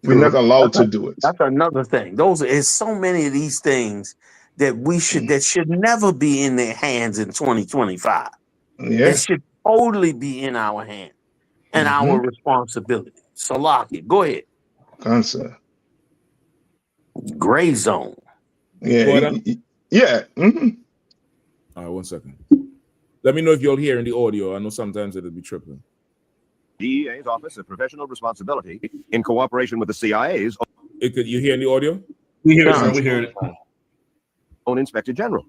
We're not allowed to do it. That's another thing. Is so many of these things that should never be in their hands in 2025. Yeah. That should totally be in our hand and our responsibility. Salaki, go ahead. Answer. Gray zone. Yeah. Yeah. All right, 1 second. Let me know if you'll hear in the audio. I know sometimes it'll be tripping. DEA's Office of Professional Responsibility, in cooperation with the CIA's. You hear in the audio? We hear it, sir. We hear it. Own Inspector General.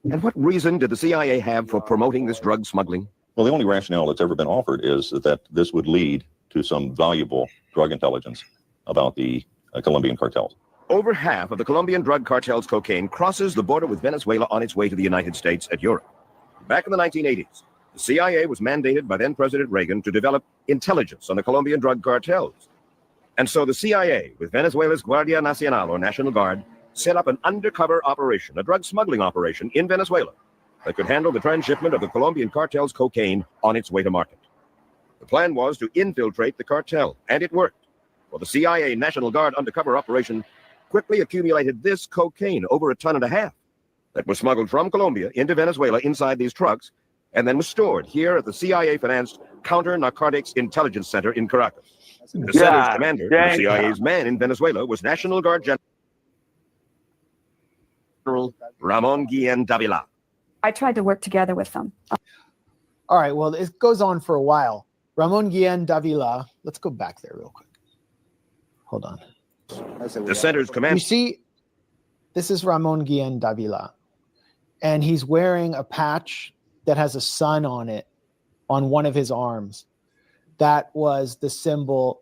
And what reason did the CIA have for promoting this drug smuggling? Well, the only rationale that's ever been offered is that this would lead to some valuable drug intelligence about the Colombian cartels. Over half of the Colombian drug cartel's cocaine crosses the border with Venezuela on its way to the United States and Europe. Back in the 1980s, the CIA was mandated by then-President Reagan to develop intelligence on the Colombian drug cartels. And so the CIA, with Venezuela's Guardia Nacional, or National Guard, set up an undercover operation, a drug smuggling operation in Venezuela that could handle the transshipment of the Colombian cartel's cocaine on its way to market. The plan was to infiltrate the cartel, and it worked. Well, the CIA National Guard undercover operation quickly accumulated this cocaine, over 1.5 tons, that was smuggled from Colombia into Venezuela inside these trucks, and then was stored here at the CIA-financed Counter-Narcotics Intelligence Center in Caracas. The center's commander, the CIA's man in Venezuela, was National Guard General Ramon Guillen Davila. I tried to work together with them. All right, well, it goes on for a while. Ramon Guillen Davila, let's go back there real quick. Hold on. The center's commander. You see, this is Ramon Guillen Davila, and he's wearing a patch that has a sun on it on one of his arms. That was the symbol,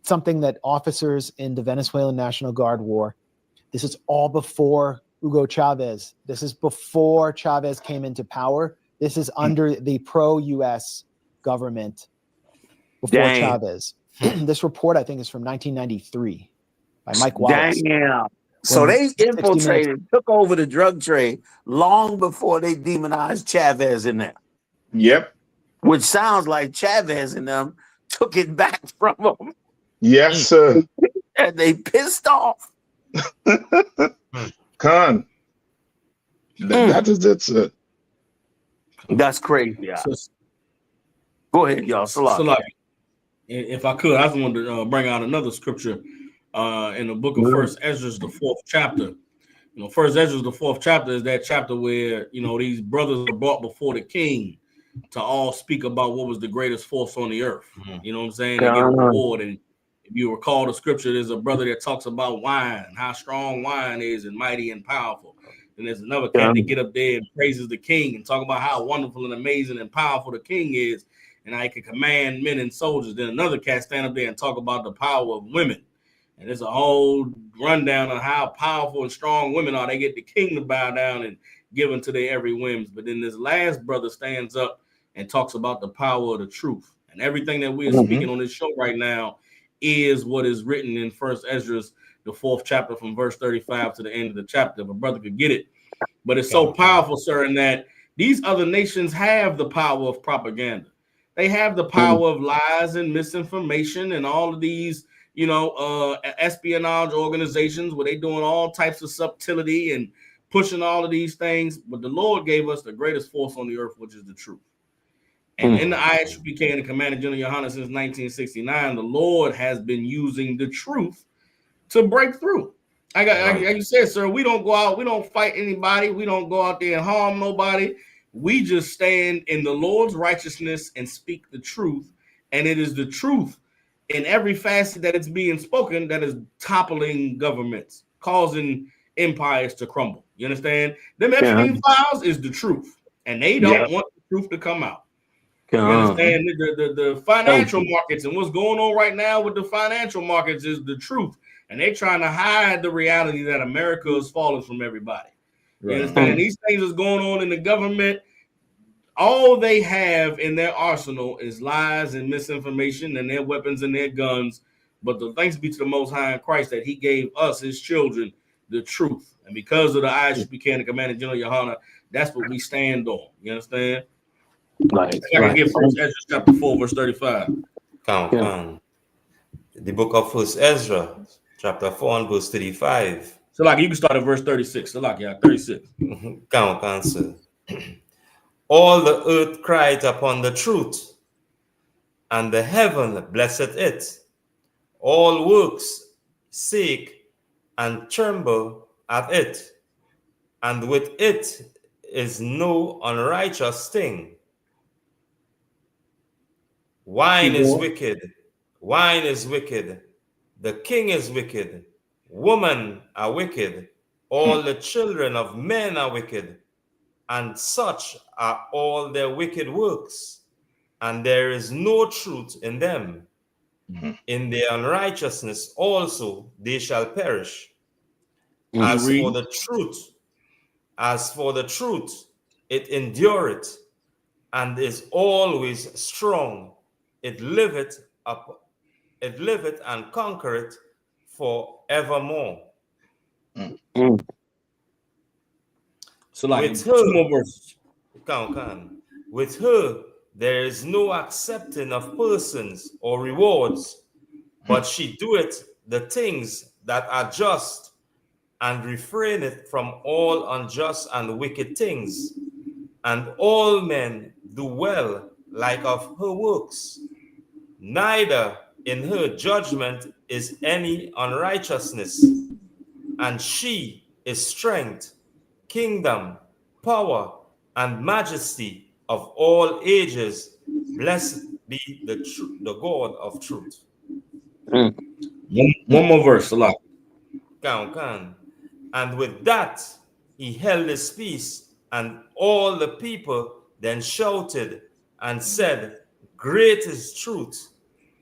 something that officers in the Venezuelan National Guard wore. This is all before Hugo Chavez. This is before Chavez came into power. This is under the pro-U.S. government before Chavez. This report, I think, is from 1993 by Mike Wallace. Damn. So they infiltrated, took over the drug trade long before they demonized Chavez in there. Yep. Which sounds like Chavez and them took it back from them. Yes, sir. And they pissed off. Khan. That is it, sir. That's crazy. Yeah. Go ahead, y'all. Salaki. If I could, I just wanted to bring out another scripture in the book of First Ezra, the 4th chapter. You know, First Ezra, the 4th chapter is that chapter where, you know, these brothers are brought before the king to all speak about what was the greatest force on the earth. You know what I'm saying? They get a reward. And if you recall the scripture, there's a brother that talks about wine, how strong wine is and mighty and powerful. And there's another cat that get up there and praises the king and talk about how wonderful and amazing and powerful the king is and how he can command men and soldiers. Then another cat stand up there and talk about the power of women. And there's a whole rundown on how powerful and strong women are. They get the king to bow down and give unto their every whims. But then this last brother stands up and talks about the power of the truth. And everything that we are speaking on this show right now is what is written in First Ezra, the 4th chapter, from verse 35 to the end of the chapter. If a brother could get it. But it's so powerful, sir, in that these other nations have the power of propaganda. They have the power of lies and misinformation and all of these, you know, espionage organizations where they're doing all types of subtlety and pushing all of these things. But the Lord gave us the greatest force on the earth, which is the truth. And in the ISUPK and the Commander General Yohana since 1969, the Lord has been using the truth to break through. Like you said, sir, we don't go out, we don't fight anybody, we don't go out there and harm nobody. We just stand in the Lord's righteousness and speak the truth. And it is the truth in every facet that it's being spoken that is toppling governments, causing empires to crumble. You understand? Them Epstein files is the truth, and they don't want the truth to come out. You understand? The financial markets and what's going on right now with the financial markets is the truth. And they're trying to hide the reality that America is falling from everybody. You understand? These things is going on in the government. All they have in their arsenal is lies and misinformation and their weapons and their guns. But the thanks be to the Most High in Christ that He gave us, His children, the truth. And because of the ISUPK and the Commander General Yohana, that's what we stand on. You understand? Like, I can get First Ezra chapter 4, verse 35. The book of First Ezra, chapter 4 and verse 35. So like you can start at verse 36. So like 36. Count, sir. All the earth cried upon the truth, and the heaven blessed it. All works seek and tremble at it, and with it is no unrighteous thing. Wine is wicked. Wine is wicked. The king is wicked. Women are wicked. All the children of men are wicked. And such are all their wicked works. And there is no truth in them. In their unrighteousness also they shall perish. As for the truth, it endureth and is always strong. It liveth and conquereth forevermore. So like with two her, more verses. With her, there is no accepting of persons or rewards, but she doeth the things that are just, and refraineth from all unjust and wicked things. And all men do well like of her works. Neither in her judgment is any unrighteousness. And she is strength, kingdom, power, and majesty of all ages. Blessed be the God of truth. One more verse, Allah. And with that, he held his peace, and all the people then shouted and said, Great is truth,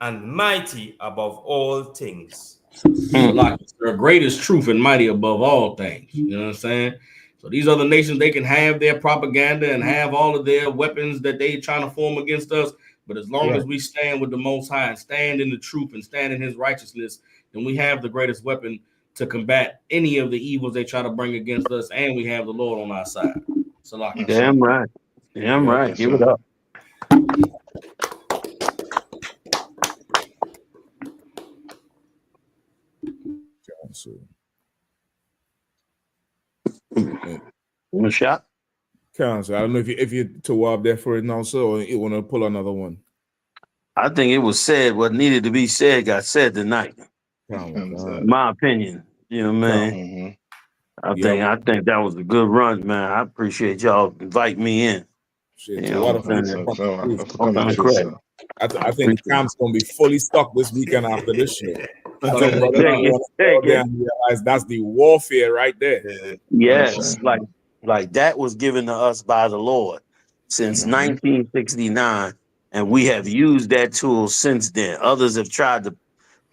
and mighty above all things. So like the greatest truth and mighty above all things. You know what I'm saying? So these other nations, they can have their propaganda and have all of their weapons that they trying to form against us. But as long as we stand with the Most High and stand in the truth and stand in his righteousness, then we have the greatest weapon to combat any of the evils they try to bring against us. And we have the Lord on our side. So like, damn right. Damn right. Give it up. One shot. Council. I don't know if you to up there for it now, so or you want to pull another one. I think it was said what needed to be said got said tonight. My opinion. You know what I mean? I think that was a good run, man. I appreciate y'all inviting me in. Shit, you know, I think Camp's gonna be fully stocked this weekend after this show. I think realize that's the warfare right there. Yes, like that was given to us by the Lord since 1969, and we have used that tool since then. Others have tried to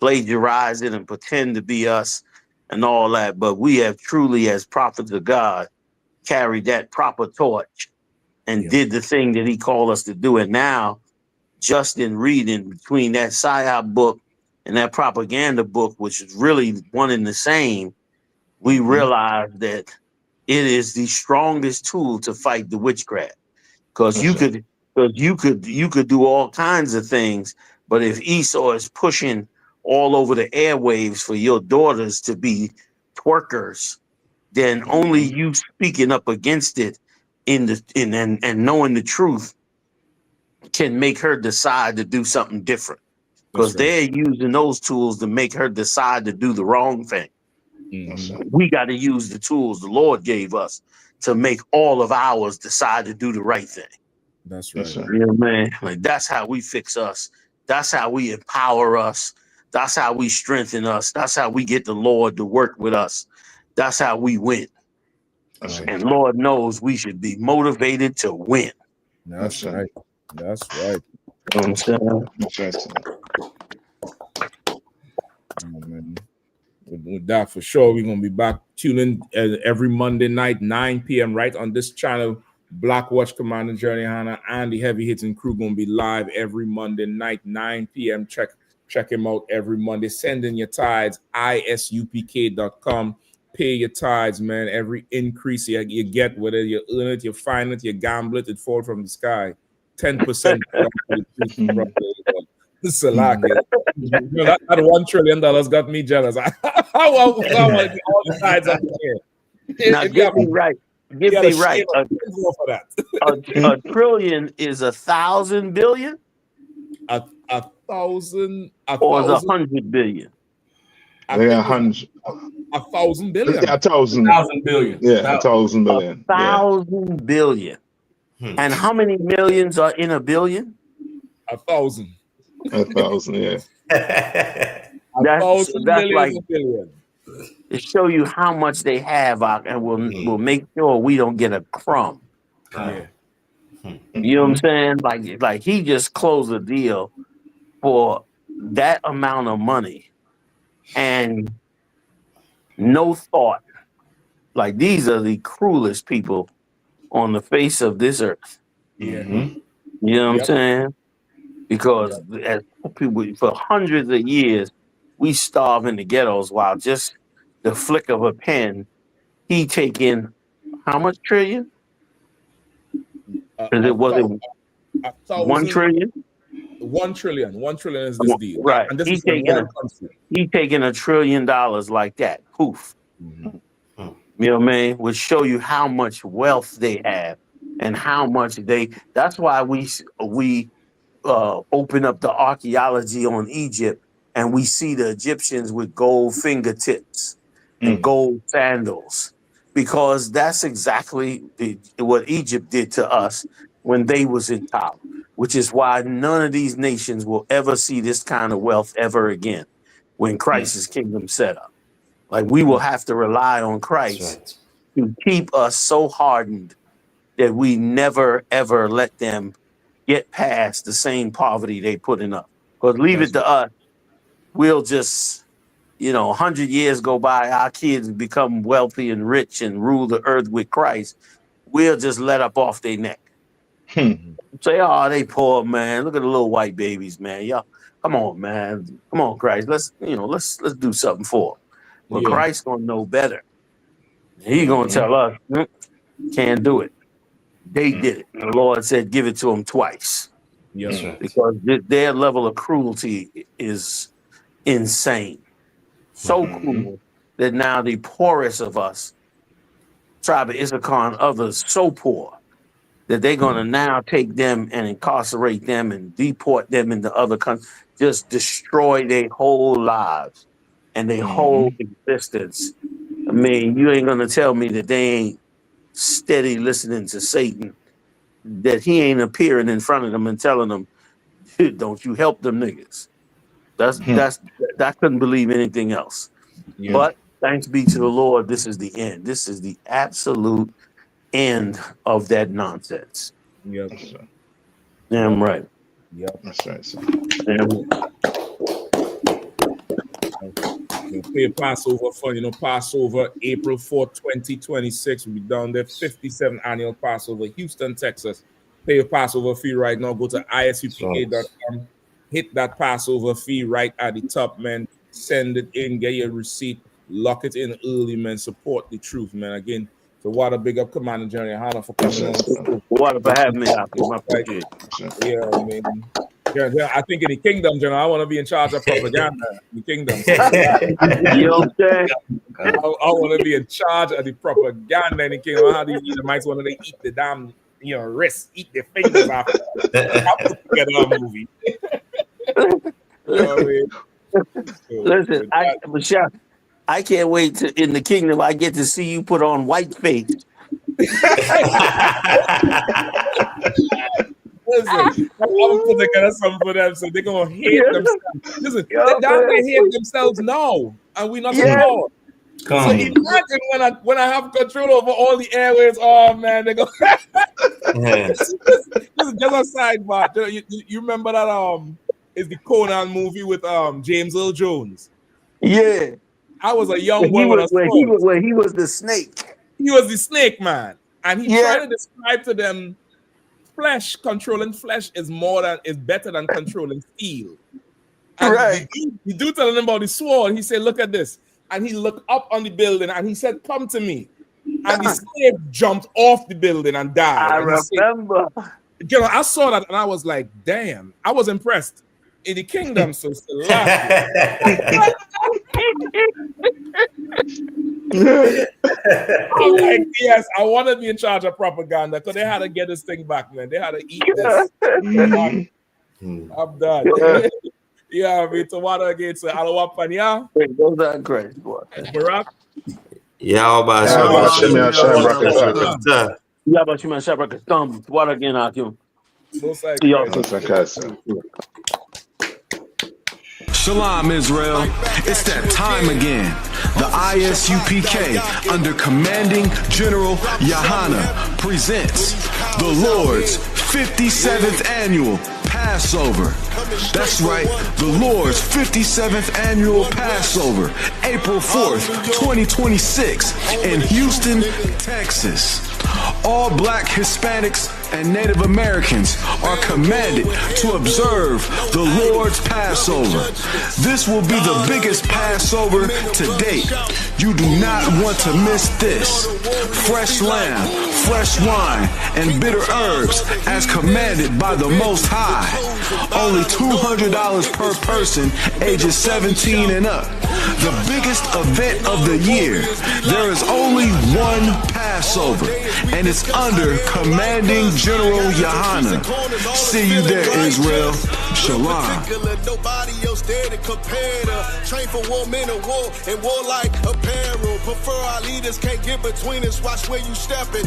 plagiarize it and pretend to be us and all that, but we have truly, as prophets of God, carried that proper torch and did the thing that he called us to do. And now, just in reading between that PSYOP book and that propaganda book, which is really one and the same, we realize that it is the strongest tool to fight the witchcraft. Because you could do all kinds of things, but if Esau is pushing all over the airwaves for your daughters to be twerkers, then only you speaking up against it and knowing the truth can make her decide to do something different. Because they're using those tools to make her decide to do the wrong thing. We got to use the tools the Lord gave us to make all of ours decide to do the right thing. That's right. You know what I mean? Like that's how we fix us. That's how we empower us. That's how we strengthen us. That's how we get the Lord to work with us. That's how we win. And Lord knows we should be motivated to win. That's right. That's right. You know what I'm saying? With that, for sure, we're going to be back tuning every Monday night, 9 p.m. right on this channel. Black Watch Commander Journey Hannah and the Heavy Hitting Crew going to be live every Monday night, 9 p.m. Check him out every Monday. Send in your tithes, isupk.com. Pay your tithes, man. Every increase you get, whether you earn it, you find it, you gamble it, it falls from the sky. 10%. This is a lag. That $1 trillion got me jealous. I want to get all the sides of the air. Now get me right. Get me right. For that. A trillion is 1,000 billion, a thousand, or is 100 billion? Yeah, 100. 1,000 billion. Yeah, 1,000. 1,000 billion. Yeah, 1,000 billion. 1,000 billion. And how many millions are in a billion? 1,000. 1,000. Yeah. That's like a billion. to show you how much they have, and we'll make sure we don't get a crumb. Yeah. You know what I'm saying? Like he just closed a deal for that amount of money and no thought. Like these are the cruelest people on the face of this earth. Yeah. You know what I'm saying? Because as people for hundreds of years we starve in the ghettos while just the flick of a pen, he taking how much trillion? Was it 1 trillion? 1 trillion. 1 trillion is this deal, right? And this He's is in one country. He taking $1 trillion like that. Poof. You know what I mean? Would show you how much wealth they have and how much they. That's why we open up the archaeology on Egypt and we see the Egyptians with gold fingertips and gold sandals, because that's exactly what Egypt did to us when they was in power, which is why none of these nations will ever see this kind of wealth ever again when Christ's kingdom set up. Like we will have to rely on Christ to keep us so hardened that we never, ever let them get past the same poverty they put in us. Because leave it to us, we'll just, 100 years go by, our kids become wealthy and rich and rule the earth with Christ. We'll just let up off their neck. Say, oh, they poor, man. Look at the little white babies, man. Y'all, come on, man. Come on, Christ. Let's do something for them. But Christ gonna know better. He gonna tell us, can't do it. They did it. The Lord said, give it to them twice. Yes, Because their level of cruelty is insane. So cruel that now the poorest of us, tribe of Issachar and others, so poor that they're going to now take them and incarcerate them and deport them into other countries, just destroy their whole lives and their whole existence. I mean, you ain't going to tell me that they ain't steady listening to Satan, that he ain't appearing in front of them and telling them, don't you help them niggas. I couldn't believe anything else. But thanks be to the Lord, this is the end. This is the absolute end of that nonsense. Yep. Damn right. Yep. That's right, sir. Pay Passover fund, Passover, April 4th, 2026. We'll be down there. 57th annual Passover, Houston, Texas. Pay your Passover fee right now. Go to isupk.com. Hit that Passover fee right at the top, man. Send it in, get your receipt, lock it in early, man. Support the truth, man. Again, so what a big up Commander General Hannah for coming on. What for having me out here, my appreciate. Yeah, man. Yeah, I think in the kingdom, General, I want to be in charge of propaganda in the kingdom. You know what I'm saying? I want to be in charge of the propaganda in the kingdom. How do you eat the mice? When they eat the damn, wrists, eat their fingers off. I'll put together a movie. Listen, Michelle, I can't wait to in the kingdom. I get to see you put on white face. Listen, I'm gonna put together something for them, so they're gonna hate themselves. Listen, they hate themselves now, and we're not allowed. So imagine when I have control over all the airways. Oh man, they go. This is just a sidebar. You remember that is the Conan movie with James Earl Jones? Yeah, I was a young boy when he was the snake. He was the snake man, and he tried to describe to them. Controlling flesh is better than controlling steel. And right. The dude telling him about the sword, he said, look at this. And he looked up on the building and he said, come to me. And the slave jumped off the building and died. I remember. You know, I saw that and I was like, damn, I was impressed. In the kingdom, so Selassie. I'm like, yes, I want to be in charge of propaganda because they had to get this thing back, man. They had to eat this. I'm done. Yeah, I mean, tomorrow against Alawapanya. Those are great. Barack. Yeah, but what again, Akim? Shalom, Israel. It's that time again. The ISUPK, under commanding General Yahana, presents the Lord's 57th annual Passover. That's right, the Lord's 57th annual Passover, April 4th, 2026, in Houston, Texas. All Black, Hispanics, and Native Americans are commanded to observe the Lord's Passover. This will be the biggest Passover to date. You do not want to miss this. Fresh lamb, fresh wine, and bitter herbs as commanded by the Most High. Only $200 per person, ages 17 and up. The biggest event of the year. There is only one Passover, and it's under commanding General Yahana. See you there, Israel. Shalom. Nobody else there to compare to. Train for war, men of war, and warlike apparel. Prefer our leaders, can't get between us. Watch where you stepping.